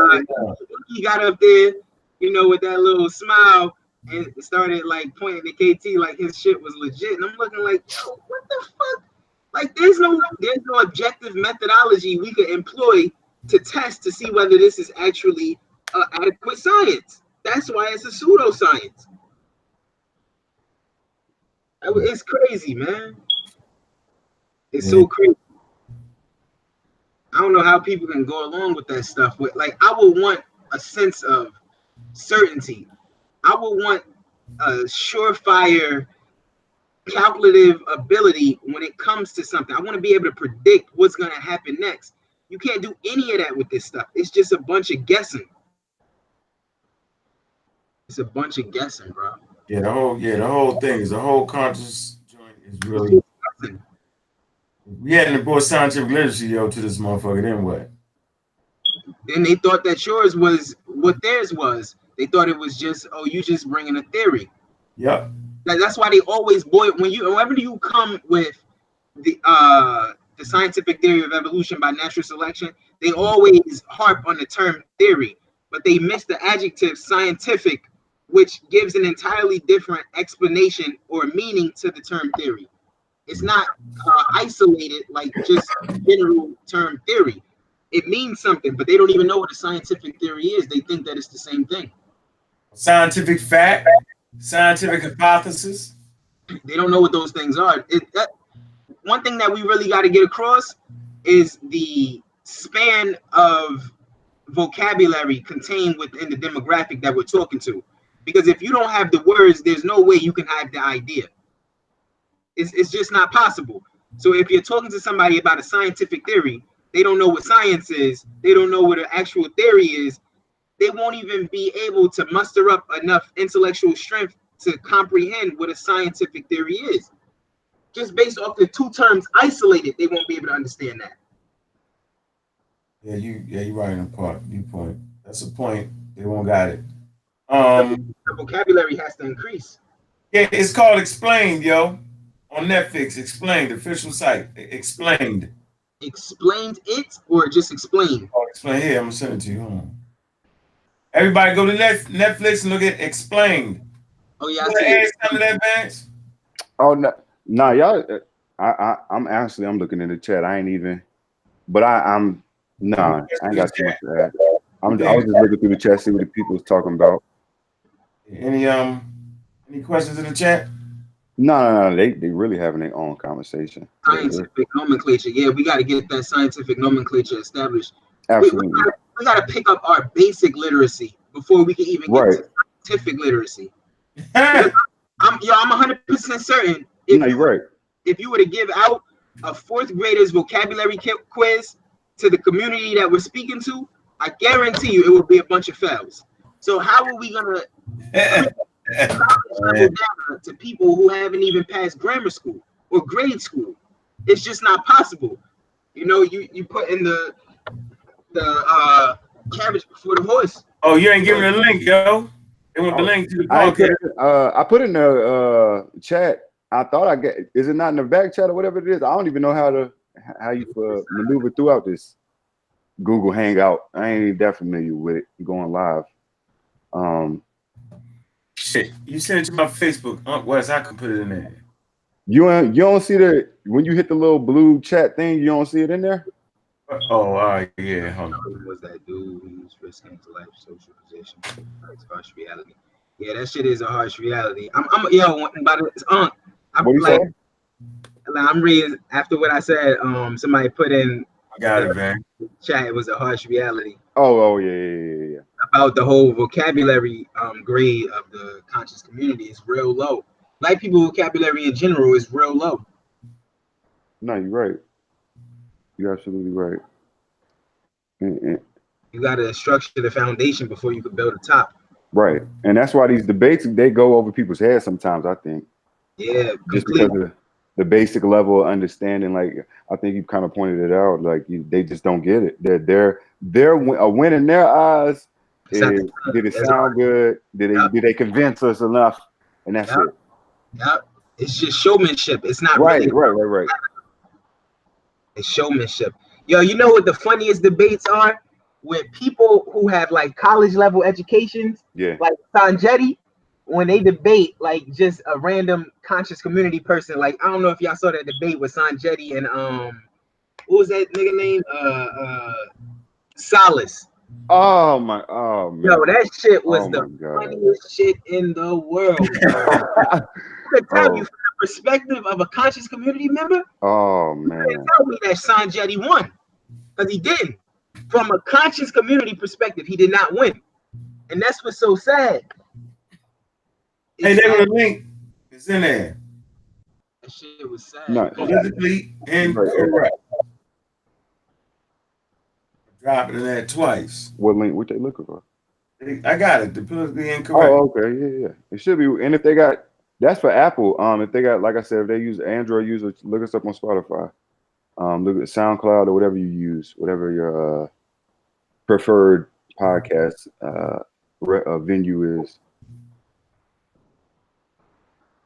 he got up there, you know, with that little smile and started like pointing to KT like his shit was legit. And I'm looking like, yo, what the fuck? Like there's no objective methodology we could employ to test to see whether this is actually adequate science. That's why it's a pseudoscience. It's crazy, man. It's so crazy. I don't know how people can go along with that stuff. But like, I would want a sense of certainty. I would want a surefire calculative ability when it comes to something. I want to be able to predict what's going to happen next. You can't do any of that with this stuff. It's just a bunch of guessing. It's a bunch of guessing, bro. Yeah, the whole thing is the whole conscious joint is really. We hadn't brought scientific literacy, yo, to this motherfucker, then what? And they thought that yours was what theirs was. They thought it was just, oh, you just bringing a theory. Yep. That's why they always whenever you come with the scientific theory of evolution by natural selection, they always harp on the term theory, but they miss the adjective scientific, which gives an entirely different explanation or meaning to the term theory. It's not isolated like just general term theory. It means something, but they don't even know what a scientific theory is. They think that it's the same thing. Scientific fact, scientific hypothesis. They don't know what those things are. One thing that we really got to get across is the span of vocabulary contained within the demographic that we're talking to. Because if you don't have the words, there's no way you can have the idea. It's just not possible. So if you're talking to somebody about a scientific theory, they don't know what science is. They don't know what an actual theory is. They won't even be able to muster up enough intellectual strength to comprehend what a scientific theory is. Just based off the two terms isolated, they won't be able to understand that. Yeah, you're right in the part. Viewpoint. That's a point. They won't got it. The vocabulary has to increase. Yeah, it's called Explained, yo. On Netflix, Explained, official site. Explained. Explained it or just explained? Oh, Explained. Here, I'm gonna send it to you. Hold on. Everybody go to Netflix and look at Explained. Oh yeah, I see it. Some of that, Vance? Oh no, y'all. I'm looking in the chat. I ain't even. But I ain't got too much to add. I was just looking through the chat, see what the people was talking about. Any questions in the chat? No. They really having their own conversation. Scientific nomenclature. Yeah, we got to get that scientific nomenclature established. Absolutely. We got to pick up our basic literacy before we can even get to scientific literacy. I'm 100% certain. You're right. If you were to give out a fourth grader's vocabulary quiz to the community that we're speaking to, I guarantee you it will be a bunch of fails. So how are we gonna college level data to people who haven't even passed grammar school or grade school? It's just not possible. You know, you put in the carriage before the horse. Oh, you ain't giving the link, yo. They want the link to the I podcast. I put in the chat. I thought I get. Is it not in the back chat or whatever it is? I don't even know how you maneuver throughout this Google Hangout. I ain't that familiar with it going live. Shit, you send it to my Facebook, Unc West. I can put it in there. You don't see when you hit the little blue chat thing. You don't see it in there. Oh, all right, yeah. Hold on. Was that dude who's risking his life, social position? It's harsh reality. Yeah, that shit is a harsh reality. I'm about it. I'm reading after what I said. Somebody put in. I got it, man. Chat. It was a harsh reality. Oh yeah. About the whole vocabulary grade of the conscious community is real low. Black people vocabulary in general is real low. No, you're right. You're absolutely right. You got to structure the foundation before you can build a top. Right, and that's why these debates they go over people's heads sometimes. I think. Yeah, just because of the basic level of understanding. Like I think you kind of pointed it out. Like they just don't get it. They're a win in their eyes. Did it sound good? Did they convince us enough? And that's it. Yep. It's just showmanship. It's not right. It's showmanship. Yo, you know what the funniest debates are? With people who have like college level educations, like Sanjetti, when they debate like just a random conscious community person. Like I don't know if y'all saw that debate with Sanjetti and what was that nigga name? Solace. Oh man. Yo, that shit was the funniest shit in the world. I could tell you from the perspective of a conscious community member. Oh man. You tell me that Sanjetti won. Because he didn't. From a conscious community perspective, he did not win. And that's what's so sad. Hey, there was a link. It's in there. That shit was sad. No. Politically incorrect. Drop it in there twice. What link? What they looking for? I got it. The politically incorrect. Oh, okay. Yeah. It should be. And if they got, that's for Apple. If they got, like I said, if they use Android users, look us up on Spotify. Look at SoundCloud or whatever you use, whatever your preferred podcast venue is.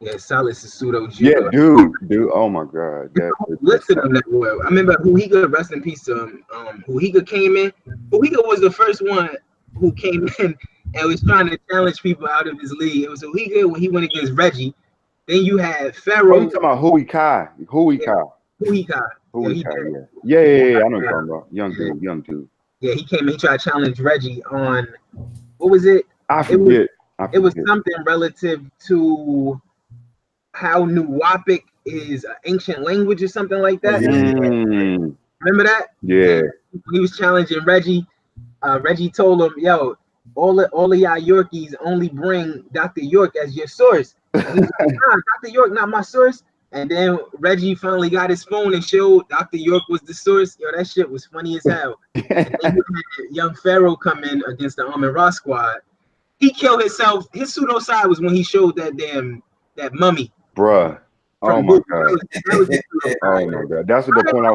Yeah, Solace is Pseudos. Yeah, dude. Oh my God. Listen to that well. I remember Huhiga, rest in peace to him. Huhiga came in. Huhiga was the first one who came in and was trying to challenge people out of his league. It was Huhiga when he went against Reggie. Then you had Pharaoh. Oh, you talking about Hui Kai. Yeah. I know what you're talking about. Young dude. Yeah, he came and he tried to challenge Reggie on, what was it? I forget. It was something relative to how Nuwapic is an ancient language or something like that. Remember that? Yeah. He was challenging Reggie. Reggie told him, yo, all of y'all Yorkies only bring Dr. York as your source. And he was like, nah, Dr. York not my source. And then Reggie finally got his phone and showed Dr. York was the source. Yo, that shit was funny as hell. And then you had young Pharaoh come in against the Amin-Ra squad. He killed himself. His pseudo side was when he showed that mummy. Bruh. Oh my God. Oh my God. That's what the point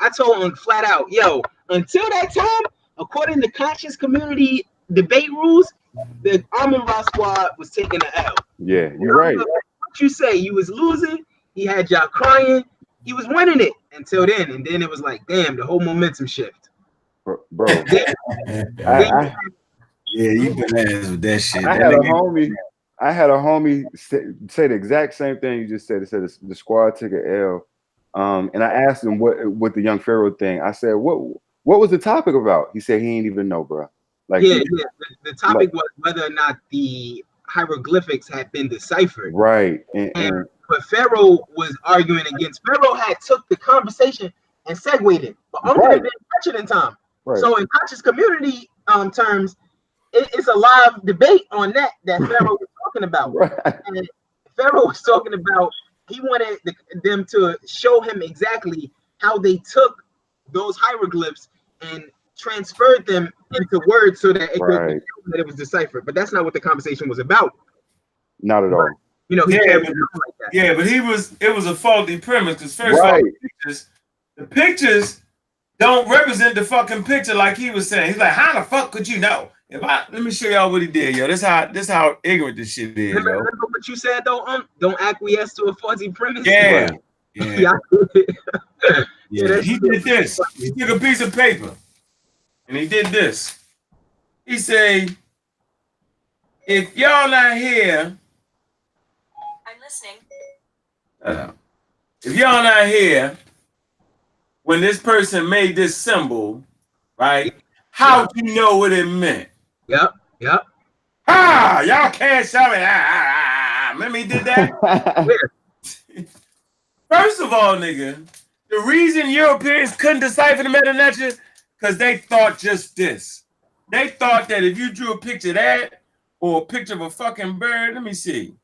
I told him flat out, yo, until that time, according to conscious community debate rules, the Amin-Ra squad was taking the L. Yeah, you're right. What you say? You was losing. He had y'all crying. He was winning it until then. And then it was like, damn, the whole momentum shift. Bro. Yeah, you bananas with that shit. I had a homie say the exact same thing you just said. It said the squad took an L. And I asked him what the young Pharaoh thing. I said, what was the topic about? He said he ain't even know, bro. Like the topic was whether or not the hieroglyphics had been deciphered. Right. But Pharaoh was arguing against. Pharaoh had took the conversation and segued it, but Uncle didn't catch it in time. Right. So in conscious community terms, it's a live debate on that Pharaoh was talking about. Right. And Pharaoh was talking about he wanted them to show him exactly how they took those hieroglyphs and transferred them into words so that it could Right. that it was deciphered. But that's not what the conversation was about. Not at all. You know, he Yeah, carried but, it on like that. yeah, but it was a faulty premise because first of all, Right. the pictures don't represent the fucking picture like he was saying. He's like, how the fuck could you know? Let me show y'all what he did, yo. This how ignorant this shit is, yo. Remember what you said though? Don't acquiesce to a faulty premise. Yeah, Right. yeah, Yeah, He did this. He took a piece of paper and he did this. He said, if y'all not here, I'm listening. if y'all not here when this person made this symbol, right? How do you know what it meant? Yep. Ah, y'all can't show it. Remember he did that? First of all, nigga, the reason Europeans couldn't decipher the meta-nature because they thought just this. They thought that if you drew a picture of that or a picture of a fucking bird, let me see.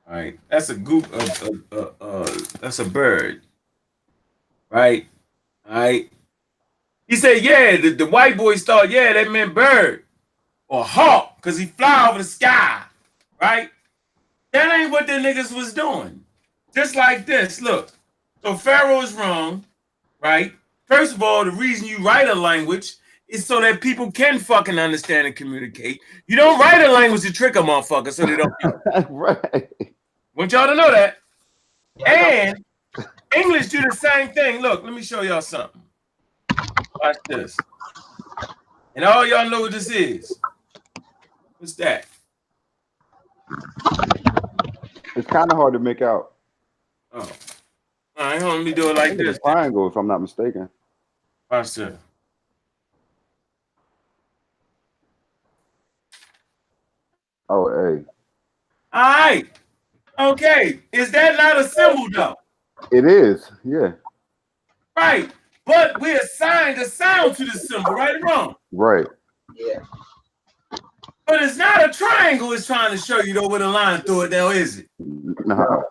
All right, that's a group of that's a bird, right? All right. He said, yeah, the white boys thought, yeah, that meant bird or hawk because he fly over the sky, right? That ain't what the niggas was doing. Just like this, look. So Pharaoh is wrong, right? First of all, the reason you write a language is so that people can fucking understand and communicate. You don't write a language to trick a motherfucker so they don't. Right. Want y'all to know that. And English do the same thing. Look, let me show y'all something. Watch this. And all y'all know what this is. What's that? It's kind of hard to make out. Oh. All right, hold on, let me do it like this. It's a triangle, if I'm not mistaken. Watch this. Oh, hey. All right. Okay. Is that not a symbol, though? It is, yeah. Right. But we assigned a sound to the symbol, right or wrong? Right. Yeah. But it's not a triangle it's trying to show you, though, with a line through it, though, is it? No.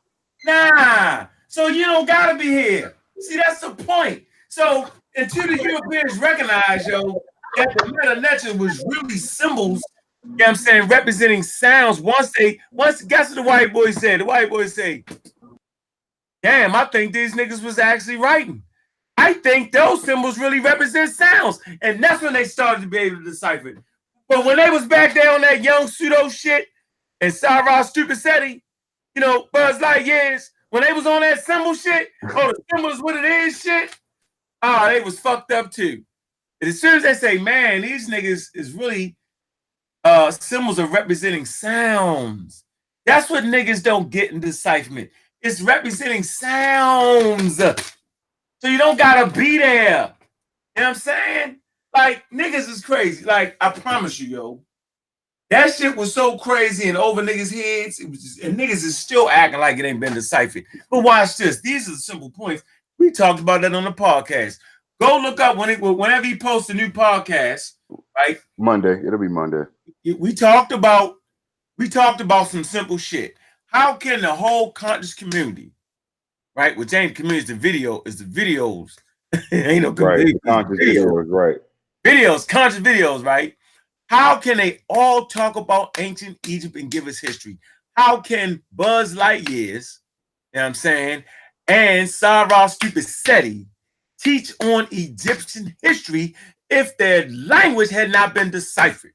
Nah. So you don't got to be here. See, that's the point. So until the Europeans recognize, yo, that the meta-nature was really symbols, you know what I'm saying, representing sounds. Once guess what the white boys said? The white boys say, damn, I think these niggas was actually writing. I think those symbols really represent sounds. And that's when they started to be able to decipher it. But when they was back there on that young pseudo shit and Cyrus Stupicetti, you know, Buzz Lightyears, when they was on that symbol shit, oh, the symbol is what it is shit, they was fucked up too. And as soon as they say, man, these niggas is really symbols are representing sounds. That's what niggas don't get in decipherment. It's representing sounds. So you don't gotta be there. You know what I'm saying? Like, niggas is crazy. Like, I promise you, yo. That shit was so crazy and over niggas' heads. It was just, and niggas is still acting like it ain't been deciphered. But watch this. These are the simple points. We talked about that on the podcast. Go look up whenever he posts a new podcast, right? Monday. It'll be Monday. We talked about some simple shit. How can the whole conscious community, right? Which ain't community, is the videos. Ain't no community. Right. Conscious videos, right. Videos, conscious videos, right? How can they all talk about ancient Egypt and give us history? How can Buzz Lightyears, you know what I'm saying, and Cyrus Stupicetti teach on Egyptian history if their language had not been deciphered?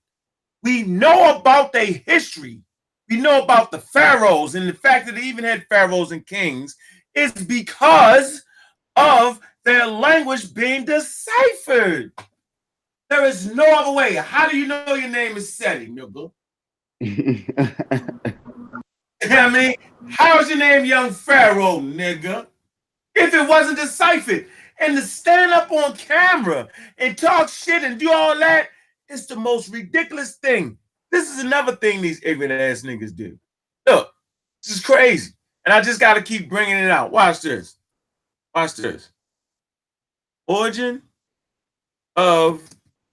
We know about their history. We know about the pharaohs, and the fact that they even had pharaohs and kings is because of their language being deciphered. There is no other way. How do you know your name is Seti, nigga? You know what I mean? How's your name Young Pharaoh, nigga? If it wasn't deciphered. And to stand up on camera and talk shit and do all that, it's the most ridiculous thing. This is another thing these ignorant ass niggas do. Look, this is crazy. And I just got to keep bringing it out. Watch this. Watch this. Origin of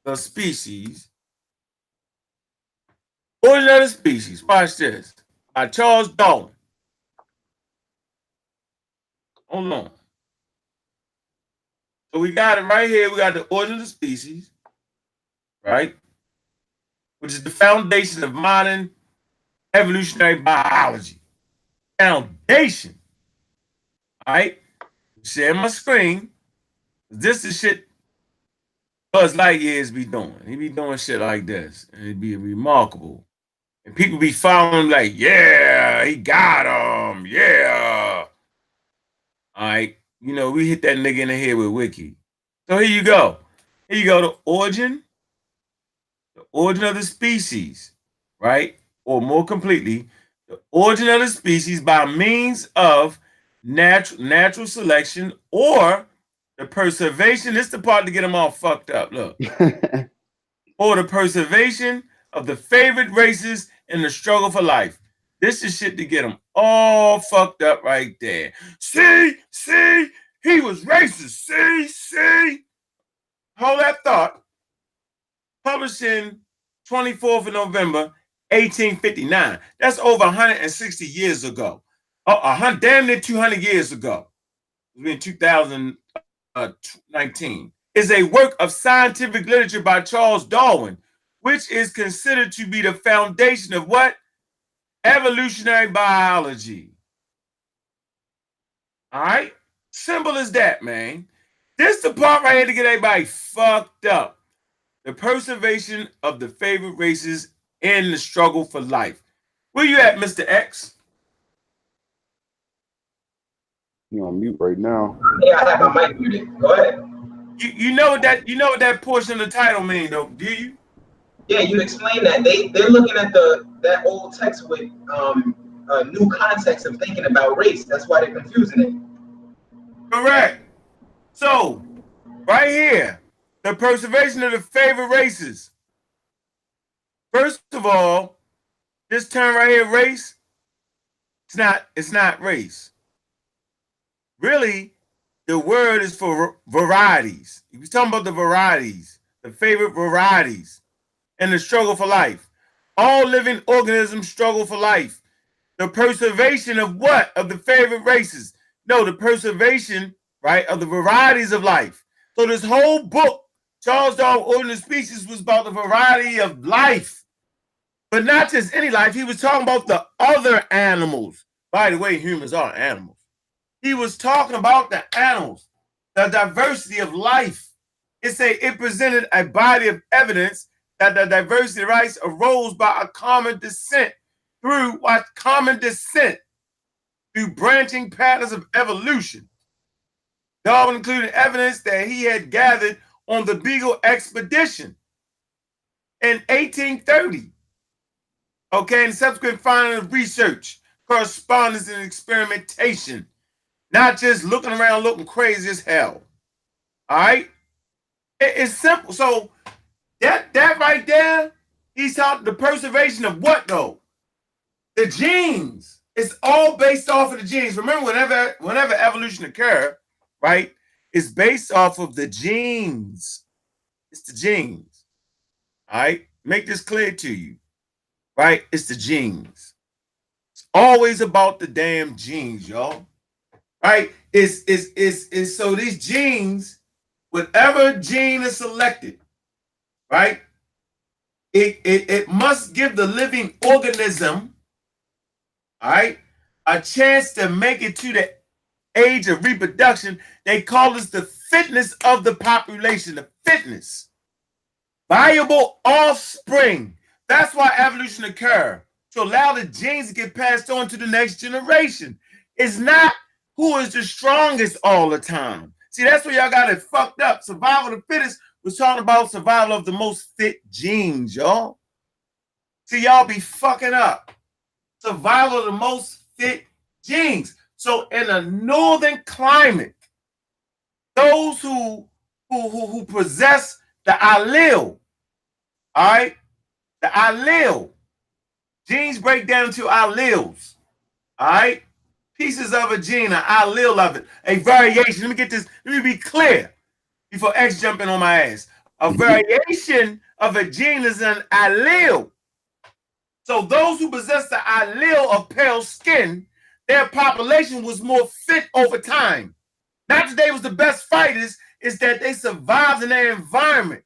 the species. Origin of the species. Watch this. By Charles Darwin. Hold on. So we got it right here. We got the origin of the species, right? Which is the foundation of modern evolutionary biology. Foundation. All right? Share my screen. This is shit Buzz Lightyears be doing. He be doing shit like this. And it'd be remarkable. And people be following him like, yeah, he got him. Yeah. All right. You know, we hit that nigga in the head with Wiki. So here you go. Here you go. The origin of the species, right? Or more completely, the origin of the species by means of natural selection or the preservation. This is the part to get them all fucked up. Look. Or the preservation of the favored races in the struggle for life. This is shit to get them all fucked up right there. See, he was racist. See. Hold that thought. Published in 24th of November, 1859. That's over 160 years ago. Damn near 200 years ago. It was in 2019. Is a work of scientific literature by Charles Darwin, which is considered to be the foundation of what? Evolutionary biology. All right? Simple as that, man. This is the part right here to get everybody fucked up. The preservation of the favored races in the struggle for life. Where you at, Mr. X? You on mute right now. Yeah, I have my mic muted. Go ahead. You know what that portion of the title mean, though, do you? Yeah, you explained that. They're looking at that old text with a new context of thinking about race. That's why they're confusing it. Correct. So, right here, the preservation of the favored races. First of all, this term right here, race, it's not race. Really, the word is for varieties. We're talking about the varieties, the favorite varieties, and the struggle for life. All living organisms struggle for life. The preservation of what? Of the favorite races. No, the preservation, right, of the varieties of life. So this whole book, Charles Darwin, Origin of Species, was about the variety of life. But not just any life. He was talking about the other animals. By the way, humans are animals. He was talking about the animals, the diversity of life. It presented a body of evidence that the diversity rights arose by a common descent through branching patterns of evolution. Darwin included evidence that he had gathered on the Beagle expedition in 1830. Okay, and subsequent finding of research, correspondence, and experimentation. Not just looking around looking crazy as hell. All right? It's simple. So that right there, he's talking the preservation of what though? The genes. It's all based off of the genes. Remember, whenever evolution occurs, right, it's based off of the genes. It's the genes. All right? Make this clear to you. Right? It's the genes. It's always about the damn genes, y'all. Right? It's so these genes, whatever gene is selected, right? It must give the living organism, all right, a chance to make it to the age of reproduction. They call this the fitness of the population, the fitness. Viable offspring. That's why evolution occurs, to allow the genes to get passed on to the next generation. It's not who is the strongest all the time. See, that's where y'all got it fucked up. Survival of the fittest was talking about survival of the most fit genes, y'all. See, y'all be fucking up. Survival of the most fit genes. So in a northern climate, those who possess the allele, all right, the allele, genes break down into alleles, all right? Pieces of a gene, an allele of it, a variation. Let me be clear before X jumping on my ass. A variation of a gene is an allele. So those who possess the allele of pale skin, their population was more fit over time. Not that they was the best fighters, it's that they survived in their environment,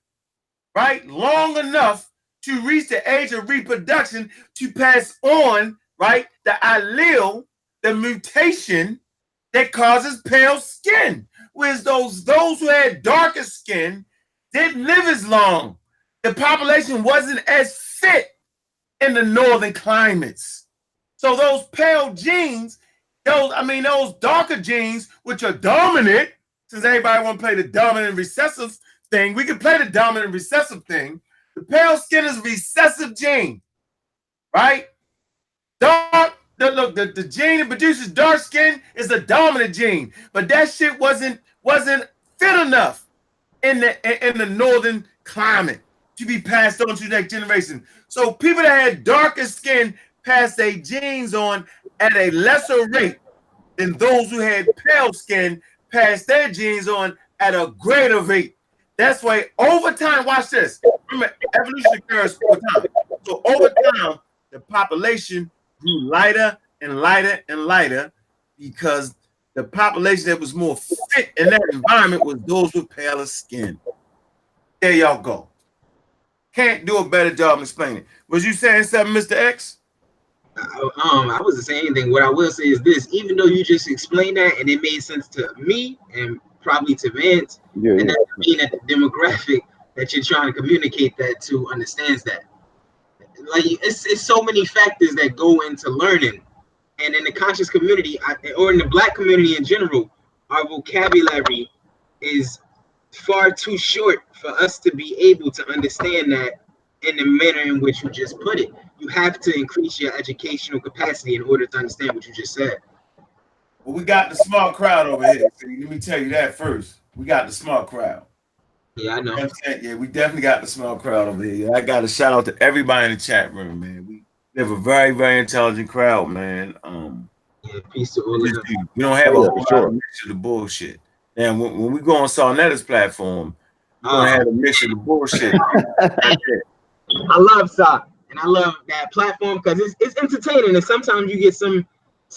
right? Long enough to reach the age of reproduction to pass on, right, the allele, the mutation that causes pale skin. Whereas those who had darker skin didn't live as long. The population wasn't as fit in the northern climates. So those pale genes, those darker genes, which are dominant, since everybody want to play the dominant recessive thing, we can play the dominant recessive thing. The pale skin is a recessive gene, right? The gene that produces dark skin is the dominant gene, but that shit wasn't fit enough in the northern climate to be passed on to the next generation. So people that had darker skin passed their genes on at a lesser rate than those who had pale skin passed their genes on at a greater rate. That's why over time, watch this. Remember, evolution occurs over time. So over time, the population grew lighter and lighter and lighter because the population that was more fit in that environment was those with paler skin. There y'all go. Can't do a better job explaining. Was you saying something, Mr. X? I wasn't saying anything. What I will say is this: even though you just explained that and it made sense to me and probably to Vance, and that doesn't mean that the demographic that you're trying to communicate that to understands that. Like it's so many factors that go into learning, and in the conscious community or in the Black community in general, our vocabulary is far too short for us to be able to understand that in the manner in which you just put it. You have to increase your educational capacity in order to understand what you just said. Well, we got the smart crowd over here. So let me tell you that first. We got the smart crowd. Yeah, I know. You know what I'm saying? Yeah, we definitely got the smart crowd over here. I got to shout out to everybody in the chat room, man. We have a very, very intelligent crowd, man. Yeah, peace to all of them. We don't have a whole lot of mixture of bullshit. And when we go on Sarnetta's platform, we're gonna have a mixture of bullshit. I love Sock, and I love that platform because it's entertaining, and sometimes you get some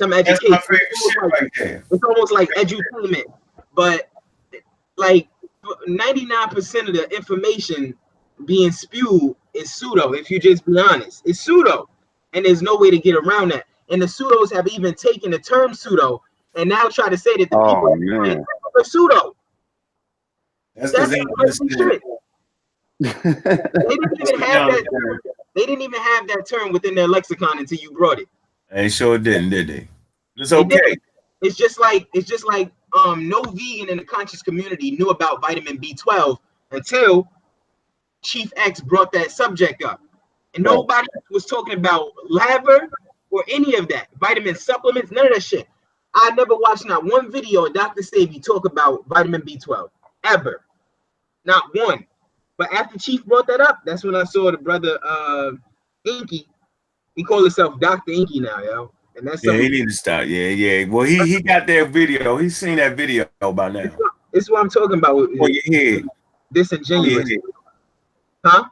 education. That's my favorite shit right there. It's almost like edutainment, but like 99% of the information being spewed is pseudo. If you just be honest, it's pseudo, and there's no way to get around that. And the pseudos have even taken the term pseudo and now try to say that the people are pseudo. That's because they shit. They didn't even have that term. They didn't even have that term within their lexicon until you brought it. They sure didn't, did they? It's okay. It's just like no vegan in the conscious community knew about vitamin B12 until Chief X brought that subject up. And nobody was talking about laver or any of that. Vitamin supplements, none of that shit. I never watched not one video of Dr. Savy talk about vitamin B12. Ever. Not one. But after Chief brought that up, that's when I saw the brother Inky. He called himself Dr. Inky now, yo. And that's he need to stop. Yeah. Well, he got that video. He's seen that video by now. It's what I'm talking about. Disingenuous. Huh?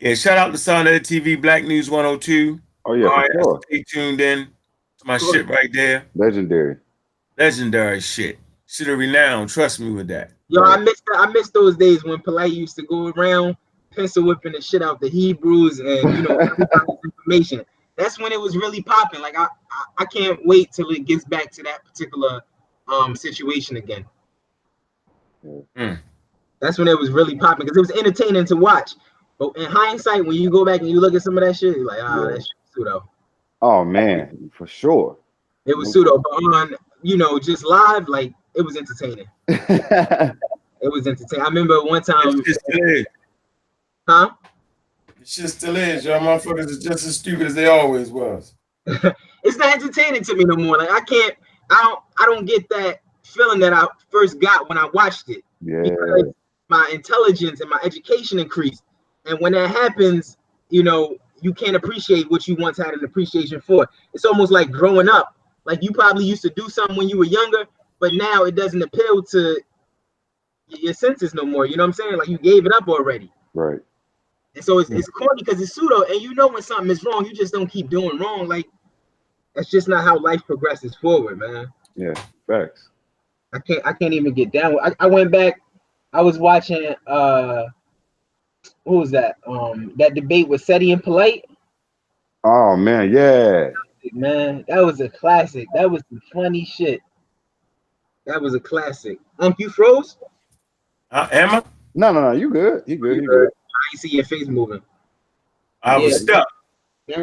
Yeah, shout out to Sarnetta TV, Black News 102. Oh, yeah, for sure. Stay tuned in to my shit right there. Legendary shit. Shit of renown. Trust me with that. Yo, I miss those days when Polite used to go around pencil whipping the shit out the Hebrews and information. That's when it was really popping. Like I can't wait till it gets back to that particular situation again. That's when it was really popping because it was entertaining to watch. But in hindsight, when you go back and you look at some of that shit, you're like, that shit was pseudo. Oh man, for sure. It was pseudo, but on just live, like it was entertaining. It was entertaining. I remember one time. Huh? It shit still is. Y'all motherfuckers is just as stupid as they always was. It's not entertaining to me no more. Like I don't get that feeling that I first got when I watched it. Yeah. Because my intelligence and my education increased. And when that happens, you can't appreciate what you once had an appreciation for. It's almost like growing up. Like you probably used to do something when you were younger, but now it doesn't appeal to your senses no more. You know what I'm saying? Like you gave it up already. Right. And so it's corny because it's pseudo, and when something is wrong, you just don't keep doing wrong. Like That's just not how life progresses forward, man. Yeah, facts. I can't even get down. I went back. I was watching what was that? That debate with Seti and Polite. Oh man, yeah. Man, that was a classic. That was some funny shit. That was a classic. You froze? Am I? No, you good. You good. You I good. ain't see your face moving. I was stuck. That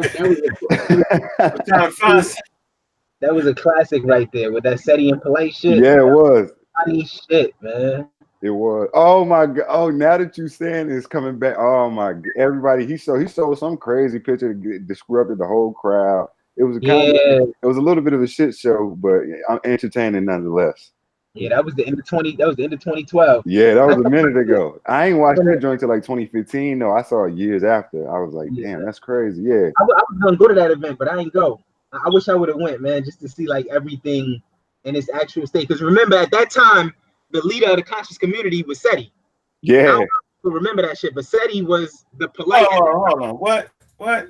was a classic right there with that Seti and Polite shit. Yeah, it was. Funny shit, man. It was. Oh my god. Oh, now that you saying it's coming back. Oh my god. Everybody, he showed some crazy picture that disrupted the whole crowd. It was it was a little bit of a shit show, but I'm entertaining nonetheless. Yeah, that was the end of 2012. Yeah, that was a minute ago. I ain't watched that joint till like 2015. No, I saw it years after. I was like, damn, that's crazy. Yeah. I was gonna go to that event, but I ain't go. I wish I would have went, man, just to see like everything in its actual state. Because remember, at that time, the leader of the conscious community was Seti. Yeah. I don't know if you remember that shit, but Seti was the polite. Hold on. What?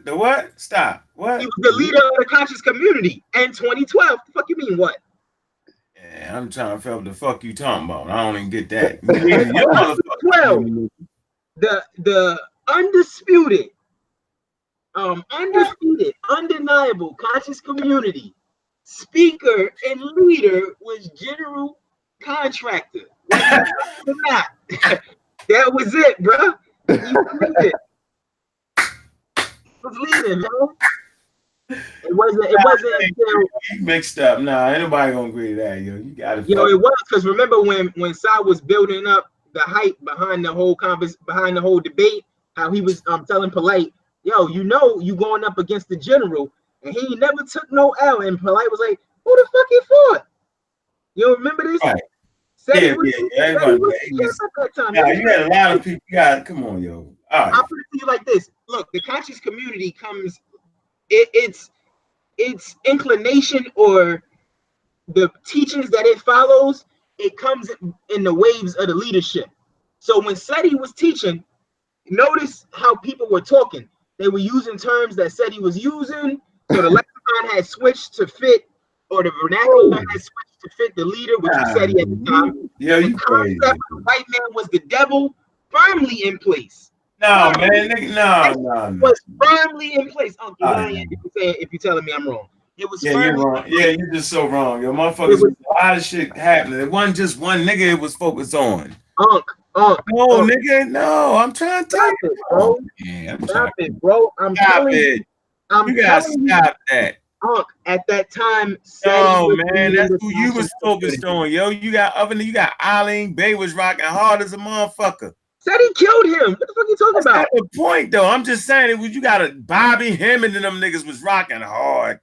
The what? Stop. What? He was the leader of the conscious community in 2012. The fuck you mean what? Yeah, I'm trying to figure out what the fuck you talking about. I don't even get that. The undisputed, undeniable conscious community speaker and leader was General Contractor. Not. That was it, bro. He was leading, man. It wasn't until mixed up. Nah, ain't nobody gonna agree to that, yo. You gotta. It was because remember when Sa was building up the hype behind the whole behind the whole debate, how he was telling Polite, yo, you going up against the general, and he never took no L, and Polite was like, who the fuck he fought? You remember this? Right. Yeah. You had a lot of people. Come on, yo. All right. I'll put it to you like this. Look, the conscious community comes. Its inclination or the teachings that it follows, it comes in the waves of the leadership. So when Seti was teaching, notice how people were talking. They were using terms that Seti was using. So the lexicon had switched to fit, or the vernacular had switched to fit the leader, which was Seti at the time. Yeah, the concept of the white man was the devil firmly in place. No, man, nigga, no. Was firmly in place. You're lying if you're telling me I'm wrong. It was you're wrong. Yeah, you're just so wrong. Yo, motherfuckers, a lot of shit happening. It wasn't just one nigga it was focused on. No, nigga, no. I'm trying to tell you, bro. Stop it, bro. I'm telling you. You gotta stop that. At that time, no, man, that's who you was focused on, yo. You got Eileen Bay was rocking hard as a motherfucker. Said he killed him. What the fuck are you talking about? That's the point, though. I'm just saying, you got a Bobby Hemmond and them niggas was rocking hard.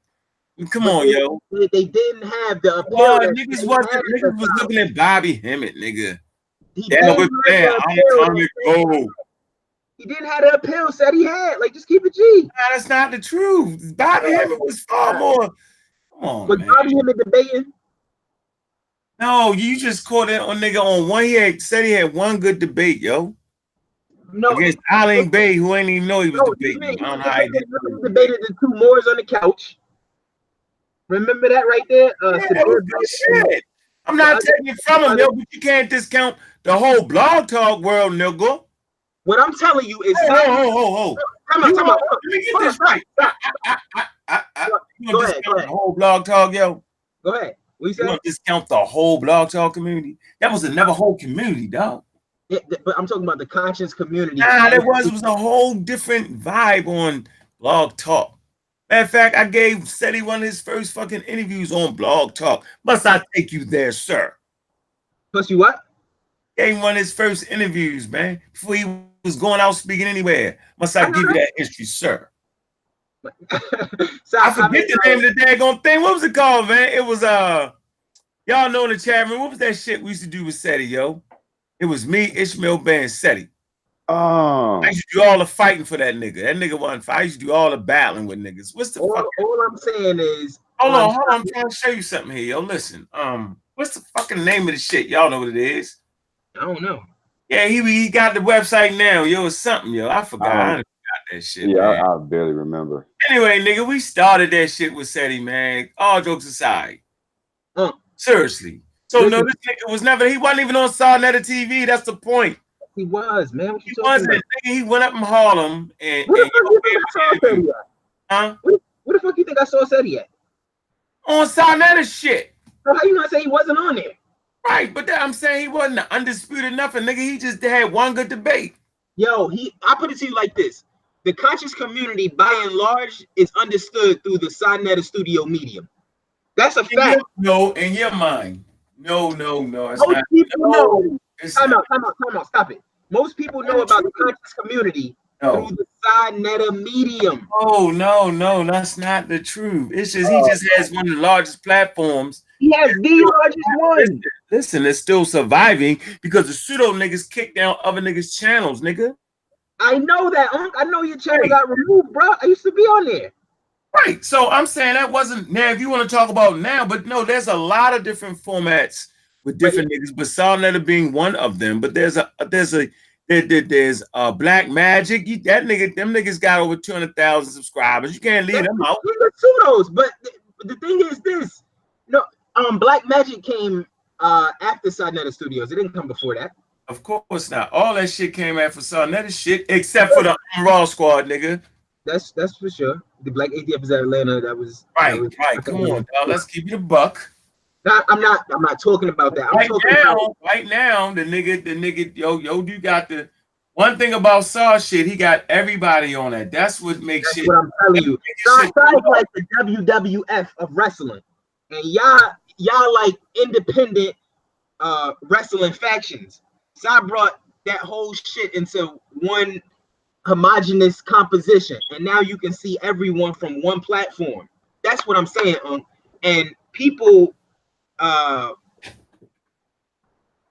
Come on, yo. They didn't have the appeal. Niggas was looking at Bobby Hemmond, nigga. He didn't have the appeal. Said he had. Like, just keep it G. Nah, that's not the truth. Bobby Hemmond was far more. Come on, was man. Bobby Hemmond debating? No, you just caught that on nigga on one. He said he had one good debate, yo. No, against Eileen Bay, who ain't even know he was debating. I don't know how he debated the two Moors on the couch. Remember that right there? Shit. I'm not taking it from him, yo, but you can't discount the whole blog talk world, nigga. What I'm telling you is, Come on. Let me get this right. You gonna discount the whole blog talk, yo? Go ahead. You gonna discount the whole blog talk community? That was never whole community, dog. Yeah, but I'm talking about the conscious community. Nah, it was a whole different vibe on blog talk. Matter of fact, I gave Seti one of his first fucking interviews on blog talk. Must I take you there, sir? Plus you what? Gave him one of his first interviews, man. Before he was going out speaking anywhere. Must I give you that history, sir? So I forget the name of the daggone thing. What was it called, man? It was y'all know in the chat room. What was that shit we used to do with Seti, yo? It was me, Ishmael Bay, and Seti. Oh. I used to do all the fighting for that nigga. That nigga wasn't fight. I used to do all the battling with niggas. What's the fuck? All I'm saying is hold on. I'm trying to show you something here, yo. Listen. What's the fucking name of the shit? Y'all know what it is? I don't know. Yeah, he got the website now, yo. It's something, yo. I forgot. that shit, Yeah, man. I barely remember. Anyway, nigga, we started that shit with SETI, man. All jokes aside. Seriously. So Listen, no, this nigga was never, he wasn't even on Sarnetta TV. That's the point. he was, man. What you He talking wasn't. about? Nigga, he went up in Harlem and, Where the fuck you think I saw SETI at? huh? Where the fuck you think I saw SETI at? On Sarnetta shit. So how you gonna say he wasn't on there? Right, but I'm saying he wasn't undisputed nothing, nigga. He just had one good debate. Yo, I put it to you like this. The conscious community, by and large, is understood through the Sarnetta studio medium. That's a fact. No, in your mind. No. It's Most not. people know. It's Time not. out. Stop it. Most people know about the conscious community through the Sarnetta medium. No, that's not the truth. It's just he just has one of the largest platforms. He has the largest one. Listen, it's still surviving because the pseudo niggas kick down other niggas' channels, nigga. I know that, Unc. I know your channel got removed, bro. I used to be on there. Right. So I'm saying that wasn't now. If you want to talk about now, but no, there's a lot of different formats with different niggas, but Sarnetta being one of them. But there's Black Magic. Them niggas got over 200,000 subscribers. You can't leave them out. The Pseudos, but the thing is this. Black Magic came after Sarnetta Studios. It didn't come before that. Of course not. All that shit came after Sarnetta shit, except for the Raw Squad, nigga. That's for sure. The Black ATF is at Atlanta. That was right. Come on, dog. Let's keep it a buck. I'm not talking about that. Right now, the nigga, yo, you got the one thing about Saw shit. He got everybody on that. That's what makes shit. What I'm telling you. Saw is like the WWF of wrestling, and y'all like independent wrestling factions. So I brought that whole shit into one homogenous composition, and now you can see everyone from one platform. That's what I'm saying. And people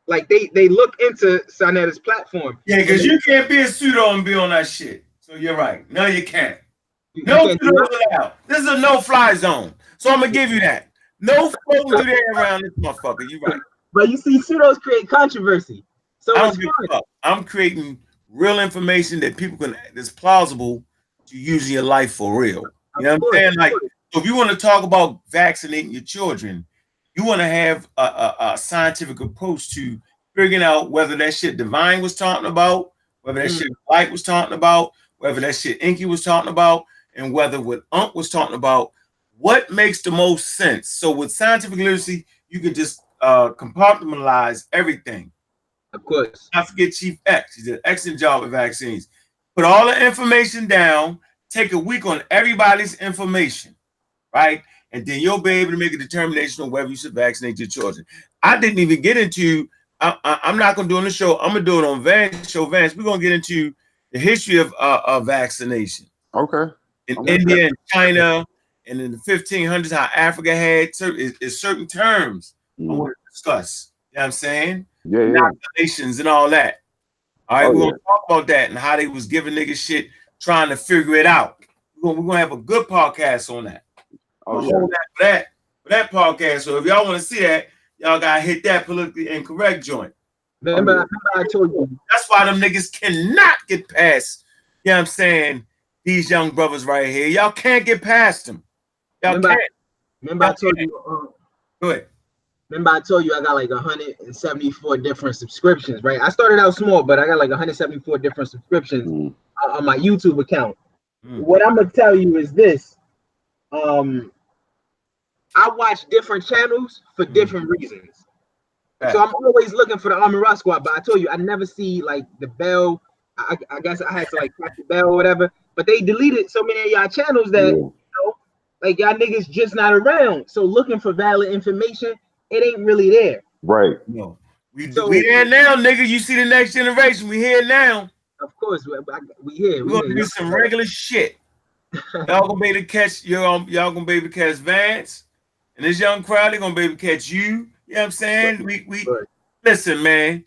like they look into Sarnetta's platform. Yeah, because you can't be a pseudo and be on that shit. So you're right. No, you can't. No pseudo allowed. This is a no-fly zone. So I'm gonna give you that. No floating through there around this motherfucker. You're right. But you see, pseudos create controversy. So I'm creating real information that people can that's plausible to use in your life for real. You know what I'm saying? Like, so if you want to talk about vaccinating your children, you want to have a scientific approach to figuring out whether that shit Divine was talking about, whether that shit Light was talking about, whether that shit Inky was talking about, and whether what Unc was talking about, what makes the most sense. So with scientific literacy, you can just compartmentalize everything. Of course. Not forget Chief X. He did an excellent job with vaccines. Put all the information down, take a week on everybody's information, right? And then you'll be able to make a determination on whether you should vaccinate your children. I didn't even get into, I'm not going to do it on the show. I'm going to do it on Vance. We're going to get into the history of vaccination. Okay. In India and China and in the 1500s, how Africa had certain terms I want to discuss. You know what I'm saying? Yeah. Vaccinations and all that. All right, we're going to talk about that and how they was giving niggas shit trying to figure it out. We're going to have a good podcast on that. Hold that for that podcast. So if y'all want to see that, y'all got to hit that politically incorrect joint. Remember I told you. That's why them niggas cannot get past, you know what I'm saying, these young brothers right here. Y'all can't get past them. Y'all can't. Remember I told you. Go ahead. Remember I told you I got like 174 different subscriptions, right? I started out small, but I got like 174 different subscriptions on my YouTube account. What I'm gonna tell you is this. I watch different channels for different reasons. So I'm always looking for the Army Rock Squad, but I told you I never see like the bell. I guess I had to like press the bell or whatever, but they deleted so many of y'all channels that you know, like y'all niggas just not around. So looking for valid information, it ain't really there. Right. No. We there now, nigga. You see the next generation. We here now. Of course, we here. We're gonna do some regular shit. Y'all gonna be able to catch y'all gonna be able to catch Vance and this young crowd. They're gonna be able to catch you. You know what I'm saying? We listen, man.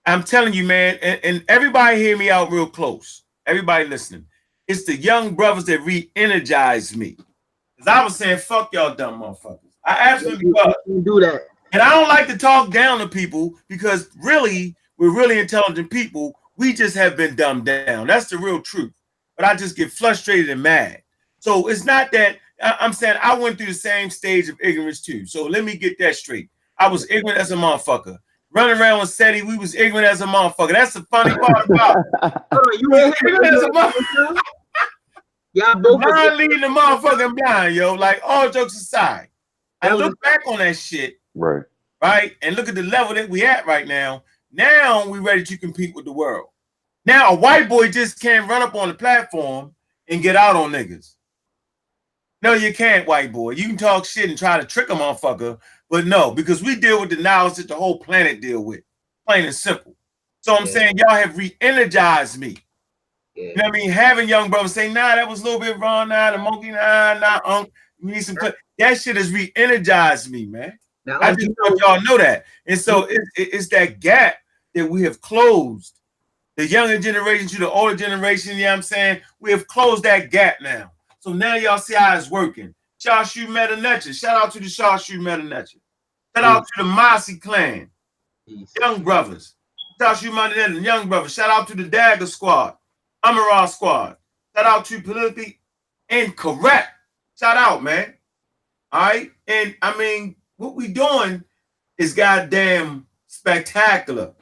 I'm telling you, man, and everybody hear me out real close. Everybody listening. It's the young brothers that re-energize me. Because I was saying, fuck y'all dumb motherfuckers. I absolutely do that. And I don't like to talk down to people because really, we're really intelligent people. We just have been dumbed down. That's the real truth. but I just get frustrated and mad. So it's not that I'm saying I went through the same stage of ignorance too. So let me get that straight. I was ignorant as a motherfucker. Running around with SETI, we was ignorant as a motherfucker. That's the funny part about it. You ain't ignorant as a motherfucker. Y'all both blind leading the motherfucking blind, yo. Like all jokes aside, I look back on that shit, right, and look at the level that we at right now. Now we ready to compete with the world. Now a white boy just can't run up on the platform and get out on niggas. No, you can't, white boy. You can talk shit and try to trick a motherfucker, but no, because we deal with the knowledge that the whole planet deal with, plain and simple. So I'm saying y'all have re-energized me. You know what I mean? Having young brothers say, nah, that was a little bit wrong, nah, the monkey, nah, we need some. That shit has re-energized me, man. Now, I just want y'all know that. And so it's that gap that we have closed. The younger generation to the older generation, you know what I'm saying? We have closed that gap now. So now y'all see how it's working. Shashu Metanecha. Shout out to the Shashu Metanecha. Shout out to the Masi clan. Young brothers. Shashu Metanecha, young brothers. Shout out to the Dagger squad. Amara squad. Shout out to Politically Incorrect. Shout out, man. All right. And I mean, what we doing is goddamn spectacular.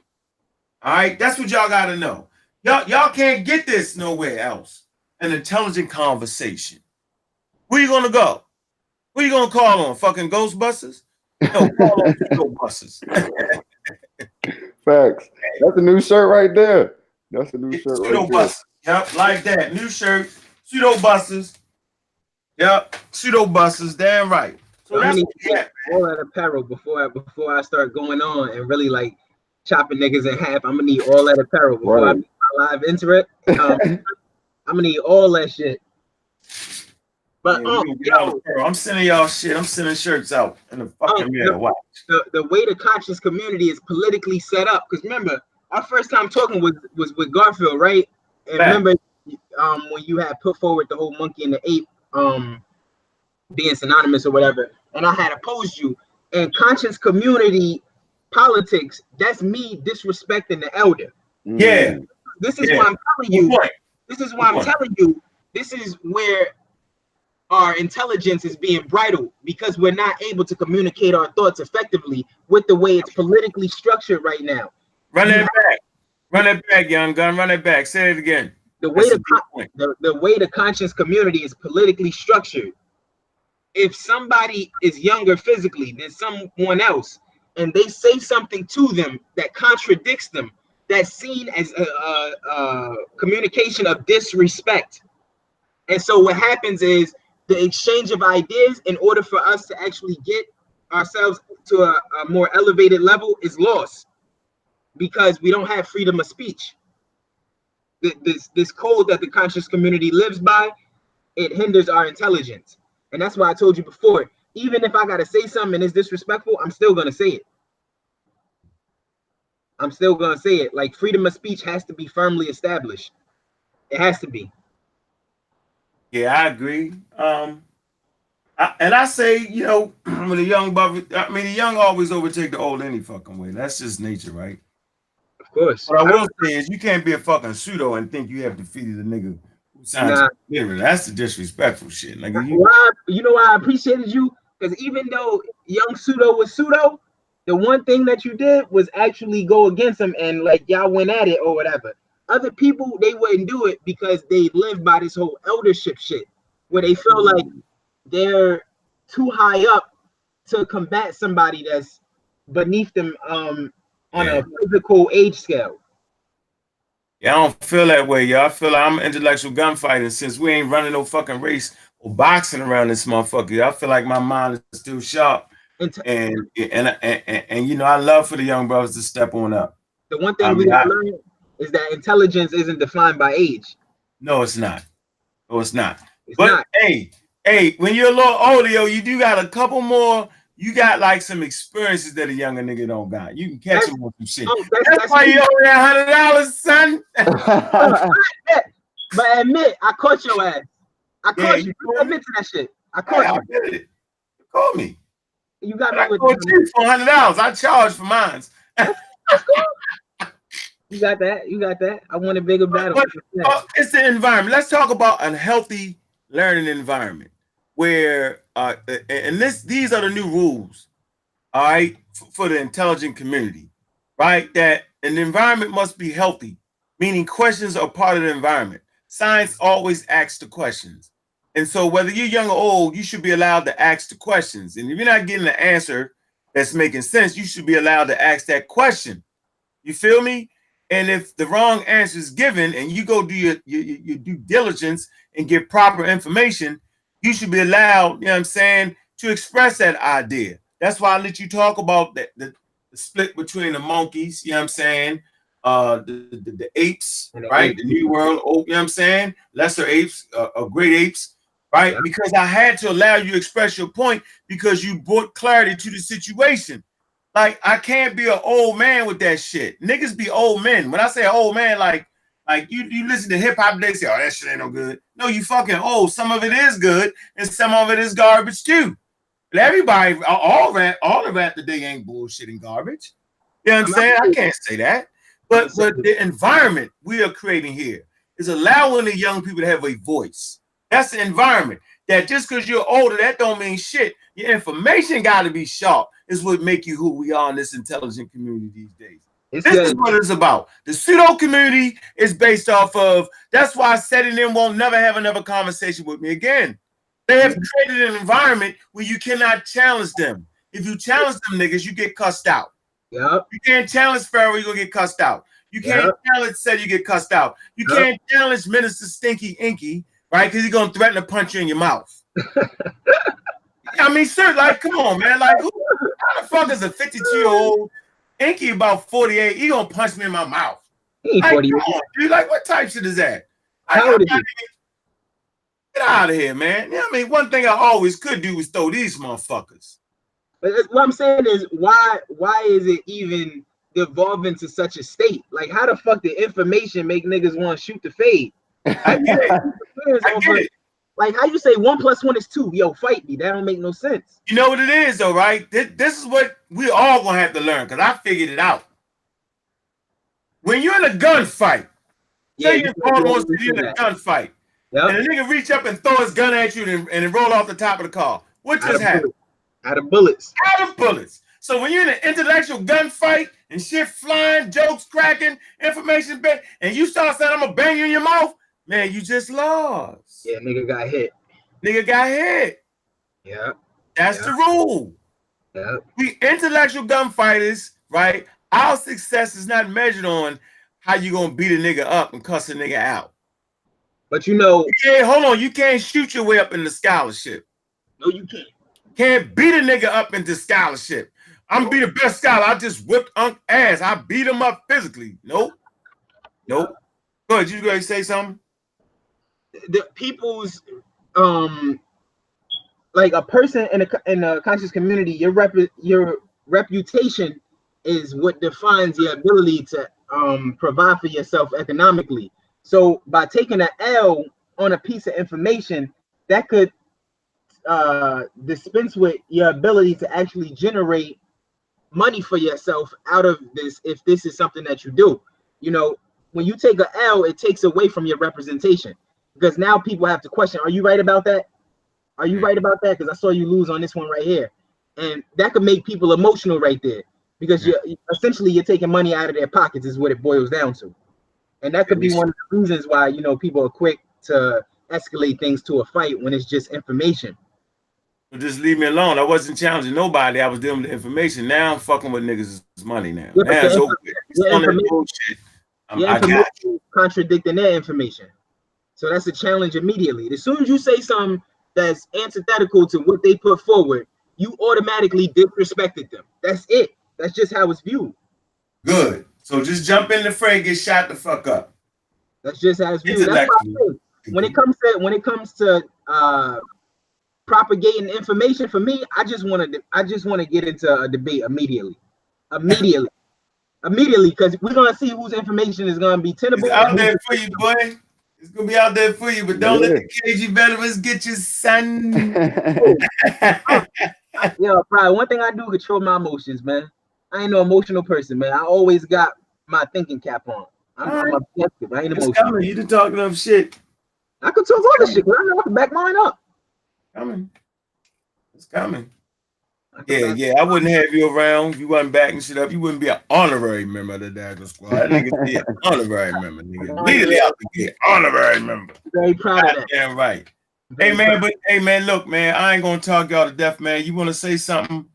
All right. That's what y'all got to know. Y'all can't get this nowhere else. An intelligent conversation. Where you gonna go? Who you gonna call on? Fucking Ghostbusters? No, call on Ghostbusters. Facts. That's a new shirt right there. That's a new shirt right there. Yep, like that. New shirt. Pseudo-busters. Yep, pseudo-busters. Damn right. So I'm gonna need all that apparel before I start going on and really like chopping niggas in half. I'm gonna need all that apparel before I do my live interact. I'm gonna need all that shit. But I'm sending y'all shit. I'm sending shirts out in the fucking mail. Watch. The way the conscious community is politically set up. Because remember, our first time talking was with Garfield, right? And remember, when you had put forward the whole monkey and the ape being synonymous or whatever, and I had opposed you. And conscious community politics, that's me disrespecting the elder. Yeah. This is why I'm telling you. This is why I'm telling you. This is where our intelligence is being bridled, because we're not able to communicate our thoughts effectively with the way it's politically structured right now. Run it back. Run it back, young gun. Run it back. Say it again. The way the way the conscious community is politically structured. If somebody is younger physically than someone else, and they say something to them that contradicts them, that's seen as a communication of disrespect. And so what happens is the exchange of ideas in order for us to actually get ourselves to a more elevated level is lost, because we don't have freedom of speech. This code that the conscious community lives by, it hinders our intelligence. And that's why I told you before, even if I got to say something and it's disrespectful, I'm still going to say it. I'm still going to say it. Like, freedom of speech has to be firmly established. It has to be. Yeah, I agree. And I say, you know, when the young the young always overtake the old any fucking way. That's just nature, right? Of course. What I will say is you can't be a fucking pseudo and think you have defeated a nigga who signs That's the disrespectful shit. Like, you know why I appreciated you? Because even though young pseudo was pseudo, the one thing that you did was actually go against him and like y'all went at it or whatever. Other people, they wouldn't do it because they live by this whole eldership shit, where they feel like they're too high up to combat somebody that's beneath them on a physical age scale. Yeah, I don't feel that way, y'all. I feel like I'm an intellectual gunfighter. Since we ain't running no fucking race or boxing around this motherfucker, I feel like my mind is still sharp. And you know, I love for the young brothers to step on up. The one thing we gotta learn is that intelligence isn't defined by age. No, it's not. No, it's not. But hey, when you're a little older, yo, you do got a couple more. You got like some experiences that a younger nigga don't got. You can catch him with some shit. That's why you owe that $100, son. But admit, I caught your ass. I caught you. Admit to that shit. I caught you. I did it. You called me. You got me with you for $100. I charged for mine. You got that. You got that. I want a bigger battle. But it's the environment. Let's talk about a healthy learning environment where, and these are the new rules, all right, for the intelligent community, right? That an environment must be healthy, meaning questions are part of the environment. Science always asks the questions. And so whether you're young or old, you should be allowed to ask the questions. And if you're not getting the answer that's making sense, you should be allowed to ask that question. You feel me? And if the wrong answer is given and you go do your due diligence and get proper information, you should be allowed, you know what I'm saying, to express that idea. That's why I let you talk about the split between the monkeys, you know what I'm saying, the apes, right? The New World, you know what I'm saying? Lesser apes, great apes, right? Yeah. Because I had to allow you to express your point because you brought clarity to the situation. Like, I can't be an old man with that shit. Niggas be old men. When I say old man, like you listen to hip hop, they say, oh, that shit ain't no good. No, you fucking old. Some of it is good, and some of it is garbage too. But everybody, all the rap today ain't bullshit and garbage. You know what I'm saying? I can't say that. But the environment we are creating here is allowing the young people to have a voice. That's the environment. That just because you're older, that don't mean shit. Your information got to be sharp. Is what make you who we are in this intelligent community these days. This is what it's about. The pseudo community is based off of, that's why setting them won't never have another conversation with me again. They have created an environment where you cannot challenge them. If you challenge them niggas, you get cussed out. Yep. You can't challenge Pharaoh, you're gonna get cussed out. You can't challenge Said, you get cussed out. You can't challenge Minister Stinky Inky, right? Because he's gonna threaten to punch you in your mouth. I mean, sir, like, come on, man. Like, how the fuck is a 52-year-old Inky about 48? He gonna punch me in my mouth. Like, come on, dude. Like, what type shit is that? Get out of here, man. You know what I mean? One thing I always could do was throw these motherfuckers. But what I'm saying is, why is it even devolving to such a state? Like, how the fuck did information make niggas want to shoot the fade? I get it. Like, how you say 1 + 1 is 2? Yo, fight me. That don't make no sense. You know what it is, though, right? This is what we all gonna have to learn, because I figured it out. When you're in a gunfight, say you're in a gunfight, and a nigga reach up and throw his gun at you and it roll off the top of the car. What just happened? Out of bullets. Out of bullets. So when you're in an intellectual gunfight and shit flying, jokes cracking, information bit, and you start saying, I'm gonna bang you in your mouth, man, you just lost. Yeah, nigga got hit. Nigga got hit. Yeah. That's the rule. Yeah. We intellectual gunfighters, right? Our success is not measured on how you gonna beat a nigga up and cuss a nigga out. But you know, hold on, you can't shoot your way up into scholarship. No, you can't. Can't beat a nigga up into scholarship. I'm be the best scholar. I just whipped Unc ass. I beat him up physically. Nope. Go ahead, you guys say something? The people's like a person in a conscious community, your reputation is what defines your ability to provide for yourself economically. So by taking an L on a piece of information, that could dispense with your ability to actually generate money for yourself out of this, if this is something that you do. You know, when you take an L, it takes away from your representation, because now people have to question, are you right about that? Are you right about that? Because I saw you lose on this one right here. And that could make people emotional right there, because you're taking money out of their pockets is what it boils down to. And that could be one of the reasons why, you know, people are quick to escalate things to a fight when it's just information. Just leave me alone. I wasn't challenging nobody. I was dealing with the information. Now I'm fucking with niggas' money now. Now it's over. Your information contradicting their information. So that's a challenge immediately. As soon as you say something that's antithetical to what they put forward, you automatically disrespected them. That's it. That's just how it's viewed. Good. So just jump in the fray, get shot the fuck up. That's just how it's viewed. That's when it comes to propagating information, for me, I just want to get into a debate immediately, because we're gonna see whose information is gonna be tenable. It's out there for you, boy. It's gonna be out there for you, but don't let the KG veterans get you, son. Yeah, probably one thing I do, control my emotions, man. I ain't no emotional person, man. I always got my thinking cap on. I'm Alright. objective. I ain't It's emotional. coming. You done talk enough shit. I could talk all this shit, but I know I can back mine up. Coming. It's coming. I can Yeah, back- yeah. I wouldn't have you around if you wasn't backing shit up. You wouldn't be an honorary member of the Dagger Squad. That nigga be an honorary member, nigga. Legally out the gate. Honorary member. Very proud of that. Damn right. Very Hey man, proud. but hey man, look, man, I ain't gonna talk y'all to death, man. You wanna say something,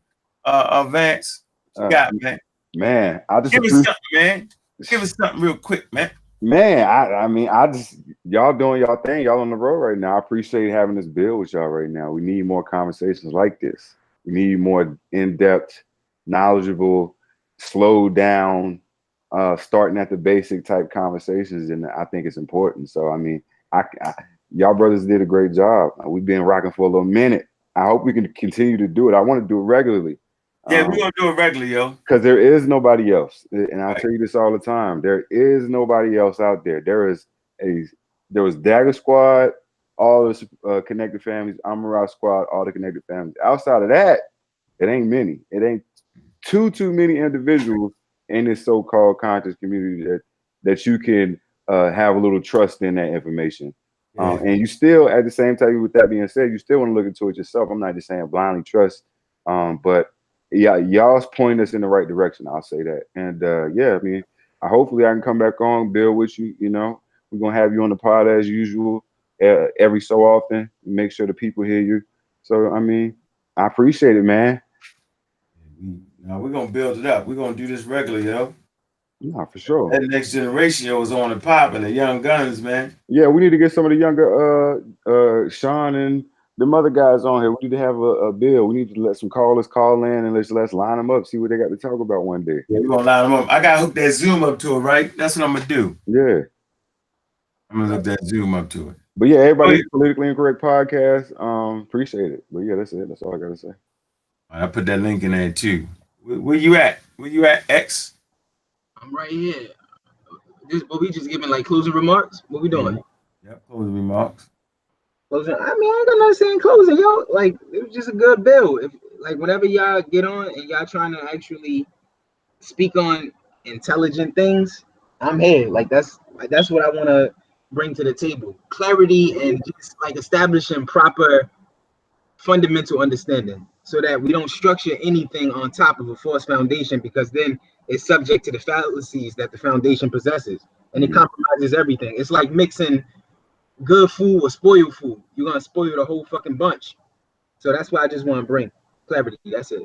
Vance? What you got, man? Man, I just Give us something, man. Give us something real quick, man. Man, I mean, I just y'all doing y'all thing. Y'all on the road right now. I appreciate having this build with y'all right now. We need more conversations like this. We need more in-depth, knowledgeable, slow down, starting at the basic type conversations, and I think it's important. So I mean, y'all brothers did a great job. We've been rocking for a little minute. I hope we can continue to do it. I want to do it regularly. Yeah, we're gonna do it regularly, yo. Because there is nobody else, and I tell you this all the time. There is nobody else out there. There was Dagger Squad, all the connected families, Amara Squad, all the connected families. Outside of that, it ain't many. It ain't too many individuals in this so-called conscious community that you can have a little trust in that information. Yeah. And you still, at the same time, with that being said, you still want to look into it yourself. I'm not just saying blindly trust, but yeah, y'all's pointing us in the right direction. I'll say that. And yeah, I mean, hopefully I can come back on, build with you. You know, we're gonna have you on the pod as usual, every so often. Make sure the people hear you. So I mean, I appreciate it, man. Now we're gonna build it up. We're gonna do this regularly, yo. Yeah, for sure. That next generation, yo, is on the pop and the young guns, man. Yeah, we need to get some of the younger Sean and the other guys on here. We need to have a bill. We need to let some callers call in and let's line them up, see what they got to talk about one day. Yeah, we're gonna line them up. I gotta hook that Zoom up to it, right? That's what I'm gonna do. Yeah. I'm gonna hook that Zoom up to it. But yeah, everybody, Politically Incorrect Podcast. Appreciate it. But yeah, that's it. That's all I gotta say. I put that link in there too. Where you at? Where you at, X? I'm right here. What we just giving like closing remarks? What we doing? Yep, closing remarks. Closing. I mean, I ain't got nothing saying closing, yo. Like it was just a good build. If like whenever y'all get on and y'all trying to actually speak on intelligent things, I'm here. Like that's what I want to bring to the table. Clarity and just like establishing proper fundamental understanding so that we don't structure anything on top of a false foundation, because then it's subject to the fallacies that the foundation possesses, and it compromises everything. It's like mixing good food with spoiled food. You're gonna spoil the whole fucking bunch. So that's why I just want to bring clarity. That's it.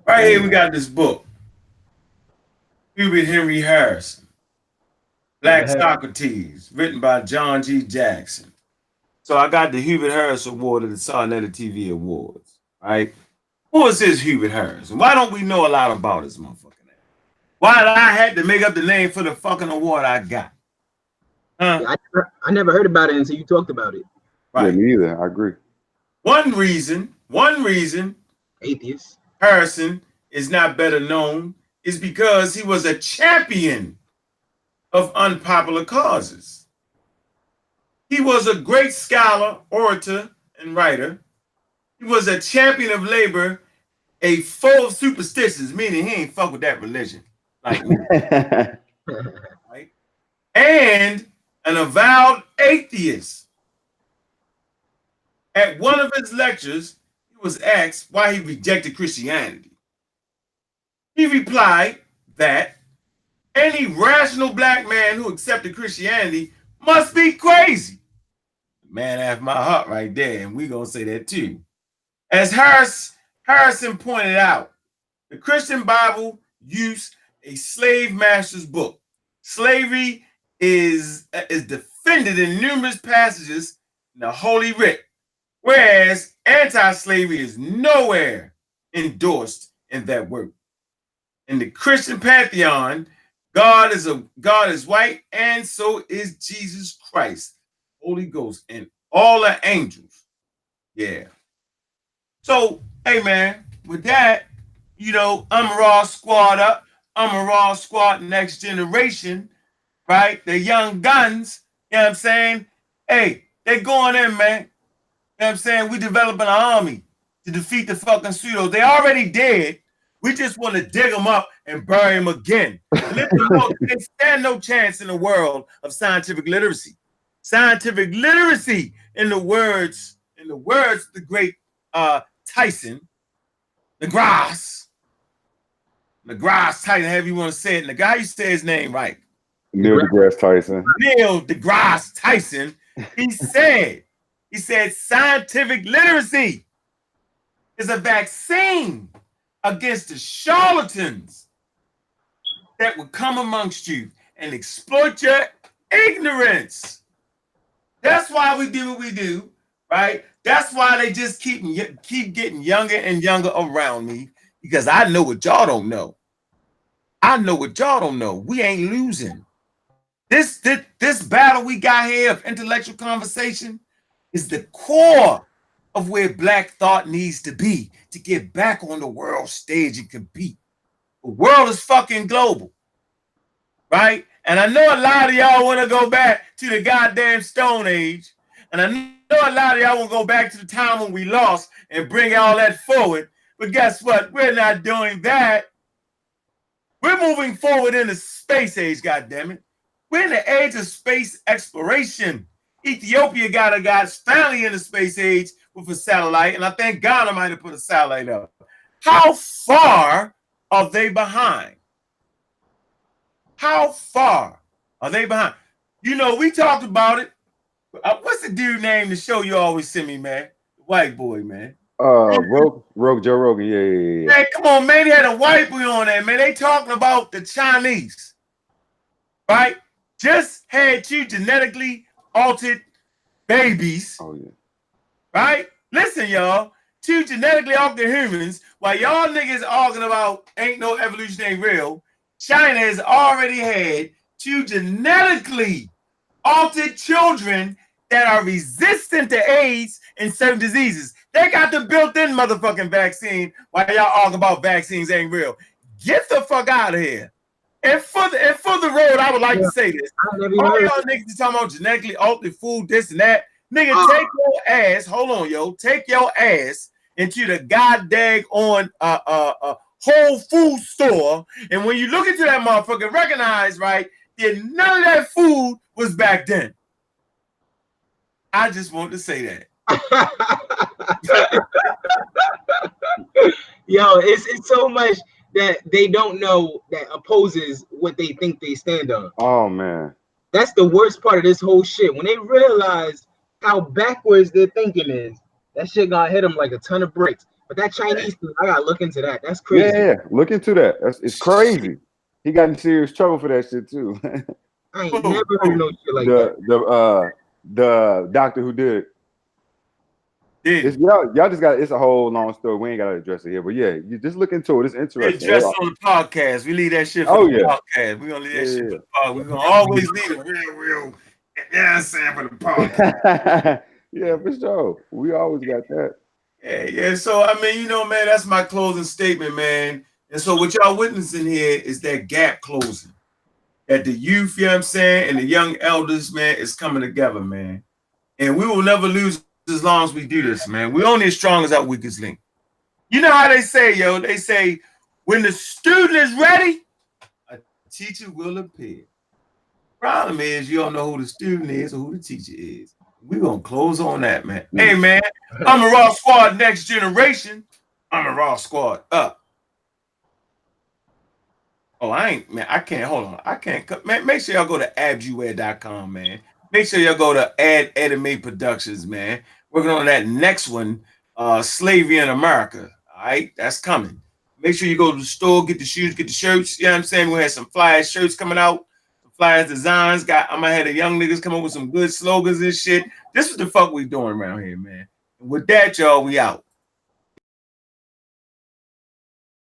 Right here we got this book. Hubert Henry Harrison. Black Socrates, written by John G. Jackson. So I got the Hubert Harris Award at the Sarnetta TV Awards, right? Who is this Hubert Harris? Why don't we know a lot about this motherfucking name? Why did I had to make up the name for the fucking award I got? Huh? Yeah, I never heard about it until you talked about it. Right. Right. Yeah, me either. I agree. One reason Atheist. Harrison is not better known is because he was a champion of unpopular causes. He was a great scholar, orator, and writer. He was a champion of labor, a foe of superstitions, meaning he ain't fuck with that religion like me, right? And an avowed atheist. At one of his lectures, he was asked why he rejected Christianity. He replied that any rational black man who accepted Christianity must be crazy. Man after my heart right there, and we gonna say that too. As Harrison pointed out, the Christian Bible used a slave master's book. Slavery is defended in numerous passages in the Holy Writ, whereas anti-slavery is nowhere endorsed in that work. In the Christian pantheon, God is white, and so is Jesus Christ, Holy Ghost, and all the angels. Yeah. So, hey man, with that, you know, I'm a raw squad up. I'm a raw squad next generation, right? The young guns, you know what I'm saying? Hey, they going in, man. You know what I'm saying? We developing an army to defeat the fucking pseudos. They already dead. We just want to dig them up and bury them again. Let them know they stand no chance in the world of scientific literacy. Scientific literacy, in the words of the great Tyson, deGrasse Tyson, however you want to say it. And the guy, you say his name right. Neil deGrasse Tyson. Neil deGrasse Tyson. He said scientific literacy is a vaccine against the charlatans that would come amongst you and exploit your ignorance. That's why we do what we do, right? That's why they just keep getting younger and younger around me, because I know what y'all don't know. I know what y'all don't know. We ain't losing. This battle we got here of intellectual conversation is the core of where Black thought needs to be to get back on the world stage and compete. The world is fucking global, right? And I know a lot of y'all want to go back to the goddamn Stone Age. And I know a lot of y'all want to go back to the time when we lost and bring all that forward. But guess what? We're not doing that. We're moving forward in the space age, goddammit. We're in the age of space exploration. Ethiopia got a guy's finally in the space age with a satellite, and I think Ghana might have put a satellite up. How far are they behind? How far are they behind? You know, we talked about it. What's the dude name, the show you always send me, man? The white boy, man. Rogue Joe Rogan. Yeah. Man, come on, man. They had a white boy on there, man. They talking about the Chinese, right? Just had 2 genetically altered babies. Oh, yeah. Right? Listen, y'all. 2 genetically altered humans, while y'all niggas arguing about ain't no evolution ain't real, China has already had 2 genetically altered children that are resistant to AIDS and certain diseases. They got the built-in motherfucking vaccine while y'all arguing about vaccines ain't real. Get the fuck out of here. And for the road, I would like to say this. All y'all niggas talking about genetically altered food, this and that. Nigga, take your ass, hold on, yo. Take your ass into the goddamn Whole Food store. And when you look into that motherfucker, recognize, right, that none of that food was back then. I just want to say that. Yo, it's so much that they don't know that opposes what they think they stand on. Oh, man. That's the worst part of this whole shit. When they realize how backwards their thinking is, that shit gonna hit them like a ton of bricks. But that Chinese thing, I gotta look into that. That's crazy. Yeah, look into that. It's crazy. He got in serious trouble for that shit too. I ain't never heard no shit like that. The doctor who did it. Y'all just got. It's a whole long story. We ain't gotta address it here, but yeah, you just look into it. It's interesting. Address on the podcast. We leave that shit for the podcast. We're gonna leave that shit for the podcast. We're gonna always leave it real. Yeah, I'm saying for the podcast. Yeah, for sure. We always got that. Yeah. So I mean, you know, man, that's my closing statement, man. And so what y'all witnessing here is that gap closing. That the youth, you know what I'm saying, and the young elders, man, is coming together, man. And we will never lose as long as we do this, man. We're only as strong as our weakest link. You know how they say, yo, they say, when the student is ready, a teacher will appear. Problem is, you don't know who the student is or who the teacher is. We're going to close on that, man. Hey, man, I'm a Raw Squad next generation. I'm a Raw Squad up. Oh, I can't, hold on. I can't, man, make sure y'all go to abjuware.com, man. Make sure y'all go to Anime Productions, man. Working on that next one, Slavery in America. All right, that's coming. Make sure you go to the store, get the shoes, get the shirts. You know what I'm saying? We're gonna have some fly shirts coming out, some fly designs. I'm gonna have the young niggas come up with some good slogans and shit. This is the fuck we doing around here, man. And with that, y'all, we out.